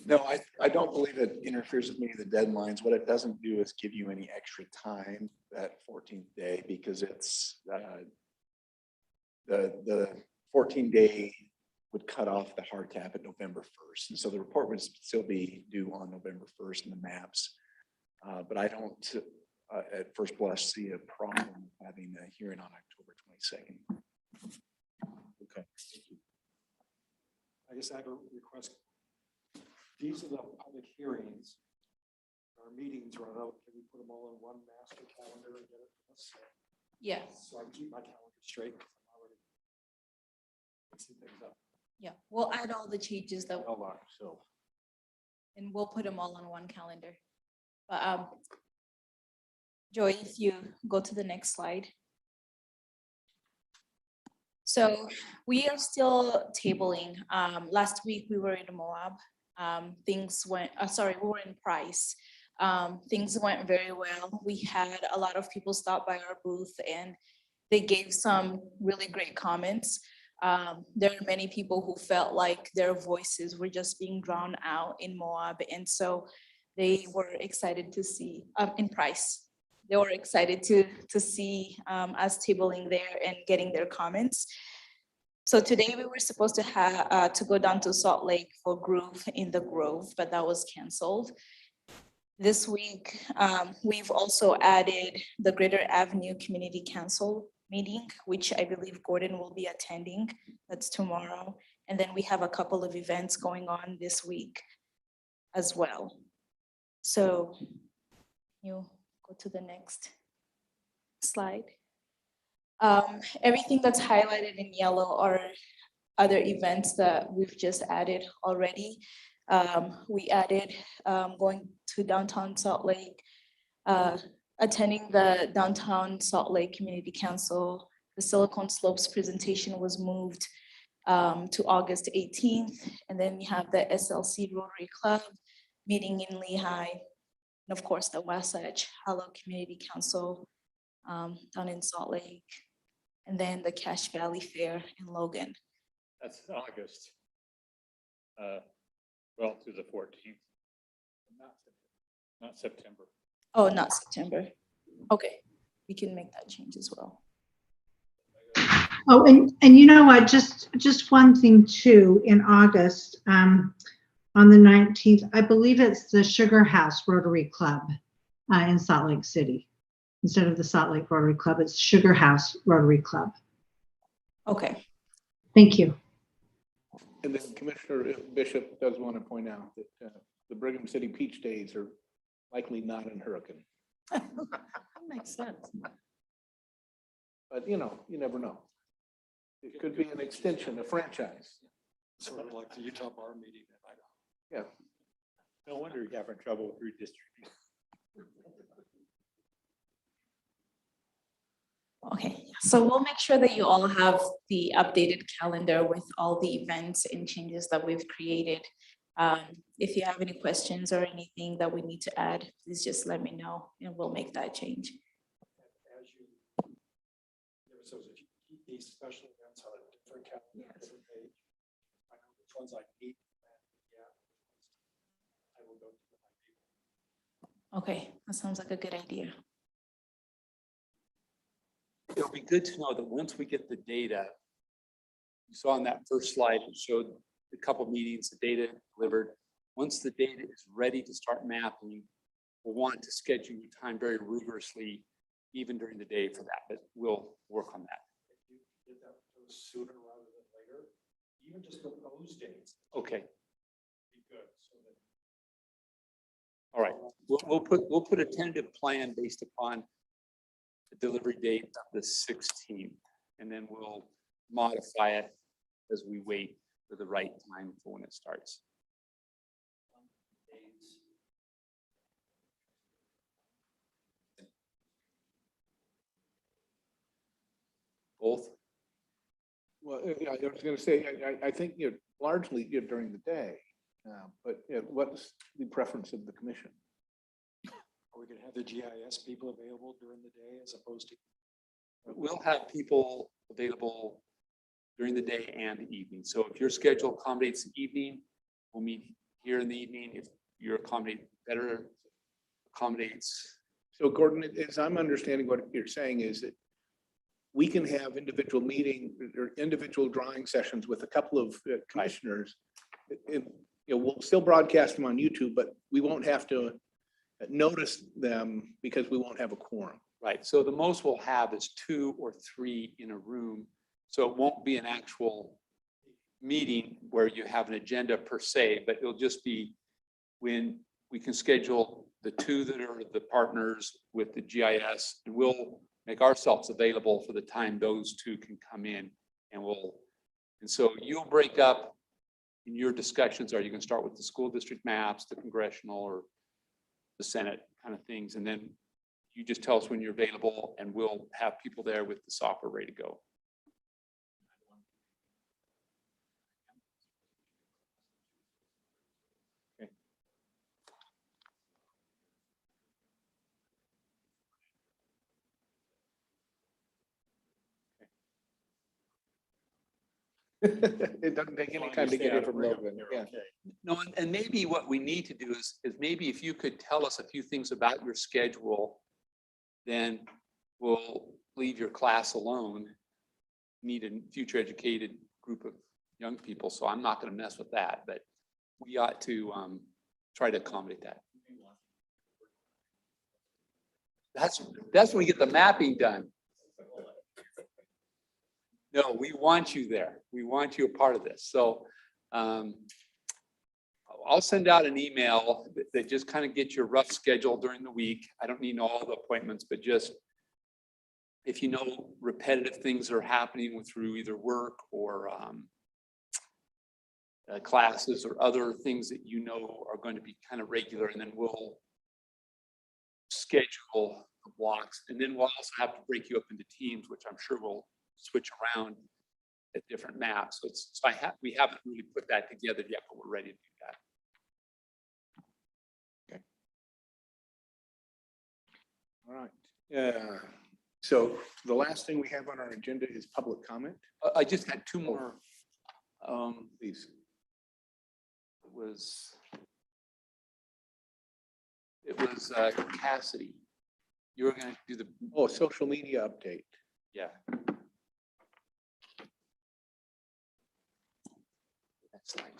No, I don't believe it interferes with any of the deadlines. What it doesn't do is give you any extra time that 14th day because it's the 14-day would cut off the hard cap at November 1st. And so the report would still be due on November 1st in the maps. But I don't at first blush see a problem having a hearing on October 22nd. Okay. I guess I have a request. These are the public hearings. Our meetings run out. Can we put them all in one master calendar and get it to us? Yeah, So I can keep my calendar straight. 'Cause I'm already mixing things up. yeah, we'll add all the changes that, Hold on, so. and we'll put them all on one calendar. But, Joy, if you go to the next slide. So we are still tabling. Last week we were in Moab. Things went, sorry, we were in Price. Things went very well. We had a lot of people stop by our booth and they gave some really great comments. There are many people who felt like their voices were just being drowned out in Moab. And so they were excited to see, in Price, they were excited to see us tabling there and getting their comments. So today we were supposed to have to go down to Salt Lake for Groove in the Grove, but that was canceled. This week, we've also added the Greater Avenue Community Council meeting, which I believe Gordon will be attending. That's tomorrow. And then we have a couple of events going on this week as well. So you go to the next slide. Everything that's highlighted in yellow are other events that we've just added already. We added going to downtown Salt Lake, attending the downtown Salt Lake Community Council. The Silicon Slopes presentation was moved to August 18th. And then we have the SLC Rotary Club meeting in Lehigh. And of course, the Wasatch Hollow Community Council down in Salt Lake. And then the Cache Valley Fair in Logan. That's August. Well, to the 14th. Not September. Oh, not September. Okay, we can make that change as well. Oh, and you know what, just one thing too, in August, on the 19th, I believe it's the Sugar House Rotary Club in Salt Lake City. Instead of the Salt Lake Rotary Club, it's Sugar House Rotary Club. Okay. Thank you. And then Commissioner Bishop does want to point out that the Brigham City Peach Days are likely not in Hurricane. That makes sense. But you know, you never know. It could be an extension, a franchise. Sort of like the Utah Bar meeting in Idaho. Yeah. No wonder you're having trouble with redistricting. Okay, so we'll make sure that you all have the updated calendar with all the events and changes that we've created. If you have any questions or anything that we need to add, please just let me know and we'll make that change. As you, so if you keep these special events on a different calendar, different page, I know which ones I need. Yeah, I will go to my people. Okay, that sounds like a good idea. It'll be good to know that once we get the data, you saw on that first slide, it showed a couple of meetings, the data delivered. Once the data is ready to start mapping, we'll want to schedule your time very rigorously, even during the day for that, but we'll work on that. If you did that sooner rather than later, even just propose dates. Okay. Be good. So that All right. We'll put a tentative plan based upon the delivery date of the 16th, and then we'll modify it as we wait for the right time for when it starts. Both. Well, yeah, I was going to say, I think you're largely during the day, but what's the preference of the commission? are we going to have the GIS people available during the day as opposed to? We'll have people available during the day and the evening. So if your schedule accommodates the evening, we'll meet here in the evening. If your better accommodates. So Gordon, as I'm understanding what you're saying is that we can have individual meeting or individual drawing sessions with a couple of commissioners. And, we'll still broadcast them on YouTube, but we won't have to notice them because we won't have a quorum. Right. So the most we'll have is 2 or 3 in a room. So it won't be an actual meeting where you have an agenda per se, but it'll just be when we can schedule the 2 that are the partners with the GIS, and we'll make ourselves available for the time those 2 can come in, and so you'll break up in your discussions. Are you going to start with the school district maps, the congressional or the Senate kind of things, and then you just tell us when you're available and we'll have people there with the software ready to go. It doesn't take any time to get here from Logan, yeah. No, and maybe what we need to do is maybe if you could tell us a few things about your schedule, then we'll leave your class alone. Need a future educated group of young people, so I'm not gonna mess with that, but we ought to try to accommodate that. That's when we get the mapping done. No, we want you there. We want you a part of this. So I'll send out an email that just kind of gets your rough schedule during the week. I don't need all the appointments, but just if you know repetitive things are happening through either work or classes or other things that you know are going to be kind of regular, and then we'll schedule the blocks. And then we'll also have to break you up into teams, which I'm sure we'll switch around at different maps. So we haven't really put that together yet, but we're ready to do that. Okay. All right. Yeah. So the last thing we have on our agenda is public comment. I just had two more. Please. It was Cassidy. You were going to do the. Oh, social media update. Yeah. Next slide.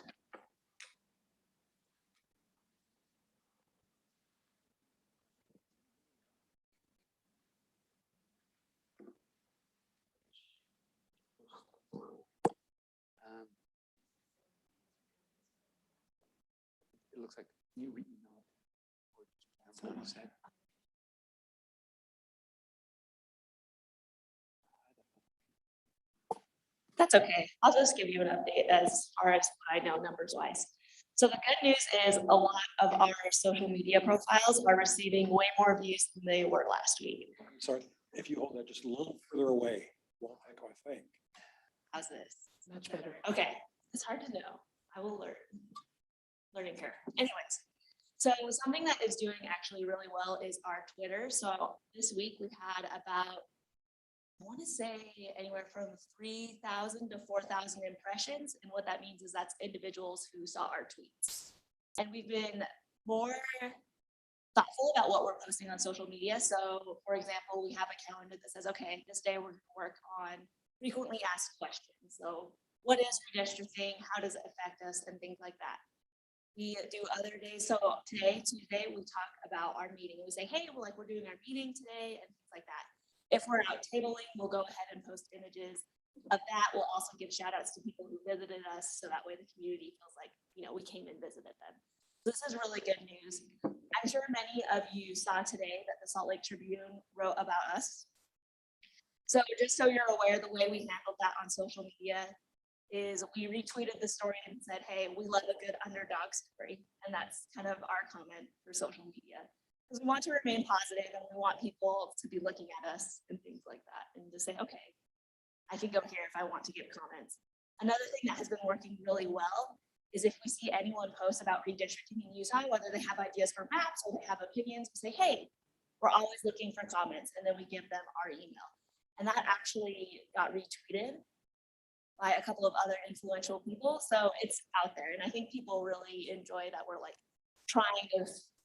It looks like you read. That's okay. I'll just give you an update as far as what I know numbers wise. So the good news is a lot of our social media profiles are receiving way more views than they were last week. I'm sorry, if you hold that just a little further away, won't echo, I think. How's this? Much better. Okay, it's hard to know. I will learn. Learning curve. Anyways, so something that is doing actually really well is our Twitter. So this week we had about, I want to say anywhere from 3,000 to 4,000 impressions. And what that means is that's individuals who saw our tweets. And we've been more thoughtful about what we're posting on social media. So for example, we have a calendar that says, okay, this day we're going to work on frequently asked questions. So what is redistricting? How does it affect us? And things like that. We do other days. So today, Tuesday, we talk about our meeting. We say, hey, we're doing our meeting today and things like that. If we're out tabling, we'll go ahead and post images of that. We'll also give shout outs to people who visited us. So that way the community feels like, we came and visited them. This is really good news. I'm sure many of you saw today that the Salt Lake Tribune wrote about us. So just so you're aware, the way we handled that on social media is we retweeted the story and said, hey, we love a good underdog story. And that's kind of our comment for social media. Because we want to remain positive and we want people to be looking at us and things like that. And to say, okay, I can go here if I want to give comments. Another thing that has been working really well is if we see anyone post about redistricting in Utah, whether they have ideas for maps or they have opinions, we say, hey, we're always looking for comments. And then we give them our email. And that actually got retweeted by a couple of other influential people. So it's out there. And I think people really enjoy that we're trying to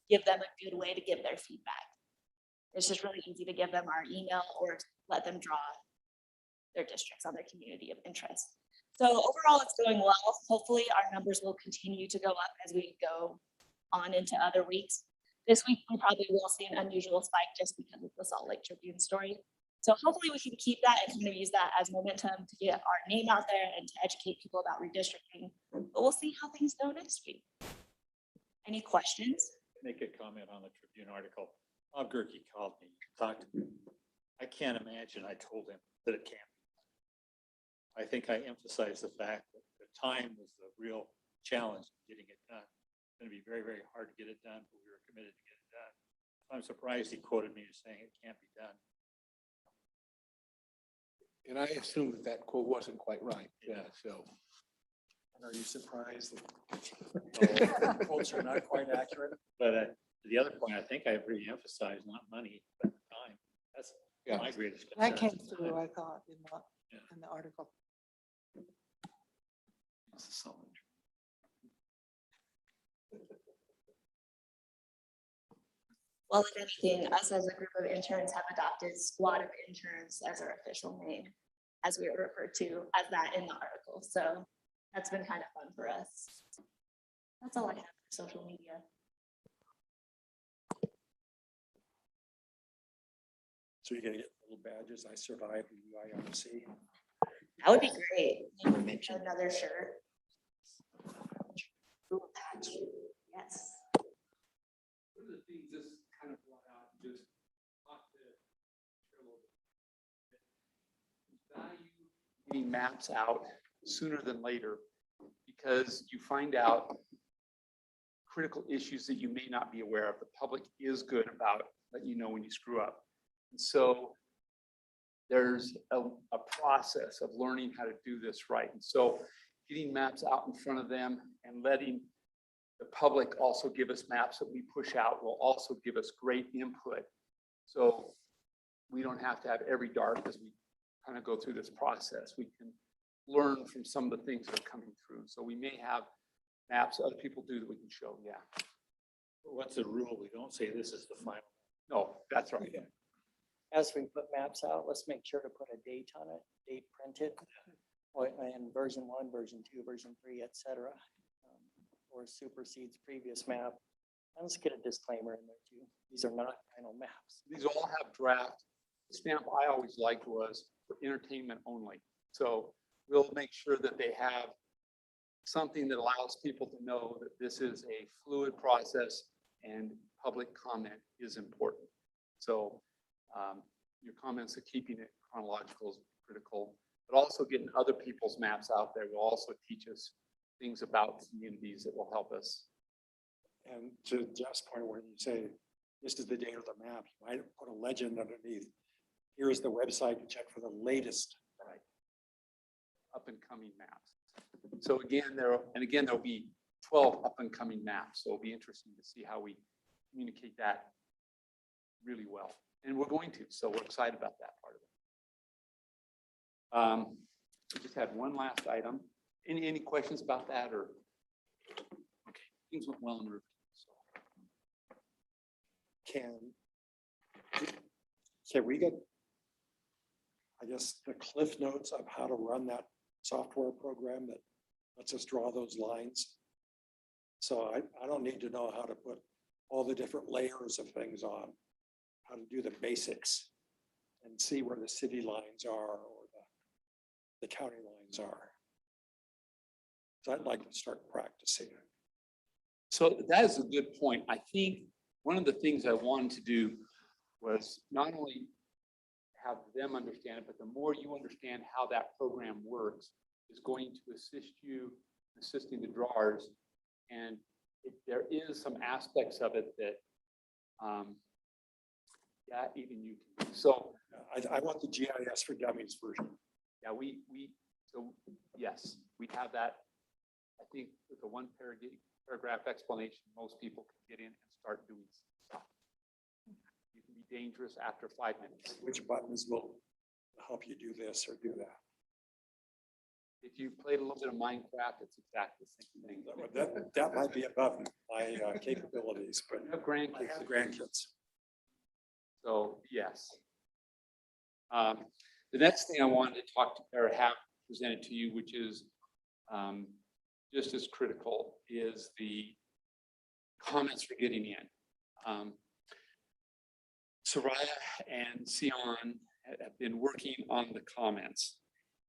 give them a good way to give their feedback. It's just really easy to give them our email or let them draw their districts on their community of interest. So overall, it's going well. Hopefully our numbers will continue to go up as we go on into other weeks. This week, we probably will see an unusual spike just because of the Salt Lake Tribune story. So hopefully we can keep that and kind of use that as momentum to get our name out there and to educate people about redistricting. But we'll see how things go next week. Any questions? Make a comment on the Tribune article. Bob Gerke called me, talked to me. I can't imagine I told him that it can't be done. I think I emphasized the fact that the time was the real challenge in getting it done. It's going to be very, very hard to get it done, but we were committed to get it done. I'm surprised he quoted me as saying it can't be done. And I assume that quote wasn't quite right. Yeah, so. And are you surprised that quotes are not quite accurate? But the other point, I think I really emphasized not money, but time. That's my greatest concern. That came through, I thought, in the article. That's a solid. Well, if anything, us as a group of interns have adopted Squad of Interns as our official name, as we are referred to as that in the article. So that's been kind of fun for us. That's all I have for social media. So you're gonna get little badges, I survived the UIRC. That would be great. Another shirt. Ooh, patch. Yes. One of the things this kind of brought out, just talk to share a little bit. Value getting maps out sooner than later, because you find out critical issues that you may not be aware of. The public is good about letting you know when you screw up. And so there's a process of learning how to do this right. And so getting maps out in front of them and letting the public also give us maps that we push out will also give us great input. So we don't have to have every dart as we kind of go through this process. We can learn from some of the things that are coming through. So we may have maps other people do that we can show, yeah. What's the rule? We don't say this is the final. No, that's right. As we put maps out, let's make sure to put a date on it, date printed. And version 1, version 2, version 3, et cetera, or supersedes previous map. And let's get a disclaimer in there too. These are not final maps. These all have draft. The stamp I always liked was for entertainment only. So we'll make sure that they have something that allows people to know that this is a fluid process and public comment is important. So your comments of keeping it chronological is critical, but also getting other people's maps out there will also teach us things about communities that will help us. And to Jeff's point, when you say, this is the date of the map, you might put a legend underneath. Here's the website to check for the latest. Right. Up and coming maps. So again, there'll be 12 up and coming maps. So it'll be interesting to see how we communicate that really well. And we're going to, so we're excited about that part of it. We just had one last item. Any questions about that or? Okay, things went well in Riverton. So. Can we get, I guess, the cliff notes of how to run that software program that lets us draw those lines? So I don't need to know how to put all the different layers of things on, how to do the basics and see where the city lines are or the county lines are. So I'd like to start practicing. So that is a good point. I think one of the things I wanted to do was not only have them understand it, but the more you understand how that program works is going to assist you assisting the drawers. And there is some aspects of it that, yeah, even you can. So I want the GIS for Dummies version. Yeah, so yes, we have that. I think with a one paragraph explanation, most people can get in and start doing stuff. You can be dangerous after 5 minutes. Which buttons will help you do this or do that? If you played a little bit of Minecraft, it's exactly the same thing. That might be above my capabilities, but I have grandkids. I have grandkids. So yes. The next thing I wanted to talk to or have presented to you, which is just as critical, is the comments we're getting in. Soraya and Sion have been working on the comments,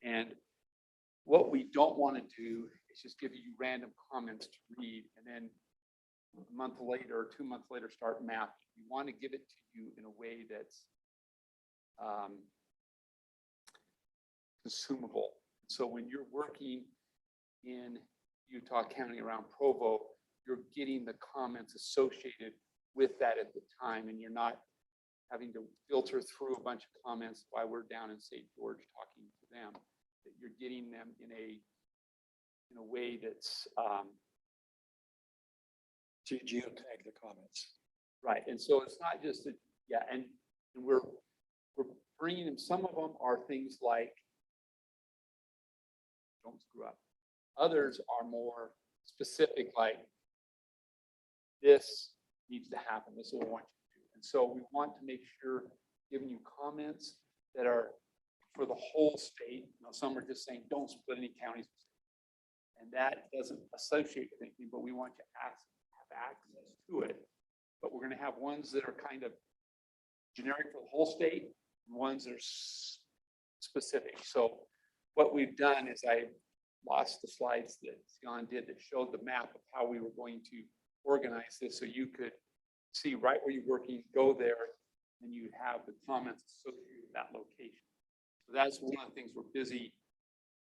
and what we don't want to do is just give you random comments to read and then a month later or 2 months later start mapping. We want to give it to you in a way that's consumable. So when you're working in Utah County around Provo, you're getting the comments associated with that at the time, and you're not having to filter through a bunch of comments while we're down in St. George talking to them. That you're getting them in a way that's to geotag the comments. Right, and so it's not just that, yeah, and we're bringing them. Some of them are things like, don't screw up. Others are more specific, like this needs to happen, this is what we want you to do. And so we want to make sure, giving you comments that are for the whole state. Now, some are just saying, don't split any counties. And that doesn't associate with anything, but we want you to have access to it. But we're gonna have ones that are kind of generic for the whole state, and ones that are specific. So what we've done is I lost the slides that Sion did that showed the map of how we were going to organize this, so you could see right where you're working, go there, and you have the comments associated with that location. So that's one of the things we're busy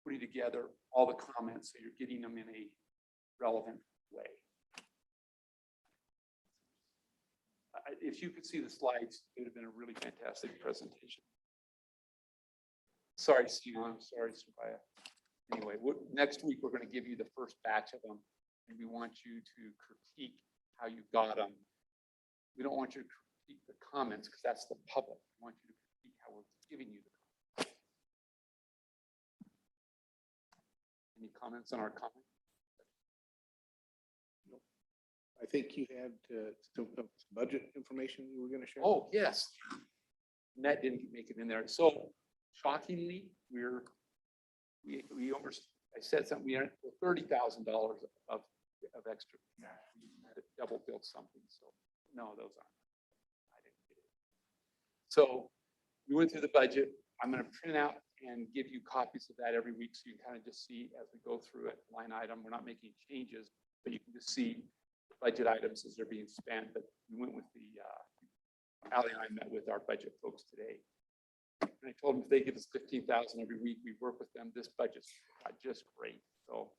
putting together, all the comments, so you're getting them in a relevant way. If you could see the slides, it would have been a really fantastic presentation. Sorry, Sion, sorry, Soraya. Anyway, next week, we're going to give you the first batch of them, and we want you to critique how you got them. We don't want you to critique the comments, because that's the public. We want you to critique how we're giving you the comments. Any comments on our comments? I think you had some budget information you were going to share. Oh, yes. And that didn't make it in there. So shockingly, we almost, I said something, we are $30,000 of extra. We had to double build something. So no, those aren't. I didn't get it. So we went through the budget. I'm going to print out and give you copies of that every week, so you can kind of just see as we go through it, line item. We're not making changes, but you can just see the budget items as they're being spent. But we went with the, Ally and I met with our budget folks today. And I told them if they give us 15,000 every week, we work with them. This budget's just great. So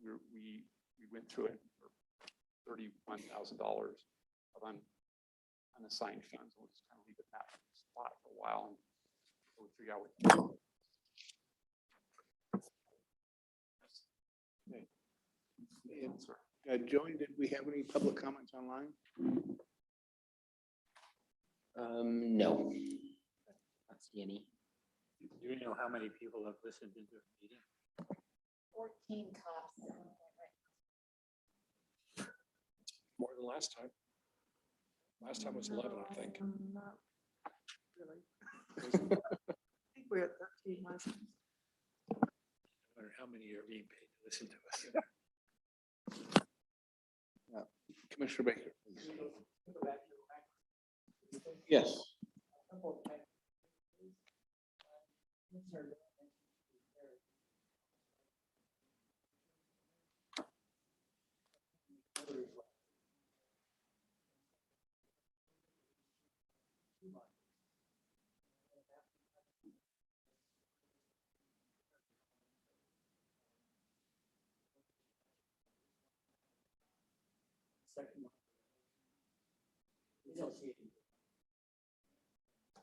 we went through it for $31,000 of unassigned funds. We'll just kind of leave it in that spot for a while and we'll figure out what to do. And, Joey, did we have any public comments online? No. Not see any. Do you know how many people have listened into the meeting? 14 cops. More than last time. Last time was 11, I think. Not really. I think we're at 13 last time. I wonder how many are being paid to listen to us. Commissioner Baker, please. Yes.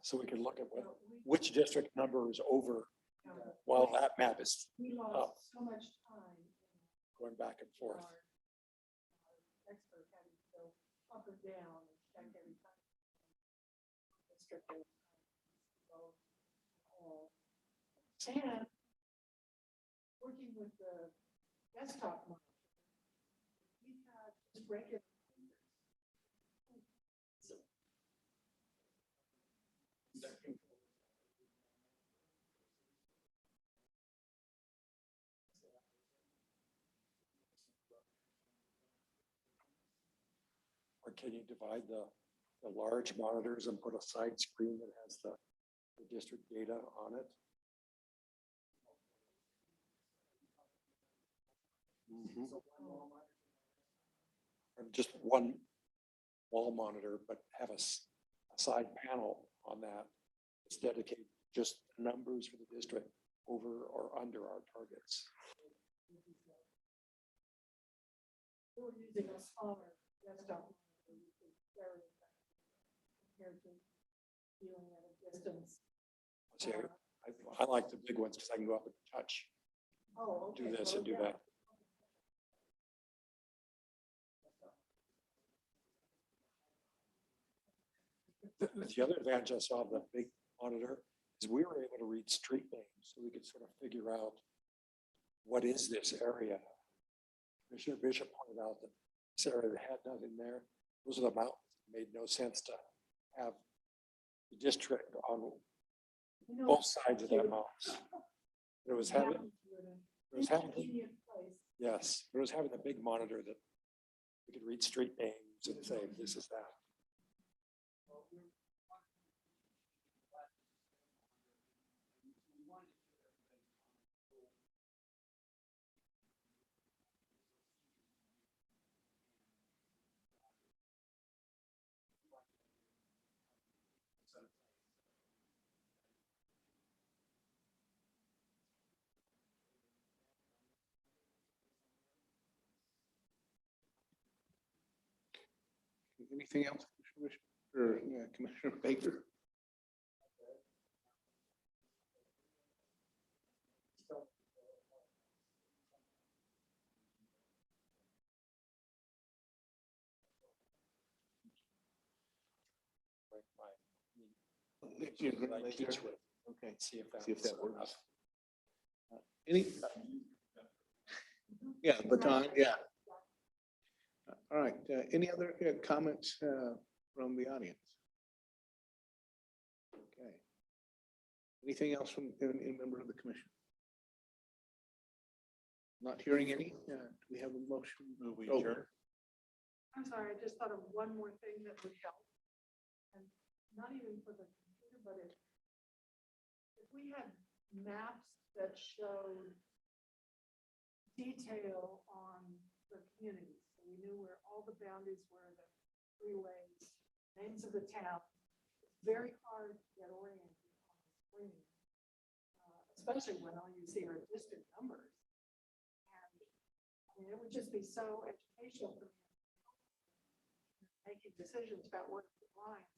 So we can look at which district number is over while that map is We up, lost so much time. going back and forth. Our expert having to go up or down and check every time. District and working with the desktop monitor, we had just regular. Or can you divide the large monitors and put a side screen that has the district data on it? Or just one wall monitor, but have a side panel on that. It's dedicated just numbers for the district over or under our targets. We're using a smaller desktop. Very effective compared to dealing at a distance. See, I like the big ones because I can go up and touch, Oh, okay. do this So, and do yeah. that. The other advantage I saw of the big monitor is we were able to read street names, so we could sort of figure out what is this area? Commissioner Bishop pointed out that this area had nothing there. Those are the mountains. It made no sense to have the district on both sides of that mountain. It was having, yes, it was having a big monitor that we could read street names and say, this is that. Anything else, Commissioner Baker? Okay, See if that, works. Any? Yeah, baton, yeah. All right, any other comments from the audience? Okay. Anything else from any member of the commission? Not hearing any, do we have a motion? I'm sorry, I just thought of one more thing that would help. And not even for the computer, but if we had maps that showed detail on the communities, so we knew where all the boundaries were, the freeways, names of the town. It's very hard to get oriented on the screen, especially when all you see are district numbers. And I mean, it would just be so educational for me making decisions about what the lines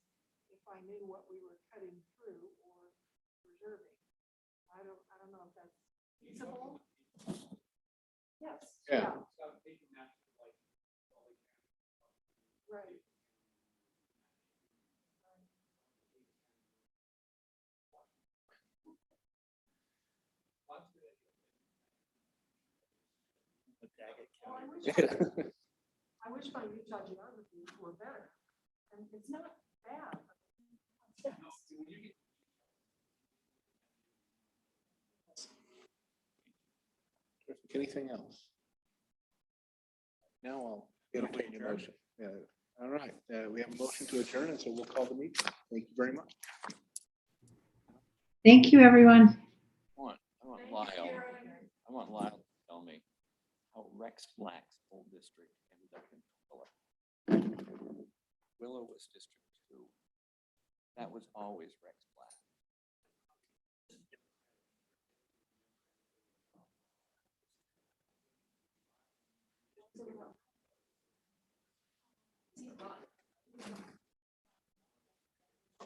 if I knew what we were cutting through or preserving. I don't know if that's feasible. Yes. Yeah. Right. Well, I wish my Utah geography were better, and it's not bad. But Anything else? Now I'll entertain your motion. Yeah. All right, we have a motion to adjourn, and so we'll call the meeting. Thank you very much. Thank you, everyone. I want Lyle to tell me how Rex Black's old district ended up in Willow. Willow was District 2. That was always Rex Black.